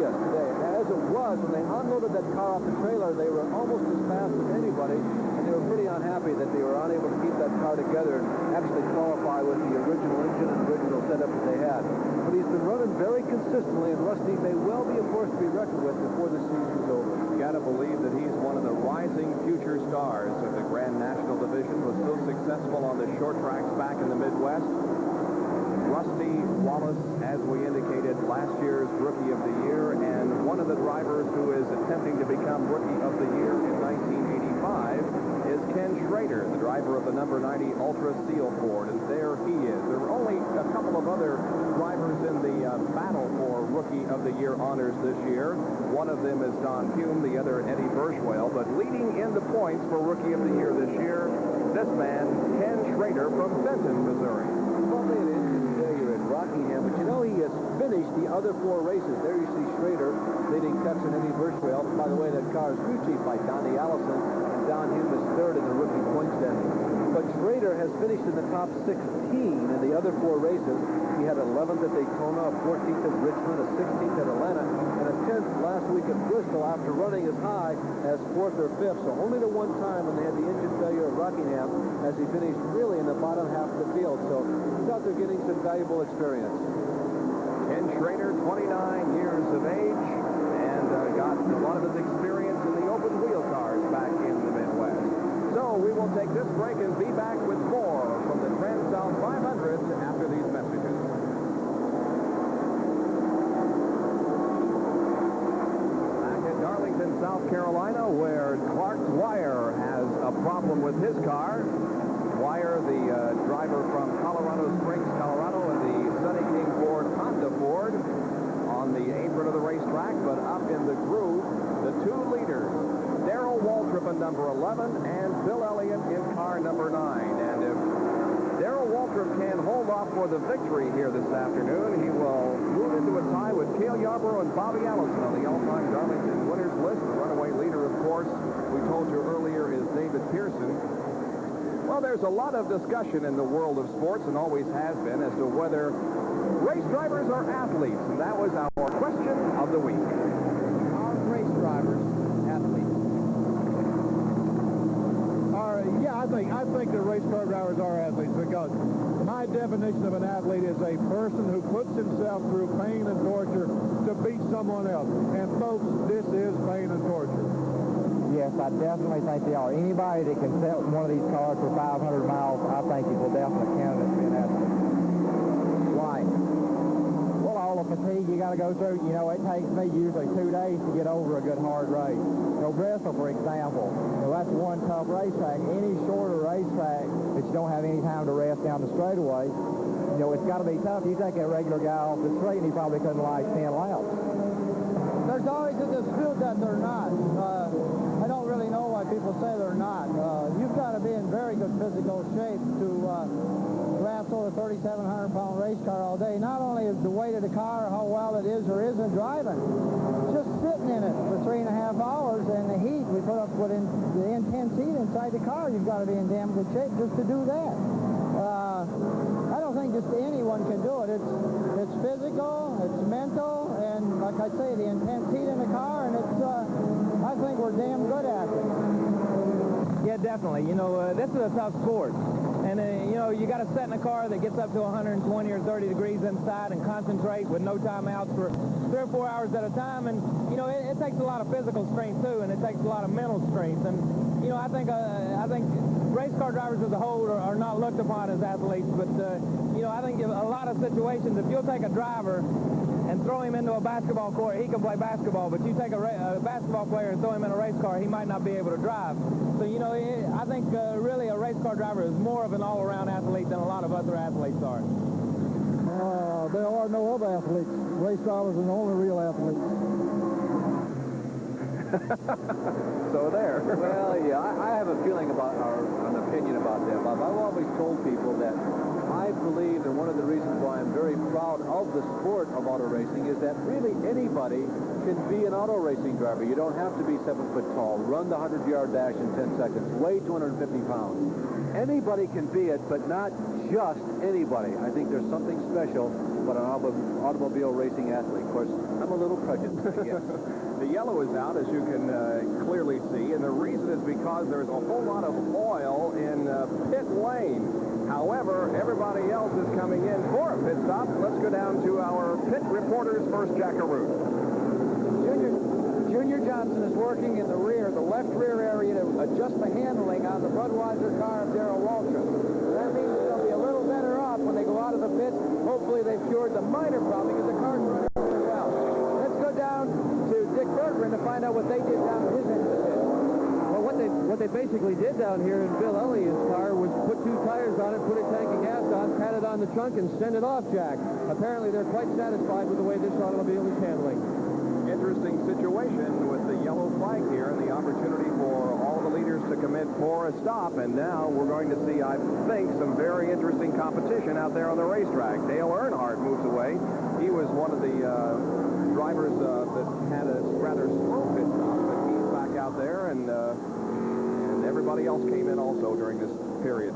Today. As it was, when they unloaded that car off the trailer, they were almost as fast as anybody, and they were pretty unhappy that they were unable to keep that car together and actually qualify with the original engine and original setup that they had. But he's been running very consistently, and Rusty may well be a force to be reckoned with before the season's over. You got to believe that he's one of the rising future stars of the Grand National Division, was so successful on the short tracks back in the Midwest. Rusty Wallace, as we indicated, last year's Rookie of the Year, and one of the drivers who is attempting to become Rookie of the Year in 1985 is Ken Schrader, the driver of the number 90 Ultra Steel Ford, and there he is. There were only a couple of other drivers in the battle for Rookie of the Year honors this year. One of them is Don Hume, the other Eddie Burschwell, but leading in the points for Rookie of the Year this year, this man, Ken Schrader from Benton, Missouri. Probably an engine failure in Rockingham, but you know he has finished the other 4 races. There you see Schrader leading Texan Eddie Burschwell. By the way, that car is crew chief by Donnie Allison, and Don Hume is 3rd in the rookie point standing. But Schrader has finished in the top 16 in the other 4 races. He had 11th at Daytona, a 14th at Richmond, a 16th at Atlanta, and a 10th last week at Bristol after running as high as 4th or 5th. So only the one time when they had the engine failure at Rockingham as he finished really in the bottom half of the field. So he's out there getting some valuable experience. Ken Schrader, 29 years of age, and got a lot of his experience in the open wheel cars back in the Midwest. So we will take this break and be back with more from the Transouth 500 after these messages. Back in Darlington, South Carolina, where Clark Dwyer has a problem with his car. Dwyer, the driver from Colorado Springs, Colorado, and the Sonny King Ford Honda Ford on the apron of the racetrack, but up in the groove, the 2 leaders, Darrell Waltrip in number 11 and Bill Elliott in car number 9. And if Darrell Waltrip can hold off for the victory here this afternoon, he will move into a tie with Cale Yarborough and Bobby Allison on the all-time Darlington winners list. The runaway leader, of course, we told you earlier, is David Pearson. Well, there's a lot of discussion in the world of sports, and always has been, as to whether race drivers are athletes, and that was our question of the week. Are race drivers athletes? Yeah, I think that race car drivers are athletes, because my definition of an athlete is a person who puts himself through pain and torture to beat someone else. And folks, this is pain and torture. Yes, I definitely think they are. Anybody that can set one of these cars for 500 miles, I think is a definite candidate to be an athlete. Why? Well, all the fatigue you got to go through. You know, it takes me usually 2 days to get over a good hard race. You know, Bristol, for example, that's one tough racetrack. Any shorter racetrack that you don't have any time to rest down the straightaway, you know, it's got to be tough. You take that regular guy off the street and he probably couldn't last 10 laps. There's always a dispute that they're not. I don't really know why people say they're not. You've got to be in very good physical shape to wrestle a 3,700-pound race car all day. Not only is the weight of the car, how well it is or isn't driving, just sitting in it for 3.5 hours, and the heat we put up with the intense heat inside the car, you've got to be in damn good shape just to do that. I don't think just anyone can do it. It's physical, it's mental, and like I say, the intense heat in the car, and it's I think we're damn good at it. Yeah, definitely. You know, this is a tough sport. And, you know, you got to sit in a car that gets up to 120 or 30 degrees inside and concentrate with no timeouts for 3 or 4 hours at a time. And, you know, it takes a lot of physical strength, too, and it takes a lot of mental strength. And, you know, I think race car drivers as a whole are not looked upon as athletes. But, you know, I think in a lot of situations, if you'll take a driver and throw him into a basketball court, he can play basketball. But you take a basketball player and throw him in a race car, he might not be able to drive. So, you know, I think really a race car driver is more of an all-around athlete than a lot of other athletes are. There are no other athletes. Race drivers are the only real athletes. So there. Well, yeah, I have a feeling about, or an opinion about that, Bob. I've always told people that I believe, and one of the reasons why I'm very proud of the sport of auto racing is that really anybody can be an auto racing driver. You don't have to be 7 foot tall, run the 100-yard dash in 10 seconds, weigh 250 pounds. Anybody can be it, but not just anybody. I think there's something special about an automobile racing athlete. Of course, I'm a little prejudiced, I guess. The yellow is out, as you can clearly see, and the reason is because there's a whole lot of oil in pit lane. However, everybody else is coming in for a pit stop. Let's go down to our pit reporters first, Jackaroo. Junior Johnson is working in the rear, the left rear area, to adjust the handling on the Budweiser car of Darrell Waltrip. That means they'll be a little better off when they go out of the pits. Hopefully they've cured the minor problem because the car's running really well. Let's go down to Dick Berggren to find out what they did down at his end of the pit. Well, what they basically did down here in Bill Elliott's car was put 2 tires on it, put a tank of gas on, pat it on the trunk, and send it off, Jack. Apparently they're quite satisfied with the way this automobile is handling. Interesting situation with the yellow flag here and the opportunity for all the leaders to commit for a stop. And now we're going to see, I think, some very interesting competition out there on the racetrack. Dale Earnhardt moves away. He was one of the drivers that had a rather slow pit stop, but he's back out there, and everybody else came in also during this period.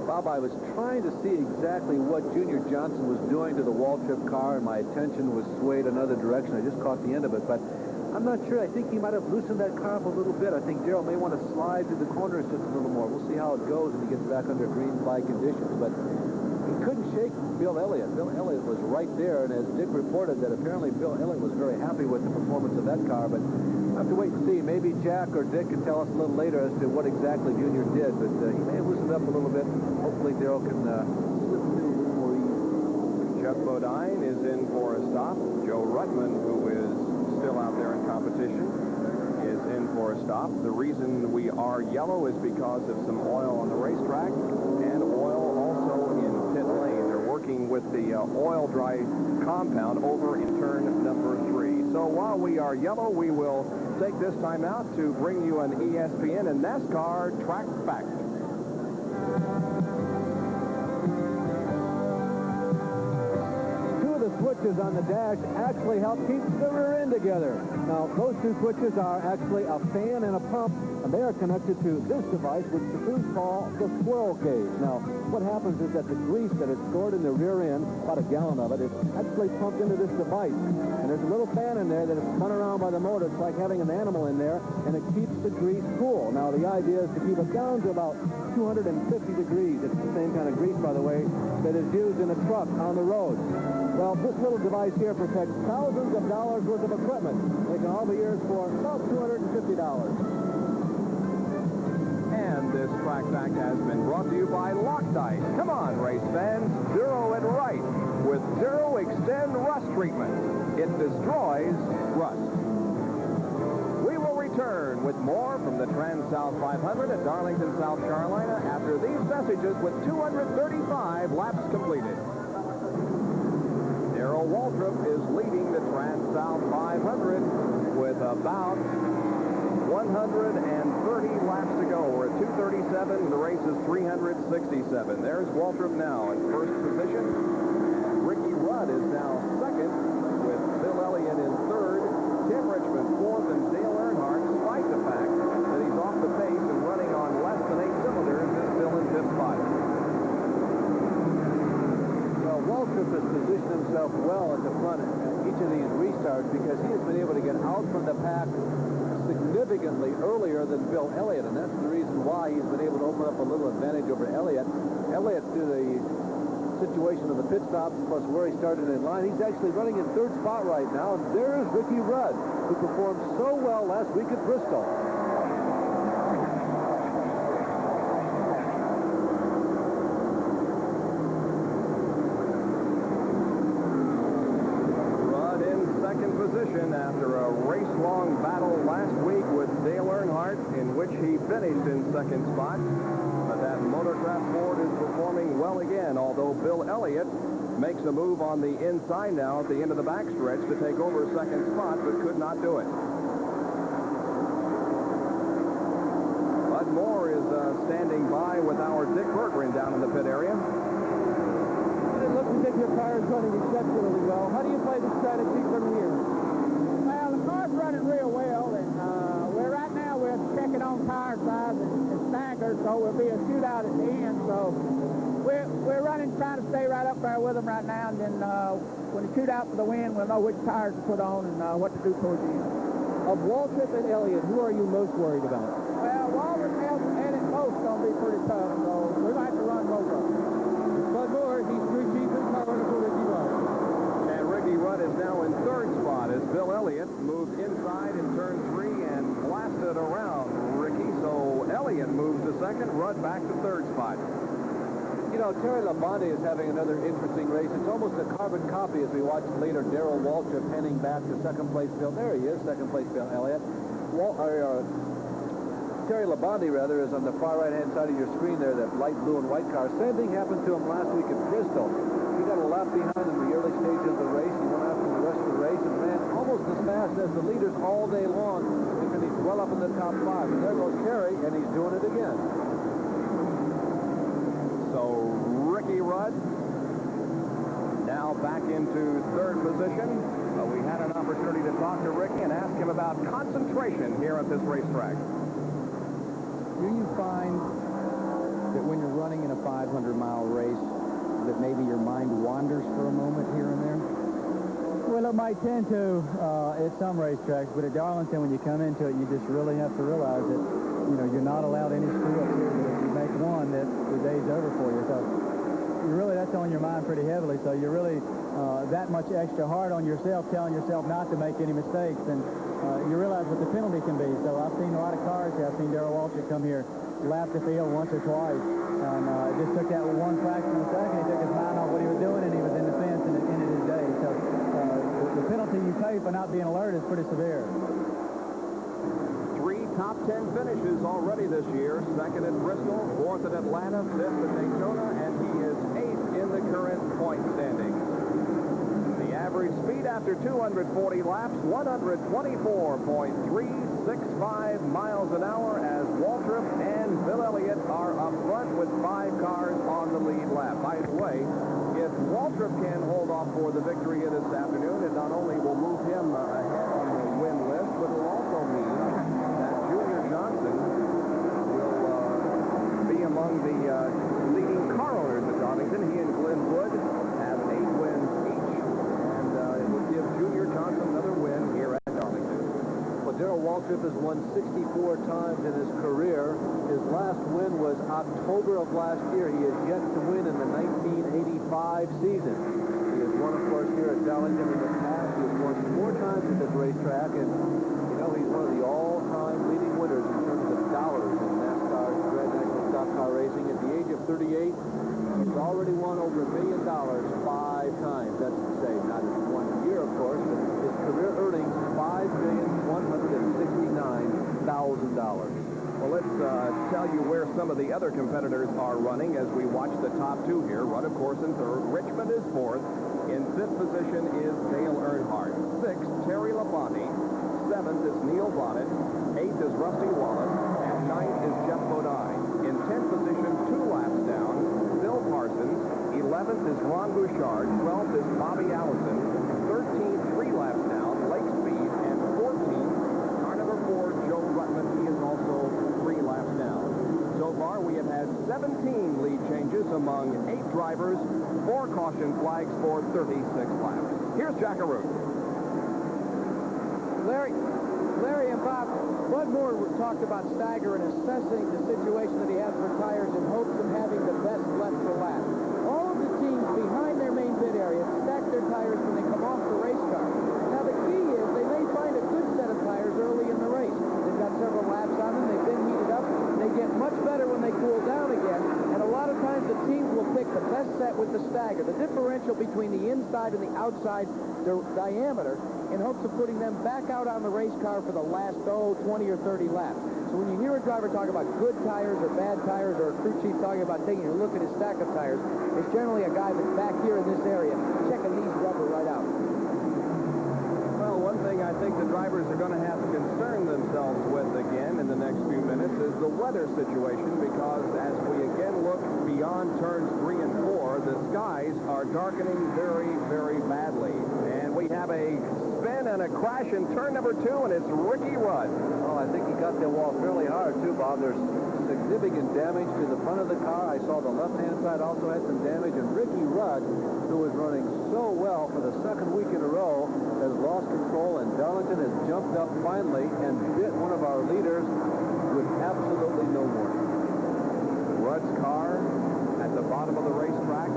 Bob, I was trying to see exactly what Junior Johnson was doing to the Waltrip car, and my attention was swayed another direction. I just caught the end of it, but I'm not sure. I think he might have loosened that car up a little bit. I think Darrell may want to slide through the corners just a little more. We'll see how it goes when he gets back under green flag conditions, but he couldn't shake Bill Elliott. Bill Elliott was right there, and as Dick reported, that apparently Bill Elliott was very happy with the performance of that car, but we'll have to wait and see. Maybe Jack or Dick can tell us a little later as to what exactly Junior did, but he may have loosened up a little bit. Hopefully Darrell can slip through a little more easy. Jeff Bodine is in for a stop. Joe Rudman, who is still out there in competition, is in for a stop. The reason we are yellow is because of some oil on the racetrack and oil also in pit lane. They're working with the oil dry compound over in turn number 3. So while we are yellow, we will take this time out to bring you an ESPN and NASCAR track fact. Two of the switches on the dash actually help keep the rear end together. Now, those two switches are actually a fan and a pump, and they are connected to this device, which the crews call the squirrel cage. Now, what happens is that the grease that is stored in the rear end, about a gallon of it, is actually pumped into this device. And there's a little fan in there that is spun around by the motor. It's like having an animal in there, and it keeps the grease cool. Now, the idea is to keep it down to about 250 degrees. It's the same kind of grease, by the way, that is used in a truck on the road. Well, this little device here protects thousands of dollars worth of equipment. They can all be yours for about $250. And this track fact has been brought to you by Loctite. Come on, race fans, zero it right with Zero Extend Rust Treatment. It destroys rust. We will return with more from the Transouth 500 at Darlington, South Carolina after these messages with 235 laps completed. Darrell Waltrip is leading the Transouth 500 with about 130 laps to go. We're at 237. The race is 367. There's Waltrip now in first position. And Ricky Rudd is now second with Bill Elliott in third. Tim Richmond fourth, and Dale Earnhardt, despite the fact that he's off the pace and running on less than 8 cylinders, is still in fifth spot. Well, Waltrip has positioned himself well at the front at each of these restarts because he has been able to get out from the pack significantly earlier than Bill Elliott, and that's the reason why he's been able to open up a little advantage over Elliott. Elliott, through the situation of the pit stops plus where he started in line, he's actually running in third spot right now, and there's Ricky Rudd, who performed so well last week at Bristol. Position after a race-long battle last week with Dale Earnhardt, in which he finished in second spot. But that Motorcraft Ford is performing well again, although Bill Elliott makes a move on the inside now at the end of the backstretch to take over second spot, but could not do it. Bud Moore is standing by with our Dick Berggren down in the pit area. It looks as if your car is running exceptionally well. How do you play the strategy from here? Well, the car's running real well, and right now we're checking on tire size and stackers, so we'll be a shootout at the end. So we're running, trying to stay right up there with them right now, and then when we shoot out for the win, we'll know which tires to put on and what to do towards the end. Of Waltrip and Elliott, who are you most worried about? Well, Waltrip and Elliott both going to be pretty tough, so we're going to have to run both of them. Bud Moore, he's crew chief and car runner for Ricky Rudd. And Ricky Rudd is now in third spot as Bill Elliott moved inside in turn 3 and blasted around Ricky. So Elliott moves to second, Rudd back to third spot. You know, Terry Labonte is having another interesting race. It's almost a carbon copy as we watch later Darrell Waltrip heading back to second place Bill. There he is, second place Bill Elliott. Terry Labonte, rather, is on the far right-hand side of your screen there, that light blue and white car. Same thing happened to him last week at Bristol. He got a lap behind in the early stages of the race. He went after the rest of the race and ran almost as fast as the leaders all day long. He finished well up in the top 5. And there goes Terry, and he's doing it again. So Ricky Rudd now back into third position. We had an opportunity to talk to Ricky and ask him about concentration here at this racetrack. Do you find that when you're running in a 500-mile race that maybe your mind wanders for a moment here and there? Well, it might tend to at some racetracks, but at Darlington, when you come into it, you just really have to realize that, you know, you're not allowed any screw-ups here, that if you make one, that the day's over for you. So you really, that's on your mind pretty heavily. So you're really that much extra hard on yourself, telling yourself not to make any mistakes. And you realize what the penalty can be. So I've seen a lot of cars here. I've seen Darrell Waltrip come here, lap the field once or twice, and it just took that one fraction of a second. He took his mind off what he was doing, and he was in the fence, and it ended his day. So the penalty you pay for not being alert is pretty severe. 3 top 10 finishes already this year. Second at Bristol, fourth at Atlanta, fifth at Daytona, and he is 8th in the current point standings. The average speed after 240 laps, 124.365 miles an hour, as Waltrip and Bill Elliott are up front with 5 cars on the lead lap. By the way, if Waltrip can hold off for the victory here this afternoon, it not only will move him ahead on the win list, but it will also mean that Junior Johnson will be among the leading car owners at Darlington. He and Glenn Wood have 8 wins each, and it would give Junior Johnson another win here at Darlington. Well, Darrell Waltrip has won 64 times in his career. His last win was October of last year. He has yet to win in the 1985 season. He has won, of course, here at Darlington in the past. He has won 4 times at this racetrack, and, you know, he's one of the all-time leading winners in terms of dollars in NASCAR's Red National Stock Car Racing. At the age of 38, he's already won over $1 million 5 times. That's to say, not in 1 year, of course, but his career earnings, $5,169,000. Well, let's tell you where some of the other competitors are running as we watch the top 2 here. Run, of course, in 3rd. Richmond is 4th. In 5th position is Dale Earnhardt. 6th, Terry Labonte. 7th is Neil Bonnet. 8th is Rusty Wallace. And 9th is Jeff Bodine. In 10th position, 2 laps down, Bill Parsons. 11th is Ron Bouchard. 12th is Bobby Allison. 13th, 3 laps down, Lake Speed. And 14th, car number 4, Joe Rutman. He is also 3 laps down. So far, we have had 17 lead changes among 8 drivers, 4 caution flags for 36 laps. Here's Jack Arute. Larry and Bob, Bud Moore talked about Steiger and assessing the situation that he has for tires in hopes of having the best left for last. All of the teams behind their main pit area stack their tires when they come off the race car. Now, the key is they may find a good set of tires early in the race. They've got several laps on them. They've been heated up. They get much better when they cool down again. And a lot of times the teams will pick the best set with the stagger, the differential between the inside and the outside diameter, in hopes of putting them back out on the race car for the last, 20 or 30 laps. So when you hear a driver talk about good tires or bad tires, or a crew chief talking about taking a look at his stack of tires, it's generally a guy that's back here in this area checking these rubber right out. Well, one thing I think the drivers are going to have to concern themselves with again in the next few minutes is the weather situation, because as we again look beyond turns 3 and 4, the skies are darkening very, very badly. And we have a spin and a crash in turn number 2, and it's Ricky Rudd. Oh, I think he got that wall fairly hard, too, Bob. There's significant damage to the front of the car. I saw the left-hand side also had some damage, and Ricky Rudd, who was running so well for the 2nd week in a row, has lost control, and Darlington has jumped up finally and bit one of our leaders with absolutely no warning. Rudd's car at the bottom of the racetrack,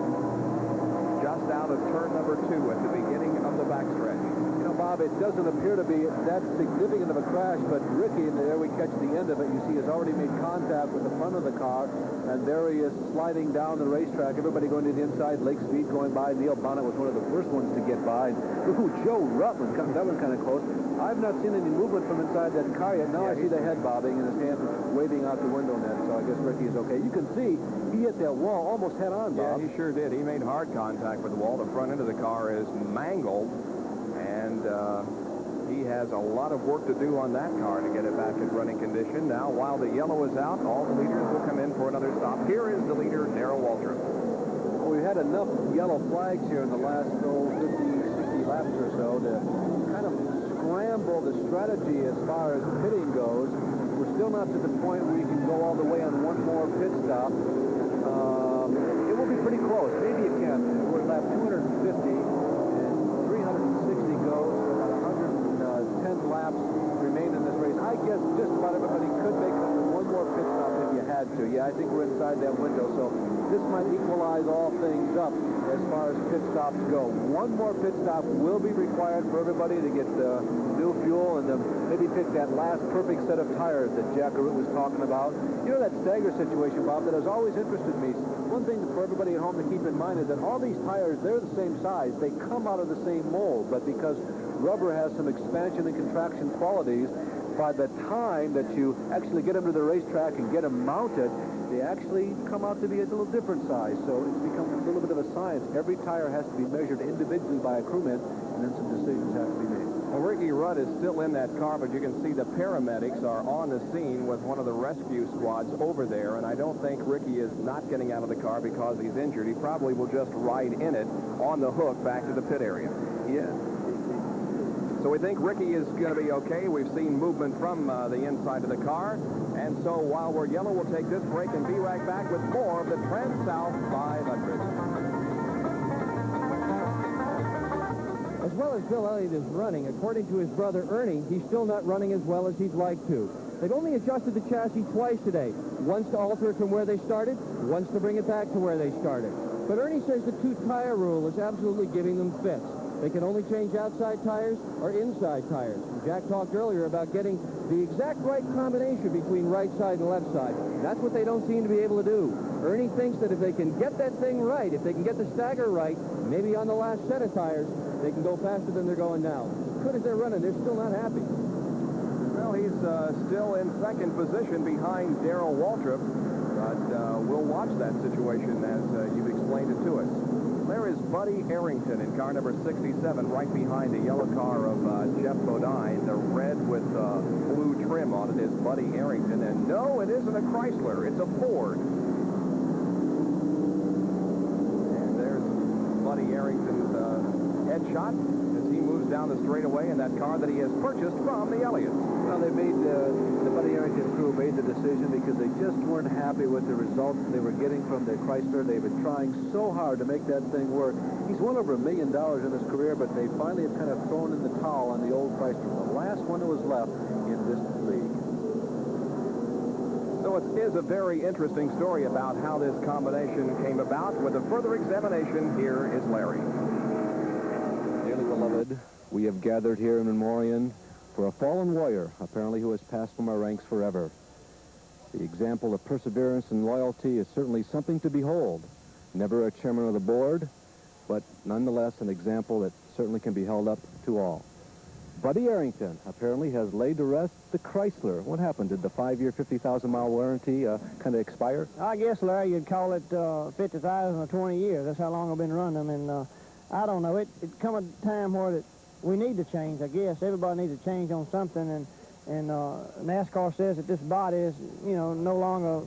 just out of turn number 2 at the beginning of the backstretch. You know, Bob, it doesn't appear to be that significant of a crash, but Ricky, and there we catch the end of it, you see, has already made contact with the front of the car, and there he is sliding down the racetrack. Everybody going to the inside, Lake Speed going by. Neil Bonnet was one of the first ones to get by. Ooh, Joe Rutman, that one kind of close. I've not seen any movement from inside that car yet. Now I see the head bobbing and his hand waving out the window net, so I guess Ricky is okay. You can see he hit that wall almost head on, Bob. Yeah, he sure did. He made hard contact with the wall. The front end of the car is mangled, and he has a lot of work to do on that car to get it back in running condition. Now, while the yellow is out, all the leaders will come in for another stop. Here is the leader, Darrell Waltrip. Well, we've had enough yellow flags here in the last 50, 60 laps or so to kind of scramble the strategy as far as pitting goes. We're still not to the point where you can go all the way on one more pit stop. It will be pretty close. Maybe you can. We're at lap 250, and 360 goes. 110 laps remain in this race. I guess just about everybody could make one more pit stop if you had to. Yeah, I think we're inside that window, so this might equalize all things up as far as pit stops go. One more pit stop will be required for everybody to get new fuel and maybe pick that last perfect set of tires that Jack Arute was talking about. You know, that stagger situation, Bob, that has always interested me. One thing for everybody at home to keep in mind is that all these tires, they're the same size. They come out of the same mold, but because rubber has some expansion and contraction qualities, by the time that you actually get them to the racetrack and get them mounted, they actually come out to be a little different size. So it's become a little bit of a science. Every tire has to be measured individually by a crewman, and then some decisions have to be made. Well, Ricky Rudd is still in that car, but you can see the paramedics are on the scene with one of the rescue squads over there, and I don't think Ricky is not getting out of the car because he's injured. He probably will just ride in it on the hook back to the pit area. Yeah. So we think Ricky is going to be okay. We've seen movement from the inside of the car. And so while we're yellow, we'll take this break and be right back with more of the Transouth 500. As well as Bill Elliott is running, according to his brother Ernie, he's still not running as well as he'd like to. They've only adjusted the chassis twice today. Once to alter it from where they started, once to bring it back to where they started. But Ernie says the two-tire rule is absolutely giving them fits. They can only change outside tires or inside tires. Jack talked earlier about getting the exact right combination between right side and left side. That's what they don't seem to be able to do. Ernie thinks that if they can get that thing right, if they can get the stagger right, maybe on the last set of tires, they can go faster than they're going now. As good as they're running, they're still not happy. Well, he's still in second position behind Darrell Waltrip, but we'll watch that situation as you've explained it to us. There is Buddy Arrington in car number 67, right behind the yellow car of Jeff Bodine. The red with blue trim on it is Buddy Arrington. And no, it isn't a Chrysler. It's a Ford. And there's Buddy Arrington's headshot as he moves down the straightaway in that car that he has purchased from the Elliots. Well, they made the Buddy Arrington crew made the decision because they just weren't happy with the results they were getting from the Chrysler. They've been trying so hard to make that thing work. He's won over $1 million in his career, but they finally have kind of thrown in the towel on the old Chrysler. The last one that was left in this league. So it is a very interesting story about how this combination came about. With a further examination, here is Larry. Dearly beloved, we have gathered here in Memorial for a fallen warrior, apparently who has passed from our ranks forever. The example of perseverance and loyalty is certainly something to behold. Never a chairman of the board, but nonetheless an example that certainly can be held up to all. Buddy Arrington apparently has laid to rest the Chrysler. What happened? Did the 5-year, 50,000-mile warranty kind of expire? I guess, Larry, you'd call it 50,000 or 20 years. That's how long I've been running them. And I don't know. It come a time where we need to change, I guess. Everybody needs to change on something. And NASCAR says that this body is, you know, no longer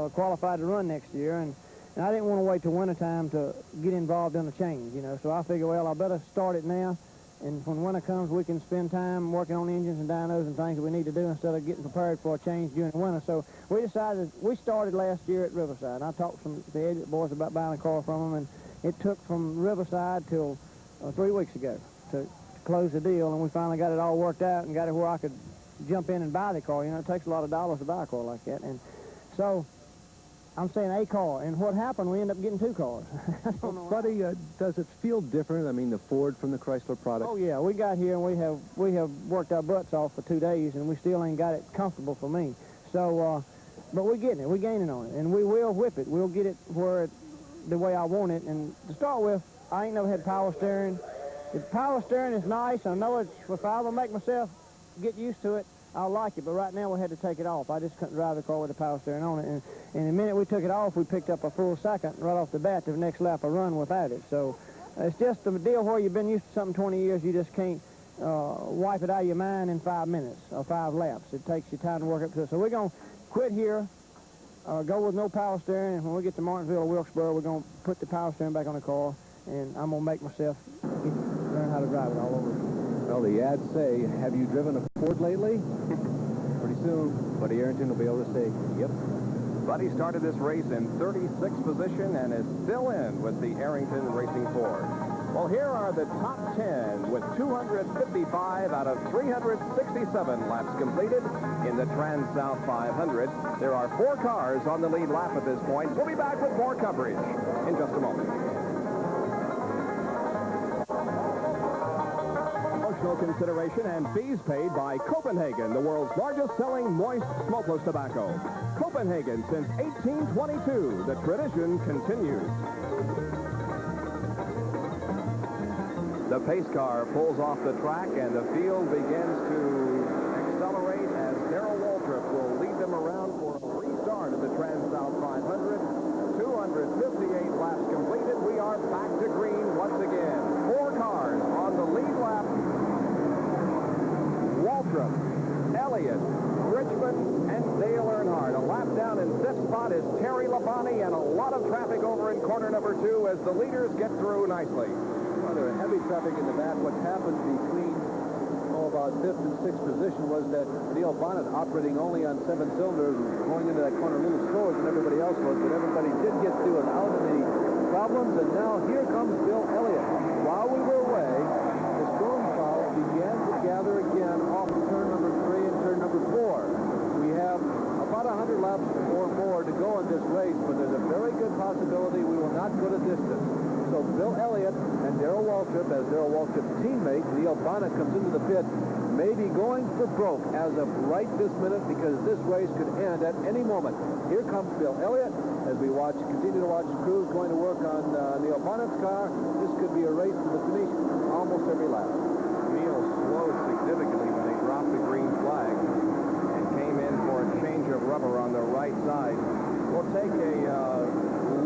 qualified to run next year. And I didn't want to wait till wintertime to get involved in the change, you know. So I figure, well, I better start it now. And when winter comes, we can spend time working on engines and dynos and things that we need to do instead of getting prepared for a change during the winter. So we decided, we started last year at Riverside. And I talked to the Elliott boys about buying a car from them, and it took from Riverside till 3 weeks ago to close the deal, and we finally got it all worked out and got it where I could jump in and buy the car. You know, it takes a lot of dollars to buy a car like that. And so I'm saying a car, and what happened, we ended up getting 2 cars. Buddy, does it feel different? I mean, the Ford from the Chrysler product? Oh, yeah. We got here, and we have worked our butts off for 2 days, and we still ain't got it comfortable for me. So, but we're getting it. We're gaining on it, and we will whip it. We'll get it the way I want it. And to start with, I ain't never had power steering. The power steering is nice. I know it's, if I ever make myself get used to it, I'll like it. But right now, we had to take it off. I just couldn't drive the car with the power steering on it. And the minute we took it off, we picked up a full second right off the bat to the next lap of run without it. So it's just a deal where you've been used to something 20 years, you just can't wipe it out of your mind in 5 minutes or 5 laps. It takes you time to work up to it. So we're going to quit here, go with no power steering, and when we get to Martinsville or Wilkesboro, we're going to put the power steering back on the car, and I'm going to make myself learn how to drive it all over. Well, the ads say, have you driven a Ford lately? Pretty soon, Buddy Arrington will be able to say, yep. Buddy started this race in 36th position and is still in with the Arrington Racing Ford. Well, here are the top 10 with 255 out of 367 laps completed in the Transouth 500. There are 4 cars on the lead lap at this point. We'll be back with more coverage in just a moment. Consideration and fees paid by Copenhagen, the world's largest selling moist smokeless tobacco. Copenhagen since 1822. The tradition continues. The pace car pulls off the track and the field begins to accelerate as Darrell Waltrip will lead them around for a restart of the Transouth 500. Elliott, Richmond, and Dale Earnhardt. A lap down in fifth spot is Terry Labonte, and a lot of traffic over in corner number 2 as the leaders get through nicely. Well, there heavy traffic in the back. What's happened between about 5th and 6th position was that Neil Bonnet, operating only on 7 cylinders, was going into that corner a little slower than everybody else was, but everybody did get through without any problems. And now here comes Bill Elliott. While we were away, the storm clouds began to gather again off of turn number 3 and turn number 4. We have about 100 laps or more to go in this race, but there's a very good possibility we will not go to distance. So Bill Elliott and Darrell Waltrip, as Darrell Waltrip's teammate, Neil Bonnet, comes into the pit, may be going for broke as of right this minute, because this race could end at any moment. Here comes Bill Elliott as we continue to watch crews going to work on Neil Bonnet's car. This could be a race to the finish almost every lap. Neil slowed significantly when they dropped the green flag and came in for a change of rubber on the right side. We'll take a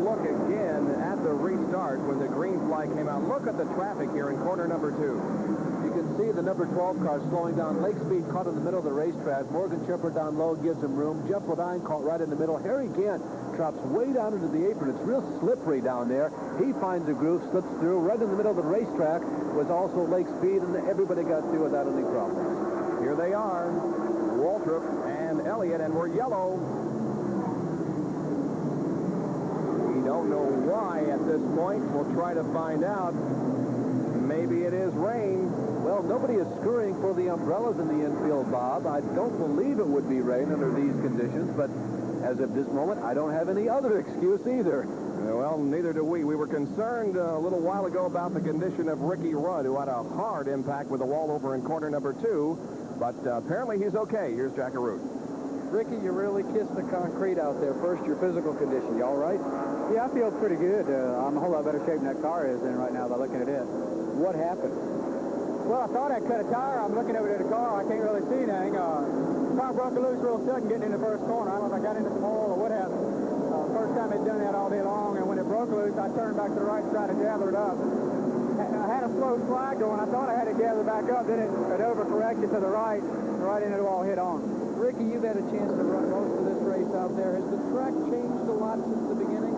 look again at the restart when the green flag came out. Look at the traffic here in corner number 2. You can see the number 12 car slowing down. Lake Speed caught in the middle of the racetrack. Morgan Shepherd down low gives him room. Jeff Ledine caught right in the middle. Harry Gant drops way down into the apron. It's real slippery down there. He finds a groove, slips through. Right in the middle of the racetrack was also Lake Speed, and everybody got through without any problems. Here they are, Waltrip and Elliott, and we're yellow. Don't know why at this point. We'll try to find out. Maybe it is rain. Well, nobody is scurrying for the umbrellas in the infield, Bob. I don't believe it would be rain under these conditions, but as of this moment, I don't have any other excuse either. Well, neither do we. We were concerned a little while ago about the condition of Ricky Rudd, who had a hard impact with the wall over in corner number 2, but apparently he's okay. Here's Jack Arute. Ricky, you really kissed the concrete out there. First, your physical condition. You all right? Yeah, I feel pretty good. I'm a whole lot better shape than that car is in right now by looking at it. What happened? Well, I thought I cut a tire. I'm looking over to the car. I can't really see anything. The car broke loose real sudden getting in the first corner. I don't know if I got into some oil or what happened. First time they'd done that all day long, and when it broke loose, I turned back to the right side and gathered it up. I had a slow slide going. I thought I had to gather back up. Then it overcorrected to the right into the wall, hit on. Ricky, you've had a chance to run most of this race out there. Has the track changed a lot since the beginning?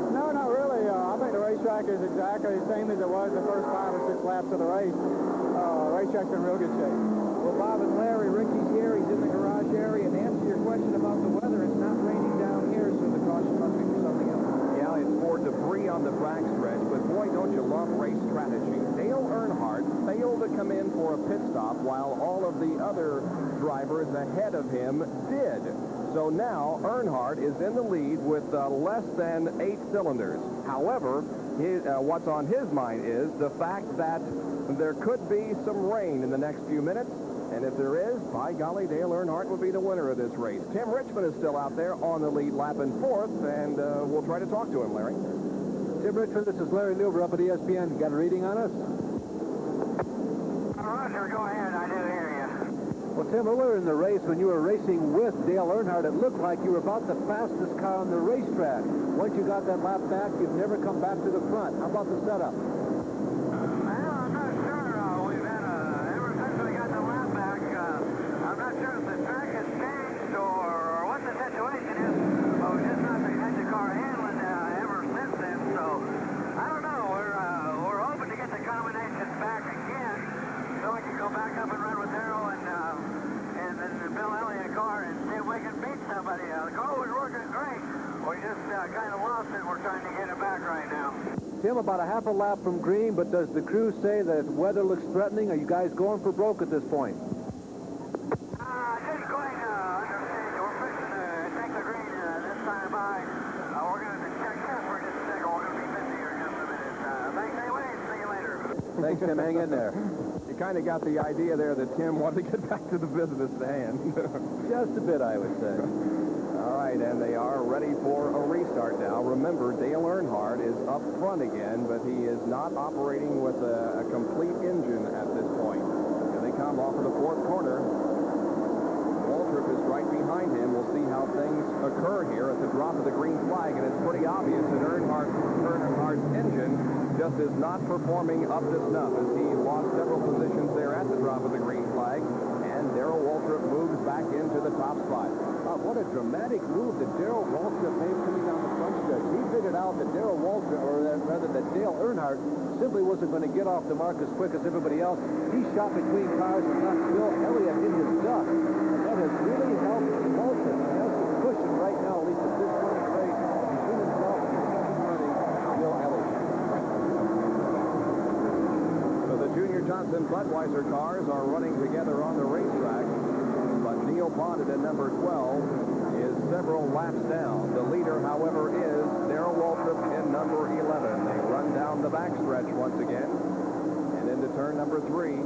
No, not really. I think the racetrack is exactly the same as it was the first 5 or 6 laps of the race. Racetrack's in real good shape. Well, Bob and Larry, Ricky's here. He's in the garage area. And to answer your question about the weather, it's not raining down here, so the caution must be for something else. Yeah, it's for debris on the track stretch, but boy, don't you love race strategy. Dale Earnhardt failed to come in for a pit stop while all of the other drivers ahead of him did. So now Earnhardt is in the lead with less than 8 cylinders. However, what's on his mind is the fact that there could be some rain in the next few minutes. And if there is, by golly, Dale Earnhardt will be the winner of this race. Tim Richmond is still out there on the lead lap in 4th, and we'll try to talk to him, Larry. Tim Richmond, this is Larry Newber up at ESPN. Got a reading on us? Roger, go ahead. I didn't hear you. Well, Tim, earlier in the race, when you were racing with Dale Earnhardt, it looked like you were about the fastest car on the racetrack. Once you got that lap back, you've never come back to the front. How about the setup? Tim, about a half a lap from green, but does the crew say that weather looks threatening? Are you guys going for broke at this point? Just going understand. We're fixing to take the green this time by. We're going to check this for just a second. We're going to be busy here in just a minute. Thanks anyway. See you later. Thanks, Tim. Hang in there. You kind of got the idea there that Tim wanted to get back to the business at hand. Just a bit, I would say. All right, and they are ready for a restart now. Remember, Dale Earnhardt is up front again, but he is not operating with a complete engine at this point. Here they come off of the 4th corner. Waltrip is right behind him. We'll see how things occur here at the drop of the green flag, and it's pretty obvious that Earnhardt's engine just is not performing up to snuff as he lost several positions there at the drop of the green flag, and Darrell Waltrip moves what a dramatic move that Darrell Waltrip made coming down the front stretch. He figured out that Darrell Waltrip, or rather that Dale Earnhardt, simply wasn't going to get off the mark as quick as everybody else. He shot between cars and knocked Bill Elliott in his dust. And that has really helped Waltrip. He has some cushion right now, at least at this point in the race, between himself and the second running Bill Elliott. So the Junior Johnson Budweiser cars are running together on the racetrack. But Neil Bonnet in number 12 is several laps down. The leader, however, is Darrell Waltrip in number 11. They run down the backstretch once again and into turn number 3.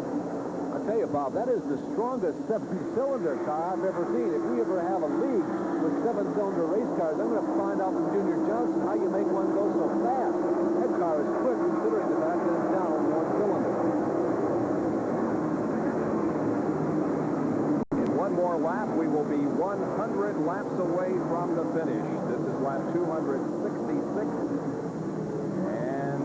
I'll tell you, Bob, that is the strongest 7-cylinder car I've ever seen. If we ever have a league with 7-cylinder race cars, I'm going to find out from Junior Johnson how you make one go so fast. That car is quick considering the fact that it's down one cylinder. One more lap, we will be 100 laps away from the finish. This is lap 266, and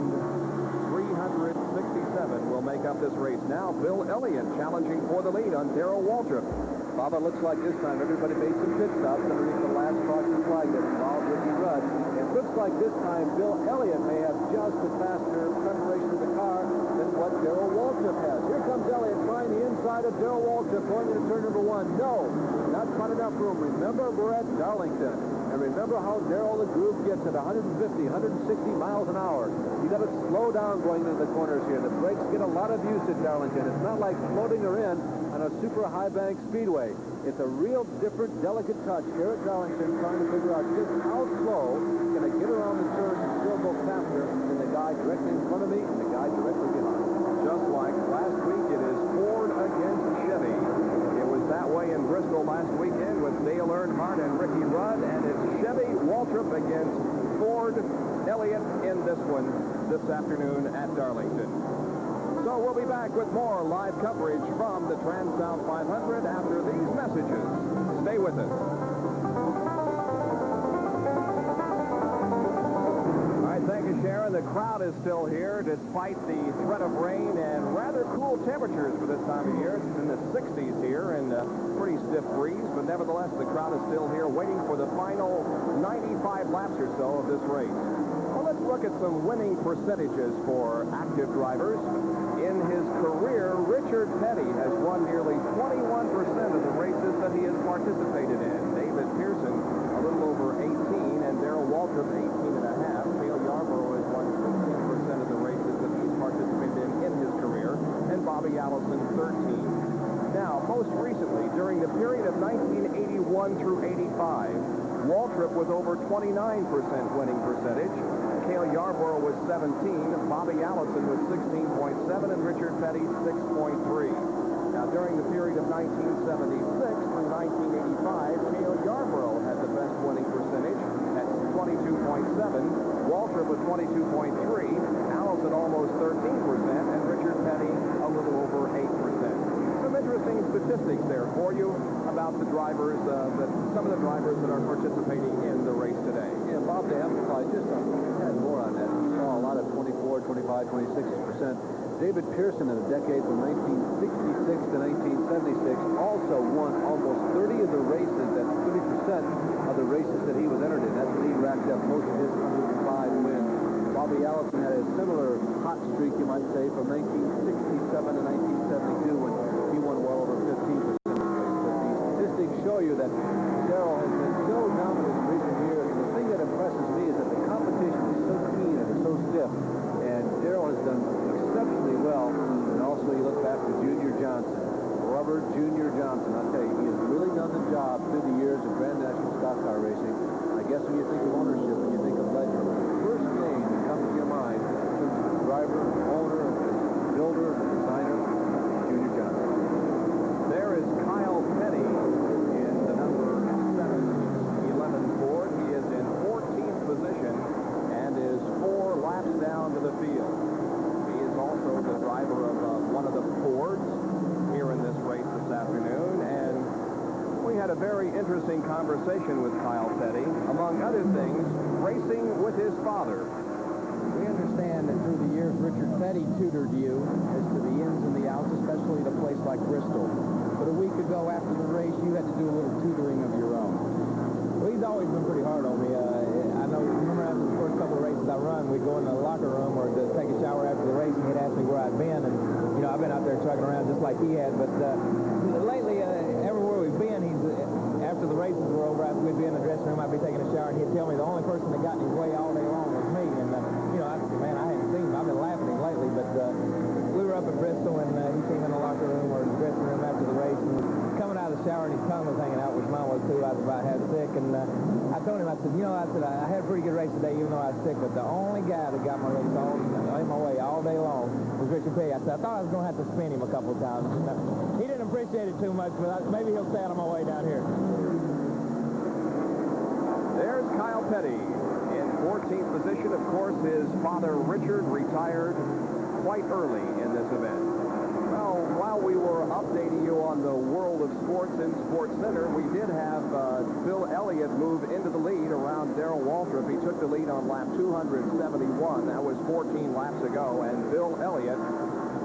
367 will make up this race. Now, Bill Elliott challenging for the lead on Darrell Waltrip. Bob, it looks like this time everybody made some pit stops underneath the last caution flag that involved Ricky Rudd. It looks like this time Bill Elliott may have just a faster preparation of the car than what Darrell Waltrip has. Here comes Elliott trying the inside of Darrell Waltrip going into turn number 1. No, not quite enough room. Remember, we're at Darlington. And remember how Darrell the Groove gets at 150, 160 miles an hour. You got to slow down going into the corners here. The brakes get a lot of use at Darlington. It's not like floating her in on a super high bank speedway. It's a real different, delicate touch here at Darlington, trying to figure out just how slow can I get around the turn and still go faster than the guy directly in front of me and the guy directly behind. Just like last week, it is Ford against Chevy. It was that way in Bristol last weekend with Dale Earnhardt and Ricky Rudd, and it's Chevy Waltrip against Ford Elliott in this one this afternoon at Darlington. So we'll be back with more live coverage from the Transouth 500 after these messages. Stay with us. Thank you, Sharon. The crowd is still here despite the threat of rain and rather cool temperatures for this time of year. It's in the 60s here and a pretty stiff breeze, but nevertheless, the crowd is still here waiting for the final 95 laps or so of this race. Well, let's look at some winning percentages for active drivers. In his career, Richard Petty has won nearly 21% of the races that he has participated in. David Pearson, a little over 18, and Darrell Waltrip, 18.5. Yarborough has won 16% of the races that he's participated in his career, and Bobby Allison 13. Now, most recently, during the period of 1981 through 85, Waltrip was over 29% winning percentage. Cale Yarborough was 17, Bobby Allison was 16.7, and Richard Petty 6.3. Now, during the period of 1976 through 1985, Cale Yarborough had the best winning percentage at 22.7. Waltrip was 22.3, Allison almost 13%, and Richard Petty a little over 8%. Some interesting statistics there for you about the drivers, some of the drivers that are participating in the race today. Yeah, Bob, to emphasize just a tad more on that, you saw a lot of 24, 25, 26%. David Pearson in the decade from 1966 to 1976 also won almost 30 of the races, that's 30% of the races that he was entered in. That's when he racked up most of his 105 wins. Bobby Allison had a similar hot streak, you might say, from 1967 to 1972 when he won well over 15% of the races. But the statistics show you that Darrell has been so dominant in recent years, and the thing that impresses me is that the competition is so keen and it's so stiff, and Darrell has done exceptionally well. And also you look back to Junior Johnson, Robert Junior Johnson. I'll tell you, he has really done the job through the years of Grand National Stock Car Racing. I guess when you think of ownership and you think of legend, the first name that comes to your mind in terms of the driver, owner, builder, and designer, Junior Johnson. There is Kyle Petty in the number 711 Ford. He is in 14th position and is 4 laps down to the field. He is also the driver of one of the Fords here in this race this afternoon, and we had a very interesting conversation with Kyle Petty, among other things, racing with his father. We understand that through the years, Richard Petty tutored you as to the ins and the outs, especially at a place like Bristol. But a week ago after the race, you had to do a little tutoring of your own. like he had. But lately, everywhere we've been, after the races were over, after we'd be in the dressing room, I'd be taking a shower, and he'd tell me the only person that got in his way all day long was me. And, I hadn't seen him. I've been laughing at him lately, but we were up at Bristol, and he came in the locker room or the dressing room after the race, and coming out of the shower, and his tongue was hanging out, which mine was too. I was about half sick, and I told him, I said, I had a pretty good race today, even though I was sick, but the only guy that got my race in my way all day long was Richard Petty. I said, I thought I was going to have to spin him a couple of times. He didn't appreciate it too much, but maybe he'll stay out of my way down here. There's Kyle Petty in 14th position. Of course, his father, Richard, retired quite early in this event. Well, while we were updating you on the world of sports in Sports Center, we did have Bill Elliott move into the lead around Darrell Waltrip. He took the lead on lap 271. That was 14 laps ago, and Bill Elliott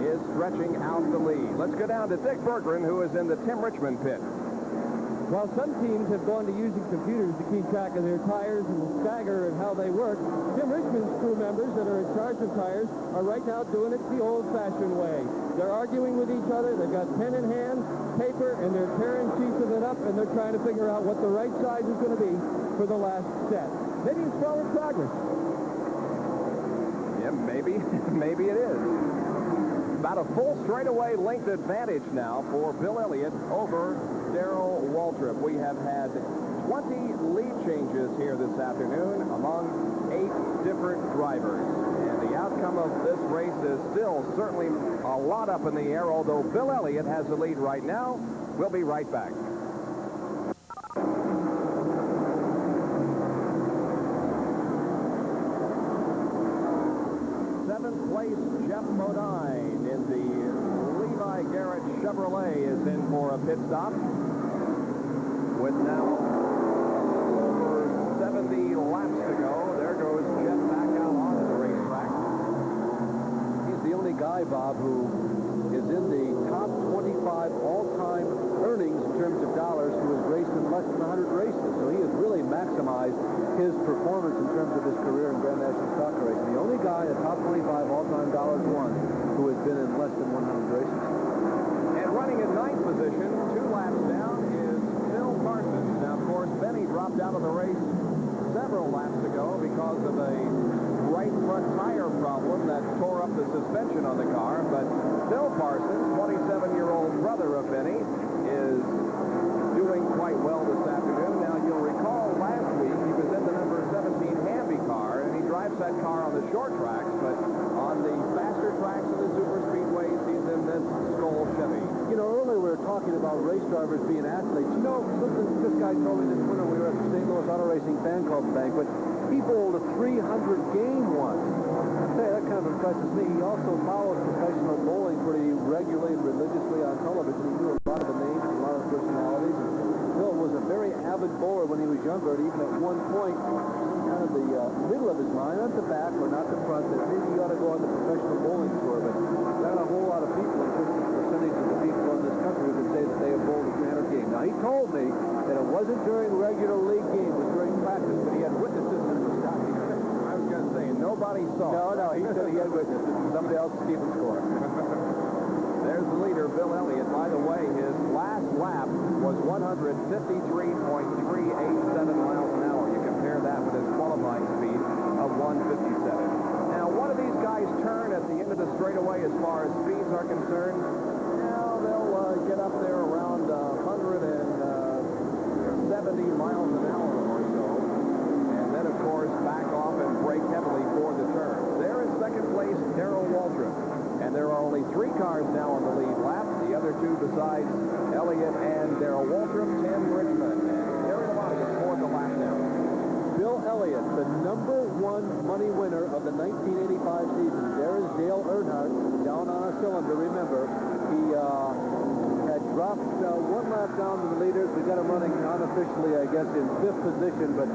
is stretching out the lead. Let's go down to Dick Berggren, who is in the Tim Richmond pit. While some teams have gone to using computers to keep track of their tires and stagger and how they work, Tim Richmond's crew members that are in charge of tires are right now doing it the old-fashioned way. They're arguing with each other. They've got pen in hand, paper, and they're tearing sheets of it up, and they're trying to figure out what the right size is going to be for the last set. Making forward progress. Yeah, maybe. Maybe it is. About a full straightaway length advantage now for Bill Elliott over Darrell Waltrip. We have had 20 lead changes here this afternoon among 8 different drivers. And the outcome of this race is still certainly a lot up in the air, although Bill Elliott has the lead right now. We'll be right back. Seventh place, Jeff Modine in the Levi Garrett Chevrolet is in for a pit stop. With now over 70 laps to go, there goes Jeff back out onto the racetrack. He's the only guy, Bob, who is in the top 25 all-time earnings in terms of dollars who has raced in less than 100 races. So he has really maximized his performance in terms of his career in Grand National Stock Racing. The only guy in the top 25 all-time dollars won who has been in less than 100 races. And running in 9th position, 2 laps down, is Phil Parsons. Now, of course, Benny dropped out of the race several laps ago because of a right front tire problem that tore up the suspension on the car. But Phil Parsons, 27-year-old brother of Benny, is doing quite well this afternoon. Now, you'll recall last week he was in the number 17 Hamby car, and he drives that car on the short tracks, but on the faster tracks of the super speedways, he's in this Skoll Chevy. You know, earlier we were talking about race drivers being athletes. You know, something this guy told me this winter we were at the St. Louis Auto Racing Fan Club banquet. He bowled a 300 game once. I tell you, that kind of impresses me. He also followed professional bowling pretty regularly and religiously on television. He knew a lot of the names and a lot of the personalities. Phil was a very avid bowler when he was younger, and even at one point, kind of the middle of his mind, not the back or not the front, that maybe he ought to go on the professional bowling tour. But not a whole lot of people, in terms of the percentage of the people in this country who can say that they have bowled a 300 game. Now, he told me that it wasn't during regular league games, it was during practice, but he had witnesses in the stocking. I was going to say, nobody saw. No, he said he had witnesses. Somebody else is keeping score. There's the leader, Bill Elliott. By the way, his last lap was 153.387 miles an hour. You compare that with his qualifying speed of 157. Now, one of these guys turn at the end of the straightaway as far as speeds are concerned. Now, they'll get up there around 170 miles an hour or so. And then, of course, back off and brake heavily for the turn. There is second place, Darrell Waltrip. And there are only 3 cars now on the lead lap. The other 2 besides Elliott and Darrell Waltrip, Tim Richmond. And Terry Labonte is fourth the lap now. Bill Elliott, the #1 money winner of the 1985 season. There is Dale Earnhardt down on a cylinder. Remember, he had dropped 1 lap down to the leaders. We got him running unofficially, I guess, in 5th position. But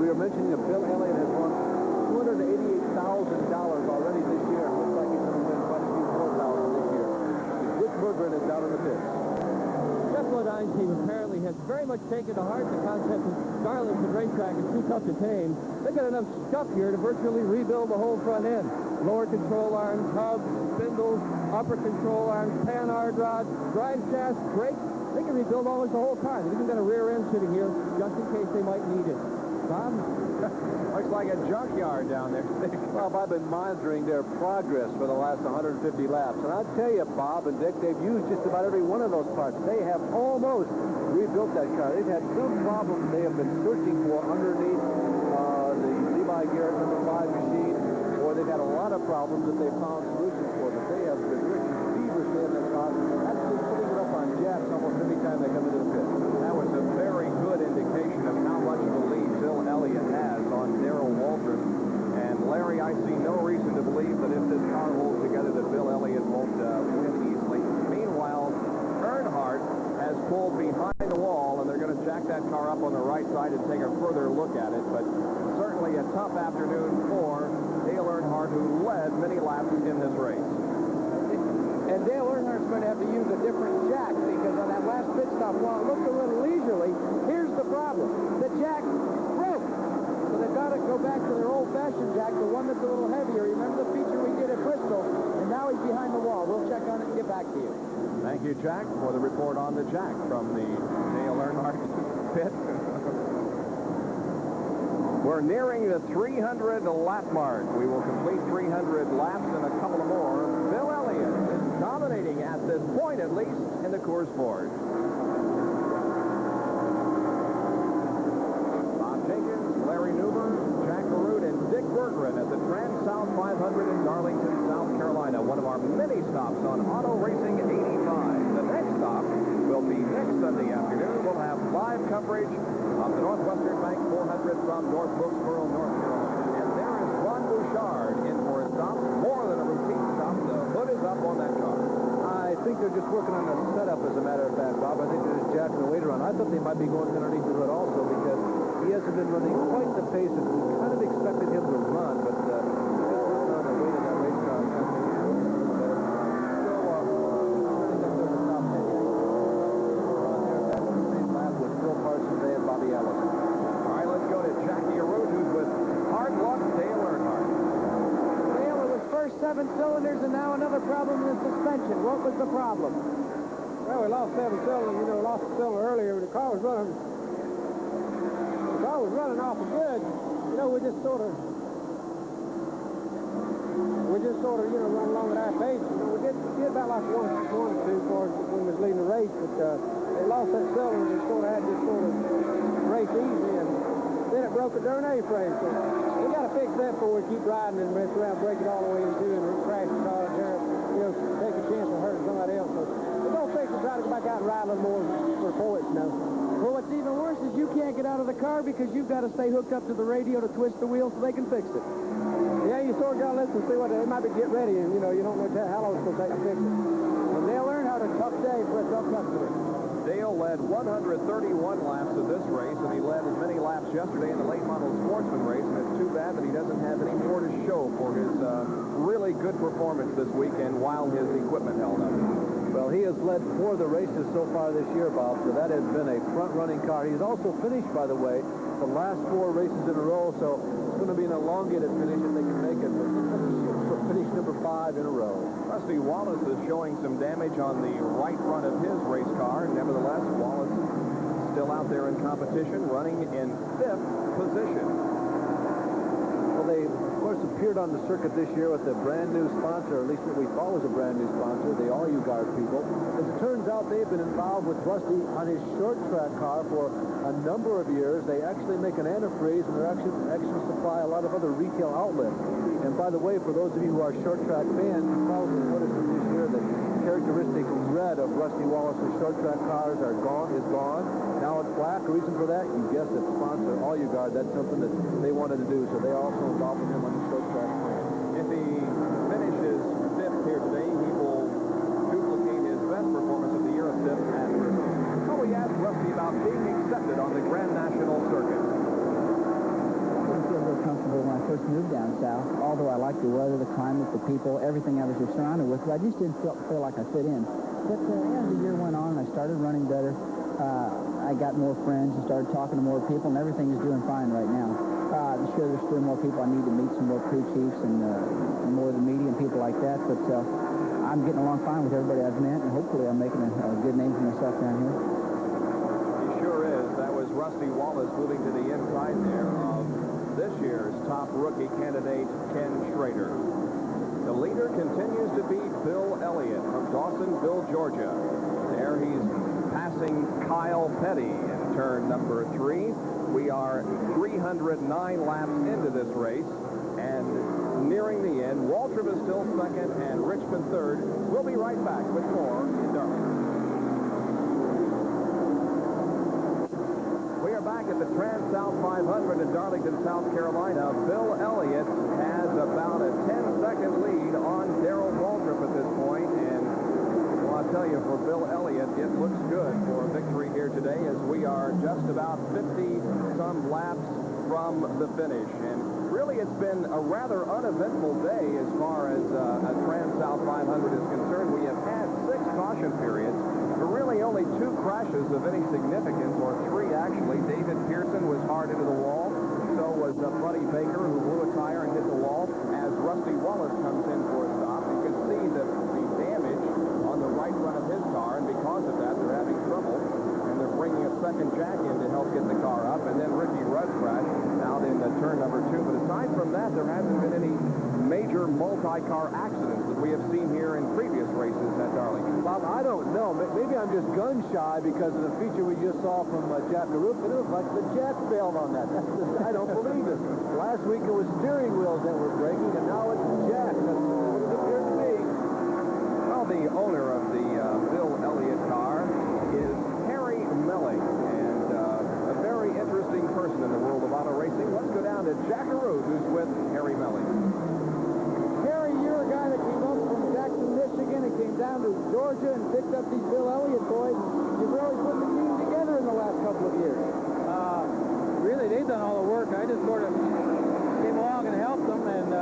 we were mentioning that Bill Elliott has won $288,000 already this year. It looks like he's going to win quite a few more thousand this year. Dick Berggren is down in the pits. Jeff Modine's team apparently has very much taken to heart the concept of Darlington racetrack is too tough to tame. They've got enough stuff here to virtually rebuild the whole front end. lower control arms, hubs, spindles, upper control arms, panhard rods, drive shafts, brakes. They can rebuild almost the whole car. They've even got a rear end sitting here just in case they might need it. Bob? Looks like a junkyard down there. Bob, I've been monitoring their progress for the last 150 laps. And I'll tell you, Bob and Dick, they've used just about every one of those parts. They have almost rebuilt that car. They've had some problems they have been searching for underneath the Levi Garrett number 5 machine, or they've had a lot of problems that they've found solutions for. But they have been working feverishly in that car, actually putting it up on jacks almost every time they come into the pit. That was a very good indication of how much of a lead Bill Elliott has on Darrell Waltrip. And Larry, I see no reason to believe that if this car holds together that Bill Elliott won't win easily. Meanwhile, Earnhardt has pulled behind the wall, and they're going to jack that car up on the right side and take a further look at it. But certainly a tough afternoon for Dale Earnhardt, who led many laps in this race. And Dale Earnhardt's going to have to use a different jack because on that last pit stop, while it looked a little leisurely, here's the problem. The jack broke. So they've got to go back to their old-fashioned jack, the one that's a little heavier. Remember the feature we did at Bristol? And now he's behind the wall. We'll check on it and get back to you. Thank you, Jack, for the report on the jack from the Dale Earnhardt pit. We're nearing the 300 lap mark. We will complete 300 laps and a couple of more. Bill Elliott is dominating at this point, at least, in the Coors Ford. Bob Jenkins, Larry Newber, Jack LaRue, and Dick Bergeron at the Transouth 500 in Darlington, South Carolina. One of our many stops on Auto Racing 85. The next stop will be next Sunday afternoon. We'll have live coverage of the Northwestern Bank 400 from North Wilkesboro, North Carolina. And there is Ron Bouchard in for a stop, more than a routine stop. The hood is up on that car. I think they're just working on the setup, as a matter of fact, Bob. I think they're just jacking the weight around. I thought they might be going underneath the hood also because he hasn't been running quite the pace that we kind of expected him to run, but he's been working on the weight of that race car. Seven cylinders, and now another problem in the suspension. What was the problem? Well, we lost 7 cylinders. You know, we lost a cylinder earlier. The car was running awful good. You know, we just sort of, you know, run along at our pace. You know, we did about like one or two for when we was leading the race, but they lost that cylinder and sort of had to race easy, and then it broke a darn A-frame. So we got to fix that before we keep riding and mess around, break it all the way into and crash the car and tear it, you know, take a chance of hurting somebody else. So we're going to fix it, try to go back out and ride a little more for points now. Well, what's even worse is you can't get out of the car because you've got to stay hooked up to the radio to twist the wheel so they can fix it. Yeah, you sort of got to listen to see what they might be get ready, and you know, you don't know how long it's going to take to fix it. Well, they'll learn how to tough day for a tough customer. Dale led 131 laps of this race, and he led as many laps yesterday in the late model sportsman race, and it's too bad that he doesn't have any more to show for his really good performance this weekend while his equipment held up. Well, he has led 4 of the races so far this year, Bob, so that has been a front-running car. He's also finished, by the way, the last 4 races in a row, so it's going to be an elongated finish if they can make it. For finish number 5 in a row. Rusty Wallace is showing some damage on the right front of his race car. Nevertheless, Wallace still out there in competition, running in 5th position. Well, they, of course, appeared on the circuit this year with a brand-new sponsor, at least what we thought was a brand-new sponsor, the All You Guard people. As it turns out, they've been involved with Rusty on his short-track car for a number of years. They actually make an antifreeze, and they actually supply a lot of other retail outlets. And by the way, for those of you who are short-track fans, you probably noticed that this year the characteristic red of Rusty Wallace's short-track cars is gone. Now it's black. The reason for that, you guessed it, sponsor All You Guard. That's something that they wanted to do, so they also involved with him on the short-track plan. If he finishes 5th here today, he will duplicate his best performance of the year at 5th at Bristol. So we asked Rusty about being accepted on the Grand National Circuit. I didn't feel real comfortable when I first moved down south, although I liked the weather, the climate, the people, everything I was surrounded with, but I just didn't feel like I fit in. But as the year went on and I started running better, I got more friends and started talking to more people, and everything is doing fine right now. I'm sure there's still more people I need to meet, some more crew chiefs and more of the media and people like that. But I'm getting along fine with everybody I've met, and hopefully I'm making a good name for myself down here. He sure is. That was Rusty Wallace moving to the inside there of this year's top rookie candidate, Ken Schrader. The leader continues to be Bill Elliott from Dawsonville, Georgia. There he's passing Kyle Petty in turn number 3. We are 309 laps into this race, and nearing the end. Waltrip is still second, and Richmond third. We'll be right back with more in Darlington. We are back at the Transouth 500 in Darlington, South Carolina. Bill Elliott has about a 10-second lead on Darrell Waltrip at this point, and well, I'll tell you, for Bill Elliott, it looks good for a victory here today, as we are just about 50-some laps from the finish. And really, it's been a rather uneventful day as far as a Transouth 500 is concerned. We have had 6 caution periods, but really only 2 crashes of any significance, or 3 actually. David Pearson was hard into the wall. So was Buddy Baker, who blew a tire and hit the wall. As Rusty Wallace comes in for a stop, you can see that the damage on the right front of his car, and because of that, they're having trouble, and they're bringing a second jack in to help get the car up. And then Ricky Rudd's crash out in turn number 2. But aside from that, there hasn't been any major multi-car accidents that we have seen here in previous races at Darlington. Bob, I don't know. Maybe I'm just gun-shy because of the feature we just saw from Jack LaRue. It was like the jet failed on that. I don't believe it. Last week it was steering wheels that were breaking, and now it's Jack. That's what it appeared to be. Well, the owner of the Bill Elliott car is Harry Melling, and a very interesting person in the world of auto racing. Let's go down to Jack LaRue, who's with Harry Melling. Harry, you're a guy that came up from Jackson, Michigan, and came down to Georgia and picked up these Bill Elliott boys. You've really put the team together in the last couple of years. Really, they've done all the work. I just sort of came along and helped them, and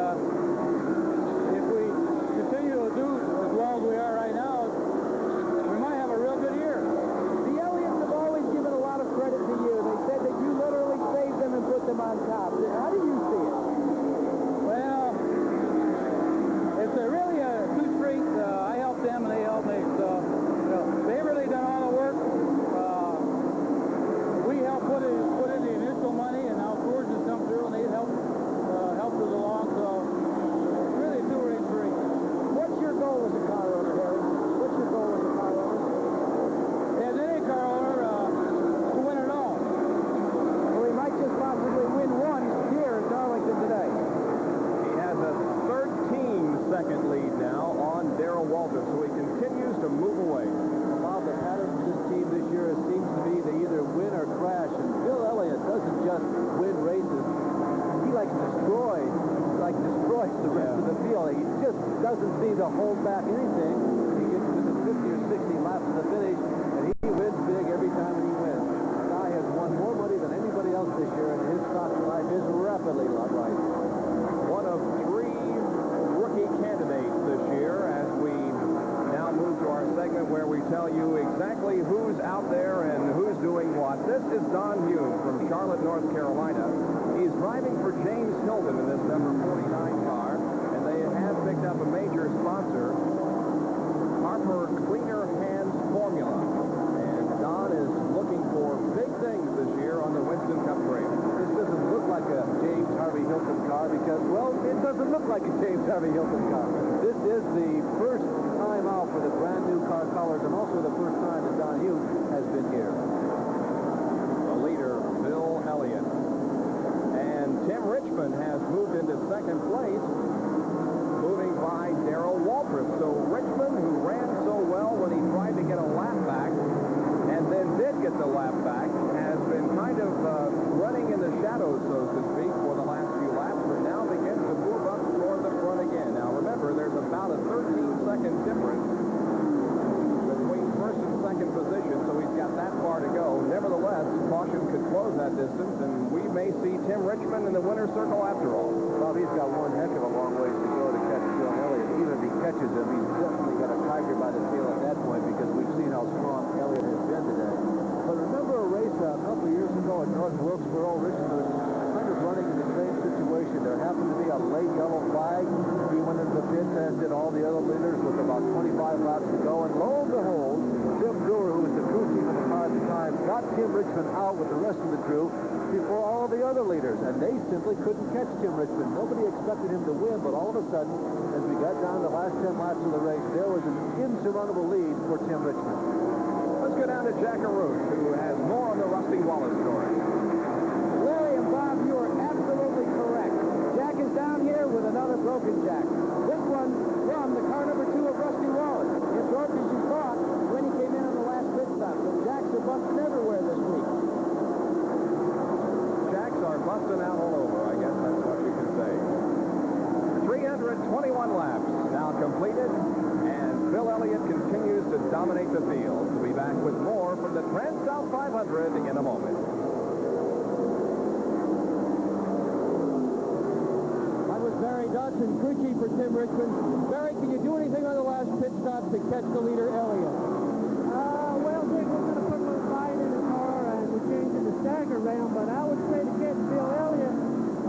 if we continue to do as well as we are right now, we might have a real good year. The Elliots have always given a lot of credit to you. They said that you literally saved them and put them on top. How do you see it? Well, it's really a two-street. I help them and they help me. So, you know, they've really done all the work. We help put in the initial money, and now Coors has come through and they helped us along. So, it's really a two-race street. What's your goal as a car owner, Harry? What's your goal as a car owner? As any car owner, to win it all. Well, he might just possibly win one here in Darlington today. He has a 13-second lead now on Darrell Waltrip, so he continues to move away. Bob, the pattern of this team this year seems to be they either win or crash, and Bill Elliott doesn't just win races. He destroys the rest of the field. He just doesn't seem to hold back anything. He gets to the 50 or 60 laps of the finish, and he wins big every time he wins. The guy has won more money than anybody else this year, and his stock in life is rapidly rising. One of 3 rookie candidates this year, as we now move to our segment where we tell you exactly who's out there and who's doing what. This is Don Hume from Charlotte, North Carolina. He's driving for James Hilton in this number 49 car, and they have picked up a major sponsor, Harper Cleaner Hands Formula. And Don is looking for big things this year on the Winston Cup trail. This doesn't look like a James Harvey Hilton car because, well, it doesn't look like a James Harvey Hilton car. This is the first time out for the brand new car colors, and also the first time that Don Hume has been here. The leader, Bill Elliott. And Tim Richmond has moved into second place, moving by Darrell Waltrip. So Richmond, who ran so well when he tried to get a lap back, and then did get the lap back, has been kind of running in the shadows, so to speak, for the last few laps, but now begins to move up toward the front again. Now remember, there's about a 13-second difference between first and second position, so he's got that far to go. Nevertheless, caution could close that distance, and we may see Tim Richmond in the winner's circle after all. Well, he's got one heck of a long ways to go to catch Bill Elliott. Even if he catches him, he's definitely got a tiger by the tail at that point, because we've seen how strong Elliott has been today. But remember a race a couple of years ago at North Wilkesboro? Richmond was kind of running in the late yellow flag. He went into the pits, as did all the other leaders, with about 25 laps to go. And lo and behold, Tim Brewer, who was the crew chief of the car at the time, got Tim Richmond out with the rest of the crew before all the other leaders, and they simply couldn't catch Tim Richmond. Nobody expected him to win, but all of a sudden, as we got down to the last 10 laps of the race, there was an insurmountable lead for Tim Richmond. Let's go down to Jack Arouche, who has more on the Rusty Wallace story. Larry and Bob, you are absolutely correct. Jack is down here with another broken jack. This one from the car number 2 of Rusty Wallace. It broke, as you thought, when he came in on the last pit stop. So jacks are busting everywhere this week. Jacks are busting out all over, I guess that's what you can say. 321 laps now completed, and Bill Elliott continues to dominate the field. We'll be back with more from the Transouth 500 in a moment. Barry Dodson, crew chief for Tim Richmond. Barry, can you do anything on the last pit stop to catch the leader, Elliott? Well, Dick, we're going to put a little light in the car, and we're changing the stack around, but I would say to catch Bill Elliott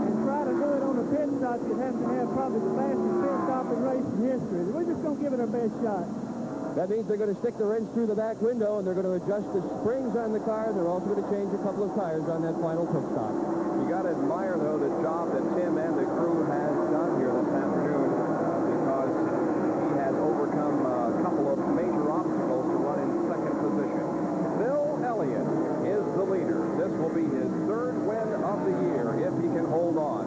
and try to do it on the pit stop, you'd have to have probably the fastest pit stop in racing history. We're just going to give it our best shot. That means they're going to stick the wrench through the back window, and they're going to adjust the springs on the car, and they're also going to change a couple of tires on that final pit stop. You got to admire, though, the job that Tim and the crew has done here this afternoon, because he has overcome a couple of major obstacles to run in second position. Bill Elliott is the leader. This will be his third win of the year if he can hold on.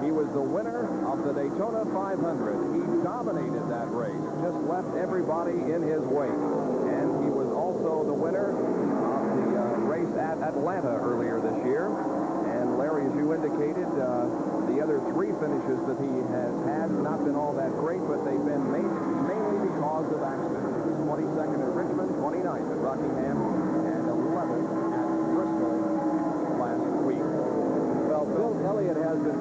He was the winner of the Daytona 500. He dominated that race, just left everybody in his wake. And he was also the winner of the race at Atlanta earlier this year. And Larry, as you indicated, the other 3 finishes that he has had have not been all that great, but they've been mainly because of accidents. 22nd at Richmond, 29th at Rockingham, and 11th at Bristol last week. Well, Bill Elliott has been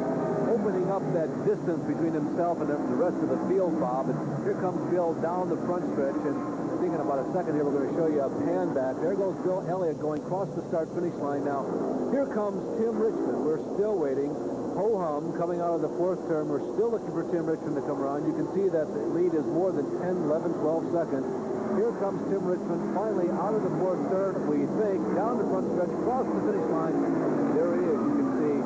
opening up that distance between himself and the rest of the field, Bob. And here comes Bill down the front stretch, and I think in about a second here we're going to show you a pan back. There goes Bill Elliott going across the start-finish line now. Here comes Tim Richmond. We're still waiting. Ho-hum coming out of the 4th turn. We're still looking for Tim Richmond to come around. You can see that the lead is more than 10, 11, 12 seconds. Here comes Tim Richmond finally out of the 4th turn, we think, down the front stretch, across the finish line. And there he is. You can see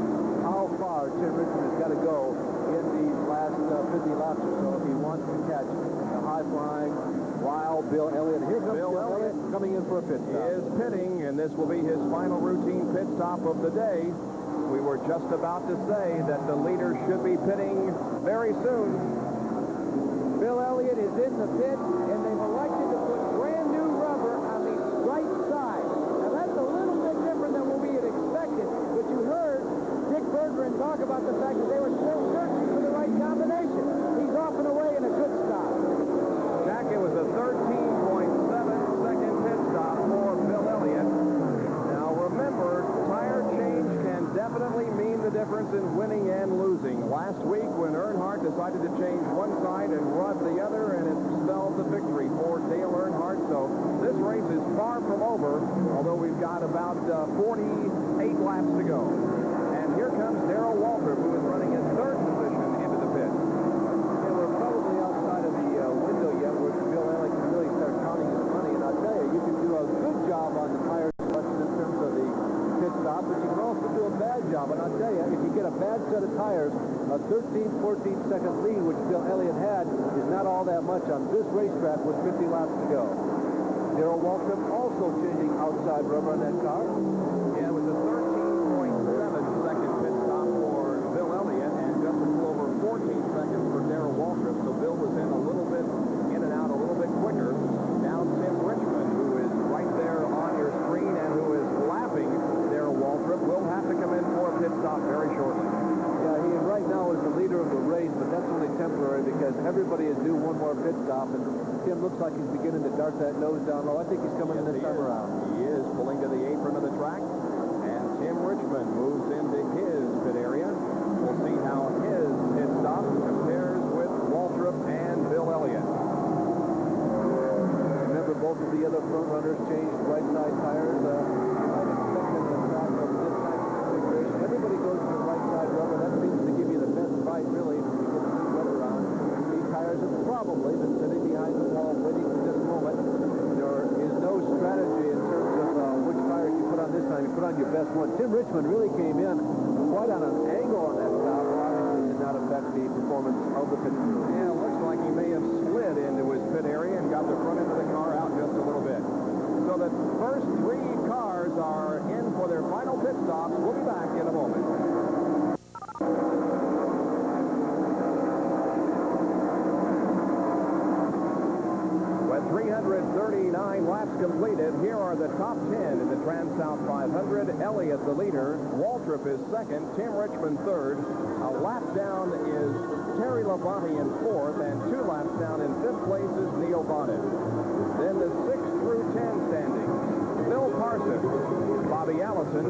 how far Tim Richmond has got to go in these last 50 laps or so if he wants to catch the high-flying, wild Bill Elliott. Here comes Bill Elliott coming in for a pit stop. He is pitting, and this will be his final routine pit stop of the day. We were just about to say that the leader should be pitting very soon. Bill Elliott is in the pit, and they've elected to put brand new rubber on the right side. Now, that's a little bit different than what we had expected, but you heard Dick Bergeron talk about the fact that they were still searching for the right combination. He's off and away in a good stop. Jack, it was a 13.7-second pit stop for Bill Elliott. Now, remember, tire change can definitely mean the difference in winning and losing. Last week, when Earnhardt decided to change one side and Rudd the other, and it spelled the victory for Dale Earnhardt. So this race is far from over, although we've got about 48 laps to go. And here comes Darrell Waltrip, who is running in 3rd position into the pit. And we're probably outside of the window yet where Bill Elliott can really start counting his money. And I'll tell you, you can do a good job on the tire selection in terms of the pit stop, but you can also do a bad job. And I'll tell you, if you get a bad set of tires, a 13-14-second lead, which Bill Elliott had, is not all that much on this racetrack with 50 laps to go. Darrell Waltrip also changing outside rubber on that car. Yeah, it was a 13.7-second pit stop for Bill Elliott, and just a little over 14 seconds for Darrell Waltrip. So Bill was in a little bit, in and out a little bit quicker. Now Tim Richmond, who is right there on your screen and who is lapping Darrell Waltrip, will have to come in for a pit stop very shortly. Yeah, he right now is the leader of the race, but that's only temporary because everybody is due one more pit stop, and Tim looks like he's beginning to dart that nose down low. I think he's coming in this time around. He is pulling to the apron of the track, and Tim Richmond moves into his pit area. We'll see how his pit stop compares with Waltrip and Bill Elliott. Remember, both of the other front runners changed right side tires. I'd expect them to track over this type of configuration. Everybody goes to the right side rubber. That seems to give you the best fight, really. find your best one. Tim Richmond really came in quite on an angle on that stop. Obviously did not affect the performance of the pit crew. Yeah, it looks like he may have slid into his pit area and got the front end of the car out just a little bit. So the first three cars are in for their final pit stops. We'll be back in a moment. With 339 laps completed, here are the top 10 in the Transouth 500. Elliott the leader, Waltrip is second, Tim Richmond third. A lap down is Terry Labonte in fourth, and 2 laps down in fifth place is Neil Bonnet. Then the 6 through 10 standings. Bill Parsons, Bobby Allison,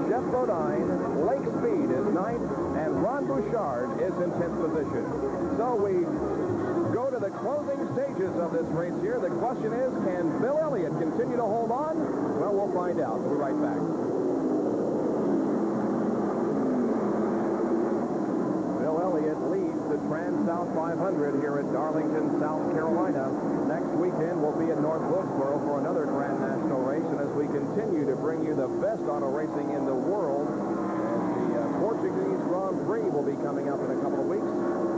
Jeff Bodine, Lake Speed is ninth, and Ron Bouchard is in 10th position. So we go to the closing stages of this race here. The question is, can Bill Elliott continue to hold on? Well, we'll find out. We'll be right back. Bill Elliott leads the Transouth 500 here at Darlington, South Carolina. Next weekend, we'll be in North Wilkesboro for another Grand National race. And as we continue to bring you the best auto racing in the world, and the Portuguese Grand Prix will be coming up in a couple of weeks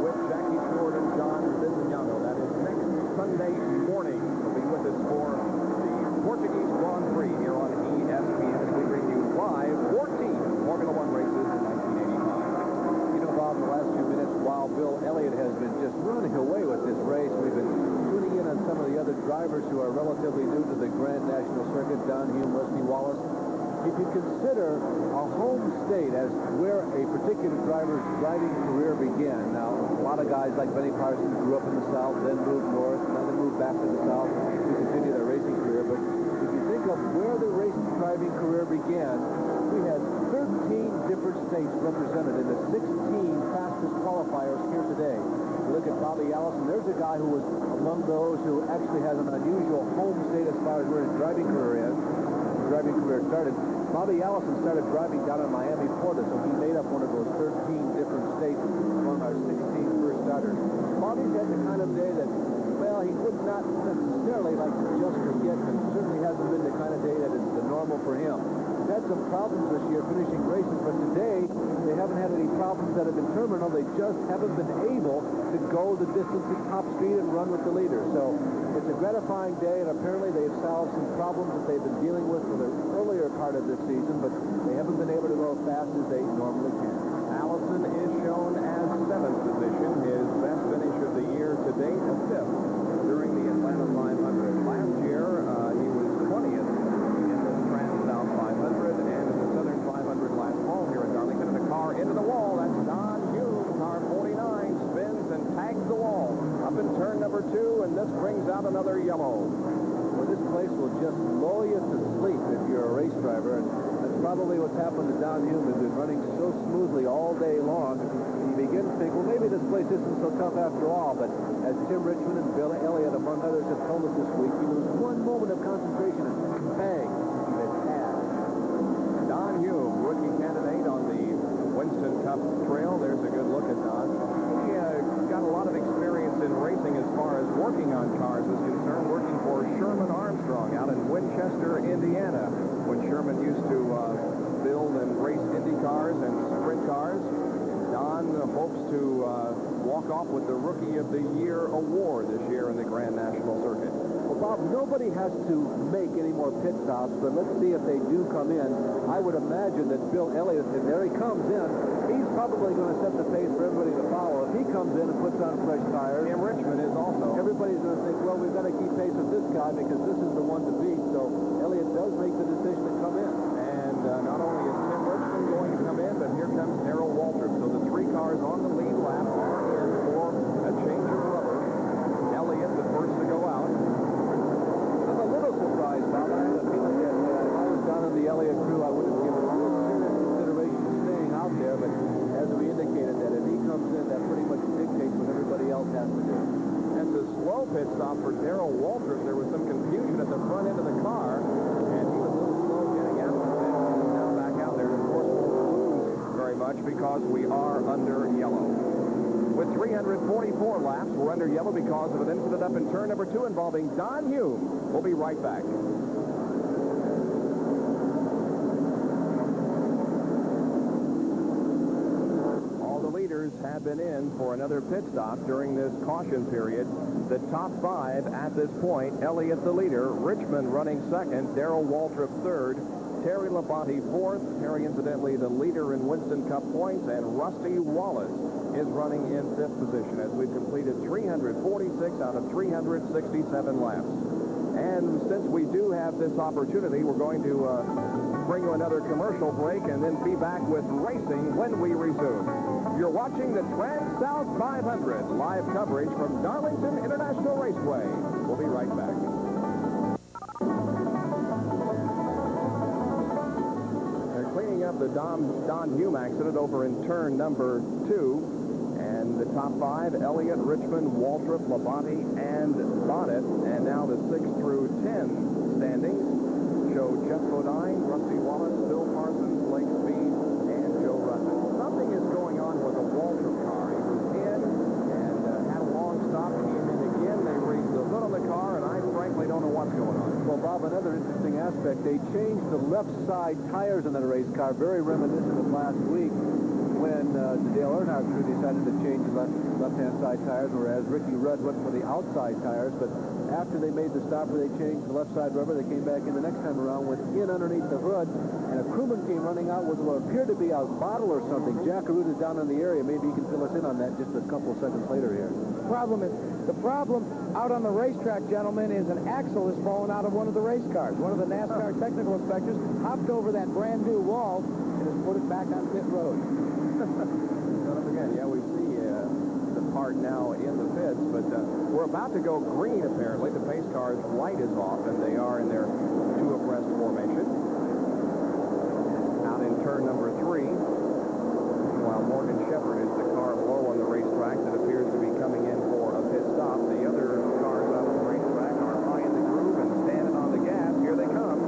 with Jackie Stewart and John Vizignano. That is next Sunday morning. He'll be with us for the Portuguese Grand Prix here on ESPN as we bring you live 14 Formula One races in 1985. You know, Bob, in the last few minutes, while Bill Elliott has been just running away with this race, we've been tuning in on some of the other drivers who are relatively new to the Grand National Circuit, Don Hume, Rusty Wallace. If you consider a home state as where a particular driver's driving career began, now, a lot of guys like Benny Parsons grew up in the South, then moved north, then they moved back to the South to continue their racing career. But if you think of where the race driving career began, we had 13 different states represented in the 16 fastest qualifiers here today. You look at Bobby Allison, there's a guy who was among those who actually has an unusual home state as far as where his driving career started. Bobby Allison started driving down in Miami, Florida, so he made up one of those 13 different states among our 16 first starters. Bobby's had the kind of day that, well, he would not necessarily like to just forget, but certainly hasn't been the kind of day that is the normal for him. He's had some problems this year finishing races, but today they haven't had any problems that have been terminal. They just haven't been able to go the distance at top speed and run with the leader. So it's a gratifying day, and apparently they've solved some problems that they've been dealing with for the earlier part of this season, but they haven't been able to go as fast as they normally can. Allison is shown as 7th position. His best finish of the year to date, a 5th during the Atlanta 500. Last year, he was 20th in the Transouth 500 and in the Southern 500 last fall here in Darlington. And the car into the wall. That's Don Hume. Car 49 spins and tags the wall up in turn number 2, and this brings out another yellow. Well, this place will just lull you to sleep if you're a race driver, and that's probably what's happened to Don Hume. He's been running so smoothly all day long. You begin to think, well, maybe this place isn't so tough after all, but as Tim Richmond and Bill Elliott, among others, have told us this week, you lose one moment of concentration and bang, it's had. Don Hume, rookie candidate on the Winston Cup Trail. There's a good look at Don. He got a lot of experience in racing as far as working on cars is concerned, working for Sherman Armstrong out in Winchester, Indiana, when Sherman used to build and race Indy cars and sprint cars. Don hopes to walk off with the Rookie of the Year award this year in the Grand National Circuit. Well, Bob, nobody has to make any more pit stops, but let's see if they do come in. I would imagine that Bill Elliott, and there he comes in, he's probably going to set the pace for everybody to follow. If he comes in and puts on fresh tires, Tim Richmond is also. Everybody's going to think, well, we've got to keep pace with this guy because this is the one to beat. So Elliott does make the decision to come in. And not only is Tim Richmond going to come in, but here comes Darrell Waltrip. So the 3 cars on the lead lap are in for a change of rubber. Elliott, the first to go out. I'm a little surprised, Bob. I have a feeling that if I was down on the Elliott crew, I would have given a little serious consideration to staying out there. But as we indicated, that if he comes in, that pretty much dictates what everybody else has to do. That's a slow pit stop for Darrell Waltrip. There was some confusion at the front end of the car, and he was a little slow getting out. And he's now back out there. And of course, won't lose very much because we are under yellow. With 344 laps, we're under yellow because of an incident up in turn number 2 involving Don Hume. We'll be right back. have been in for another pit stop during this caution period. The top 5 at this point: Elliott the leader, Richmond running second, Darrell Waltrip third, Terry Labonte fourth, Terry incidentally the leader in Winston Cup points, and Rusty Wallace is running in 5th position as we've completed 346 out of 367 laps. And since we do have this opportunity, we're going to bring you another commercial break and then be back with racing when we resume. You're watching the Transouth 500 live coverage from Darlington International Raceway. We'll be right back. They're cleaning up the Don Hume accident over in turn number 2. And the top 5: Elliott, Richmond, Waltrip, Labonte, and Bonnet. And now the 6 through 10 standings show Jeff Bodine, Rusty Wallace, Bill Parsons, Blake Speed, and Joe Rutten. Something is going on with the Waltrip car. He was in and had a long stop, came in again. They raised the hood on the car, and I frankly don't know what's going on. Well, Bob, another interesting aspect, they changed the left side tires in that race car, very reminiscent of last week when the Dale Earnhardt crew decided to change the left-hand side tires, whereas Ricky Rudd went for the outside tires. But after they made the stopper, they changed the left side rubber. They came back in the next time around, went in underneath the hood, and a crewman came running out with what appeared to be a bottle or something. Jack Arute is down in the area. Maybe he can fill us in on that just a couple of seconds later here. The problem out on the racetrack, gentlemen, is an axle has fallen out of one of the race cars. One of the NASCAR technical inspectors hopped over that brand new wall and has put it back on pit road. Again, yeah, we see the part now in the pits, but we're about to go green, apparently. The pace car's light is off, and they are in their 2 abreast formation. Out in turn number 3, while Morgan Shepherd is the car low on the racetrack that appears to be coming in for a pit stop. The other cars out on the racetrack are high in the groove and standing on the gas. Here they come.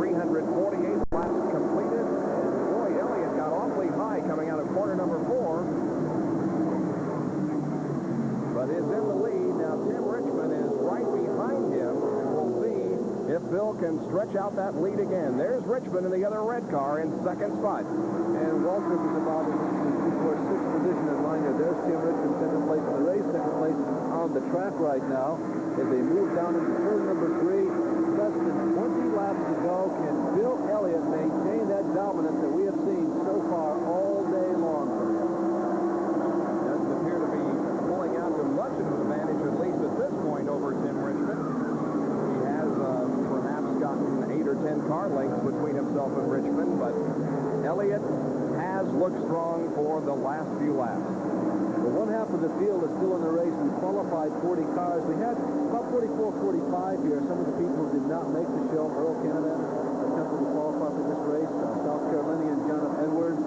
348 laps completed. High coming out of corner number 4, but is in the lead. Now Tim Richmond is right behind him, and we'll see if Bill can stretch out that lead again. There's Richmond in the other red car in 2nd spot. And Waltrip is about in 6th position in line here. There's Tim Richmond, 2nd place in the race, 2nd place on the track right now. As they move down into turn number 3, less than 20 laps to go. Can Bill Elliott maintain that dominance that we have seen so far all day long from him? Doesn't appear to be pulling out to much of an advantage, at least at this point, over Tim Richmond. He has perhaps gotten 8 or 10 car lengths between himself and Richmond, but Elliott has looked strong for the last few laps. Well, one half of the field is still in the race. We qualified 40 cars. We had about 44, 45 here. Some of the people who did not make the show, Earl Canada, attempted to qualify for this race. South Carolinian Jonathan Edwards,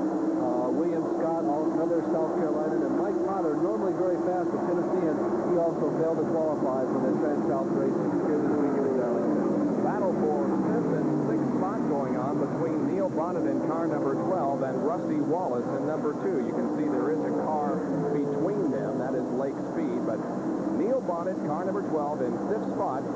William Scott, another South Carolinian, and Mike Potter, normally very fast, a Tennessean. He also failed to qualify for the Trans-South racing here this week in Darlington. Battle for 5th and 6th spot going on between Neil Bonnet in car number 12 and Rusty Wallace in number 2. You can see there is a car between them. That is Lake Speed, but Neil Bonnet, car number 12, in 5th spot.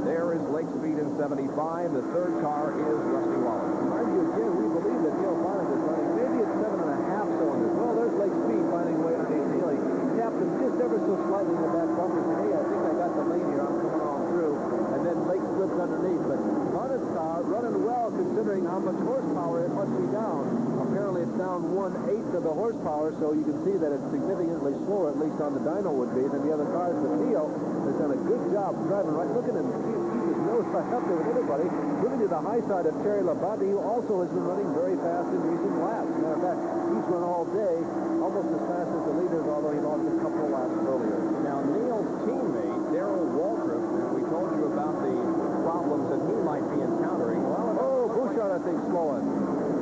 There is Lake Speed in 75. The 3rd car is Rusty Wallace. Mind you, again, we believe that Neil Bonnet is running. Maybe it's 7.5 cylinders. Well, there's Lake Speed finding a way underneath Neil. He tapped him just ever so slightly in the back bumper. Said, hey, I think I got the lane here. I'm coming on through. And then Lake slips underneath. But Bonnet's car running well considering how much horsepower it must be down. Apparently it's down 1/8 of the horsepower, so you can see that it's significantly slower, at least on the dyno would be, than the other cars. But Neil has done a good job driving right. Look at him. Keep his nose right up there with everybody. Moving to the high side of Terry Labonte, who also has been running very fast in recent laps. Matter of fact, he's run all day, almost as fast as the leaders, although he lost a couple of laps earlier. Now, Neil's teammate, Darrell Waltrip, we told you about the problems that he might be encountering. Well, Bouchard, I think, slowing.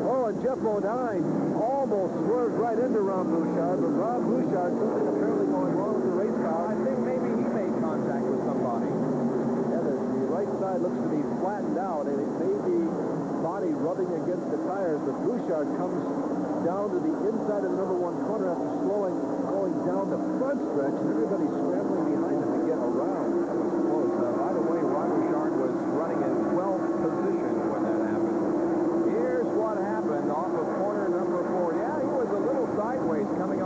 Oh, and Jeff Bodine almost swerved right into Ron Bouchard, but Ron Bouchard, something apparently going wrong with the race car. I think maybe he made contact with somebody. Yeah, the right side looks to be flattened out, and it may be body rubbing against the tires, but Bouchard comes down to the inside of the number 1 corner after going down the front stretch, and everybody's scrambling behind him to get around. That was close. By the way, Ron Bouchard was running in 12th position when that happened. Here's what happened off of corner number 4. Yeah, he was a little sideways coming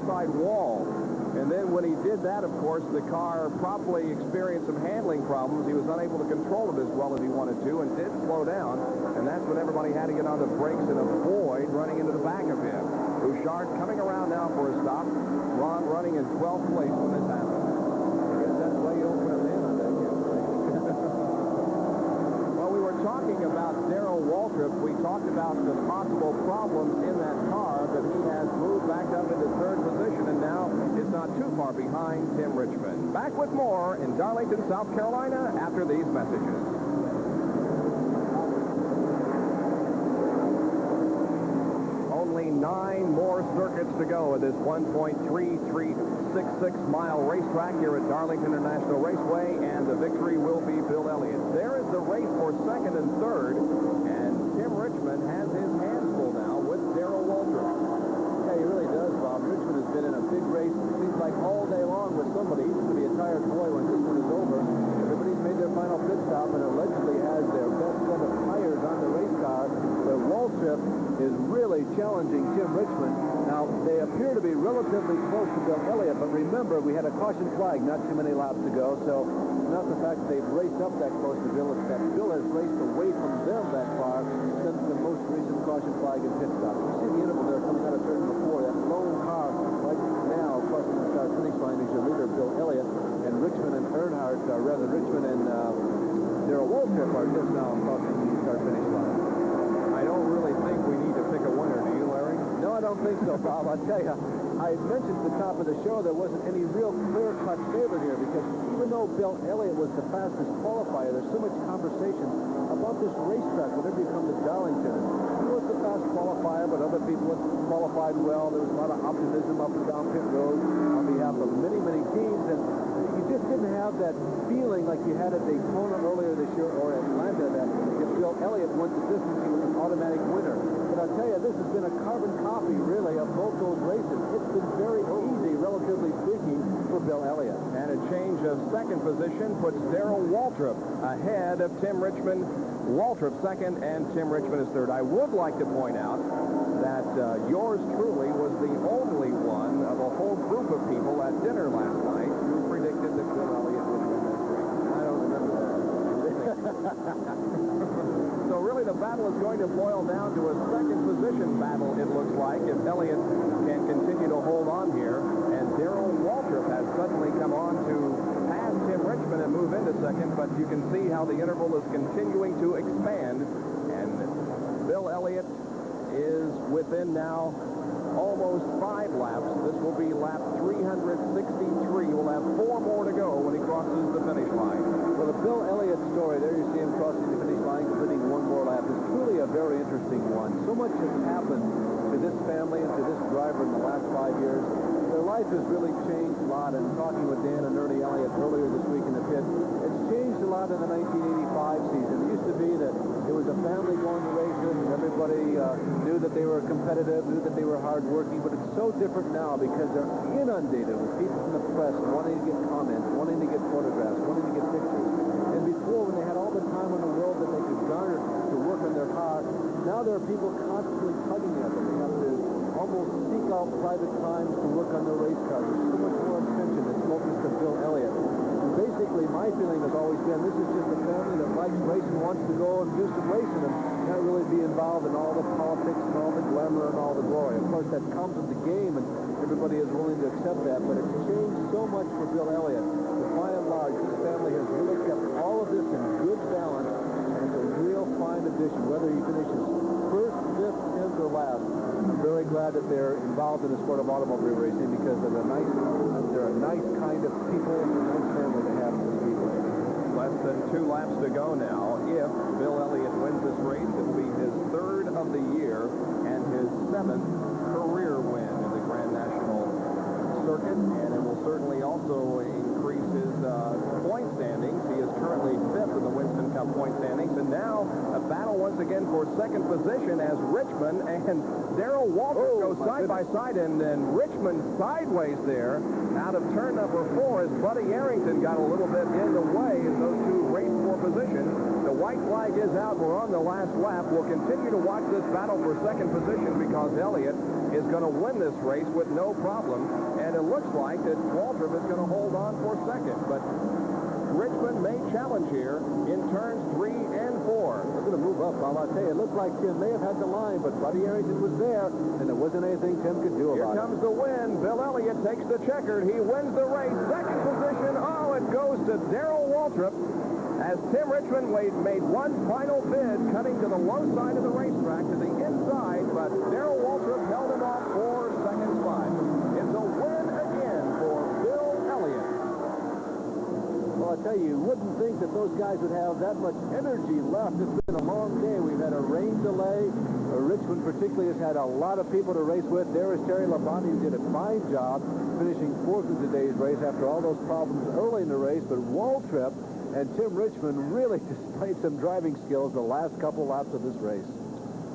outside wall. And then when he did that, of course, the car probably experienced some handling problems. He was unable to control it as well as he wanted to and did slow down. And that's when everybody had to get on the brakes and avoid running into the back of him. Bouchard coming around now for a stop. Ron running in 12th place when this happened. I guess that's why you don't put a man on that kid. Well, we were talking about Darrell Waltrip. We talked about the possible problems in that car, but he has moved back up into third position and now is not too far behind Tim Richmond. Back with more in Darlington, South Carolina after these messages. Only 9 more circuits to go at this 1.3366-mile racetrack here at Darlington International Raceway, and the victory will be Bill Elliott. There is the race for second and third, and Tim Richmond has his hands full now with Darrell Waltrip. Yeah, he really does, Bob. Richmond has been in a big race, it seems like all day long with somebody. He's going to be a tired boy when this one is over. Everybody's made their final pit stop and allegedly has their best set of tires on the race car. But Waltrip is really challenging Tim Richmond. Now, they appear to be relatively close to Bill Elliott, but remember, we had a caution flag not too many laps ago, so it's not the fact that they've raced up that close to Bill, it's that Bill has raced away from them that far since the most recent caution flag and pit stop. You see the interval there coming out of turn number 4, that lone car right now crossing the start finish line is your leader, Bill Elliott, and Richmond and Earnhardt, Richmond and Darrell Waltrip are just now crossing the start finish line. I don't really think we need to pick a winner, do you, Larry? No, I don't think so, Bob. I'll tell you, I mentioned at the top of the show there wasn't any real clear-cut favorite here because even though Bill Elliott was the fastest qualifier, there's so much conversation about this racetrack whenever you come to Darlington. He was the fast qualifier, but other people had qualified well. There was a lot of optimism up and down pit road on behalf of many, many teams, and you just didn't have that feeling like you had at Daytona earlier this year or Atlanta that if Bill Elliott went the distance, he was an automatic winner. But I'll tell you, this has been a carbon copy, really, of both those races. It's been very easy, relatively speaking, for Bill Elliott. And a change of second position puts Darrell Waltrip ahead of Tim Richmond. Waltrip second and Tim Richmond is third. I would like to point out that yours truly was the only one of a whole group of people at dinner last night who predicted that Bill Elliott would win this race. I don't remember that. So really the battle is going to boil down to a second position battle, it looks like, if Elliott can continue to hold on here. And Darrell Waltrip has suddenly come on to pass Tim Richmond and move into second, but you can see how the interval is continuing to expand. And Bill Elliott is within now almost 5 laps. This will be lap 363. We'll have 4 more to go when he crosses the finish line. Well, the Bill Elliott story, there you see him crossing the finish line, completing 1 more lap, is truly a very interesting one. So much has happened to this family and to this driver in the last 5 years. Their life has really changed a lot, and talking with Dan and Ernie Elliott earlier this week in the pit, it's changed a lot in the 1985 season. It used to be that it was a family going to races, and everybody knew that they were competitive, knew that they were hardworking, but it's so different now because they're inundated with people from the press wanting to get comments, wanting to get photographs, wanting to get pictures. And before, when they had all the time in the world that they could garner to work on their car, now there are people constantly tugging at them. They have to almost seek out private times to work on their race cars. There's so much more attention that's focused on Bill Elliott. And basically, my feeling has always been this is just a family that likes racing, wants to go and do some racing and not really be involved in all the politics and all the glamour and all the glory. Of course, that comes with the game, and everybody is willing to accept that, but it's changed so much for Bill Elliott. But by and large, this family has really kept all of this in good balance, and it's a real fine addition, whether he finishes first, fifth, 10th, or last. I'm very glad that they're involved in the sport of automobile racing because they're a nice kind of people, a nice family to have as people. Less than 2 laps to go now. If Bill Elliott wins this race, it will be his 3rd of the year and his 7th career win in the Grand National Circuit, and it will certainly also increase his point standings. He is currently 5th in the Winston Cup point standings, and now a battle once again for second position as Richmond and Darrell Waltrip go side by side, and Richmond sideways there out of turn number 4 as Buddy Arrington got a little bit in the way as those two race for position. The white flag is out. We're on the last lap. We'll continue to watch this battle for second position because Elliott is going to win this race with no problem. And it looks like that Waltrip is going to hold on for second. But Richmond may challenge here in turns 3 and 4. They're going to move up, Bob. I'll tell you, it looked like Tim may have had the line, but Buddy Arrington was there, and there wasn't anything Tim could do about it. Here comes the win. Bill Elliott takes the checkered. He wins the race. Second position. Oh, it goes to Darrell Waltrip as Tim Richmond made one final bid, cutting to the low side of the racetrack to the inside, but Darrell Waltrip held him off 4 second spot. It's a win again for Bill Elliott. Well, I tell you, you wouldn't think that those guys would have that much energy left. It's been a long day. We've had a rain delay. Richmond particularly has had a lot of people to race with. There is Terry Labonte, who did a fine job finishing 4th in today's race after all those problems early in the race. But Waltrip and Tim Richmond really displayed some driving skills the last couple laps of this race.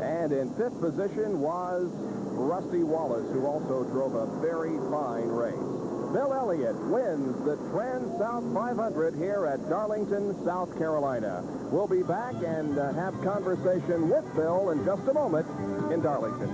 And in 5th position was Rusty Wallace, who also drove a very fine race. Bill Elliott wins the Transouth 500 here at Darlington, South Carolina. We'll be back and have conversation with Bill in just a moment in Darlington.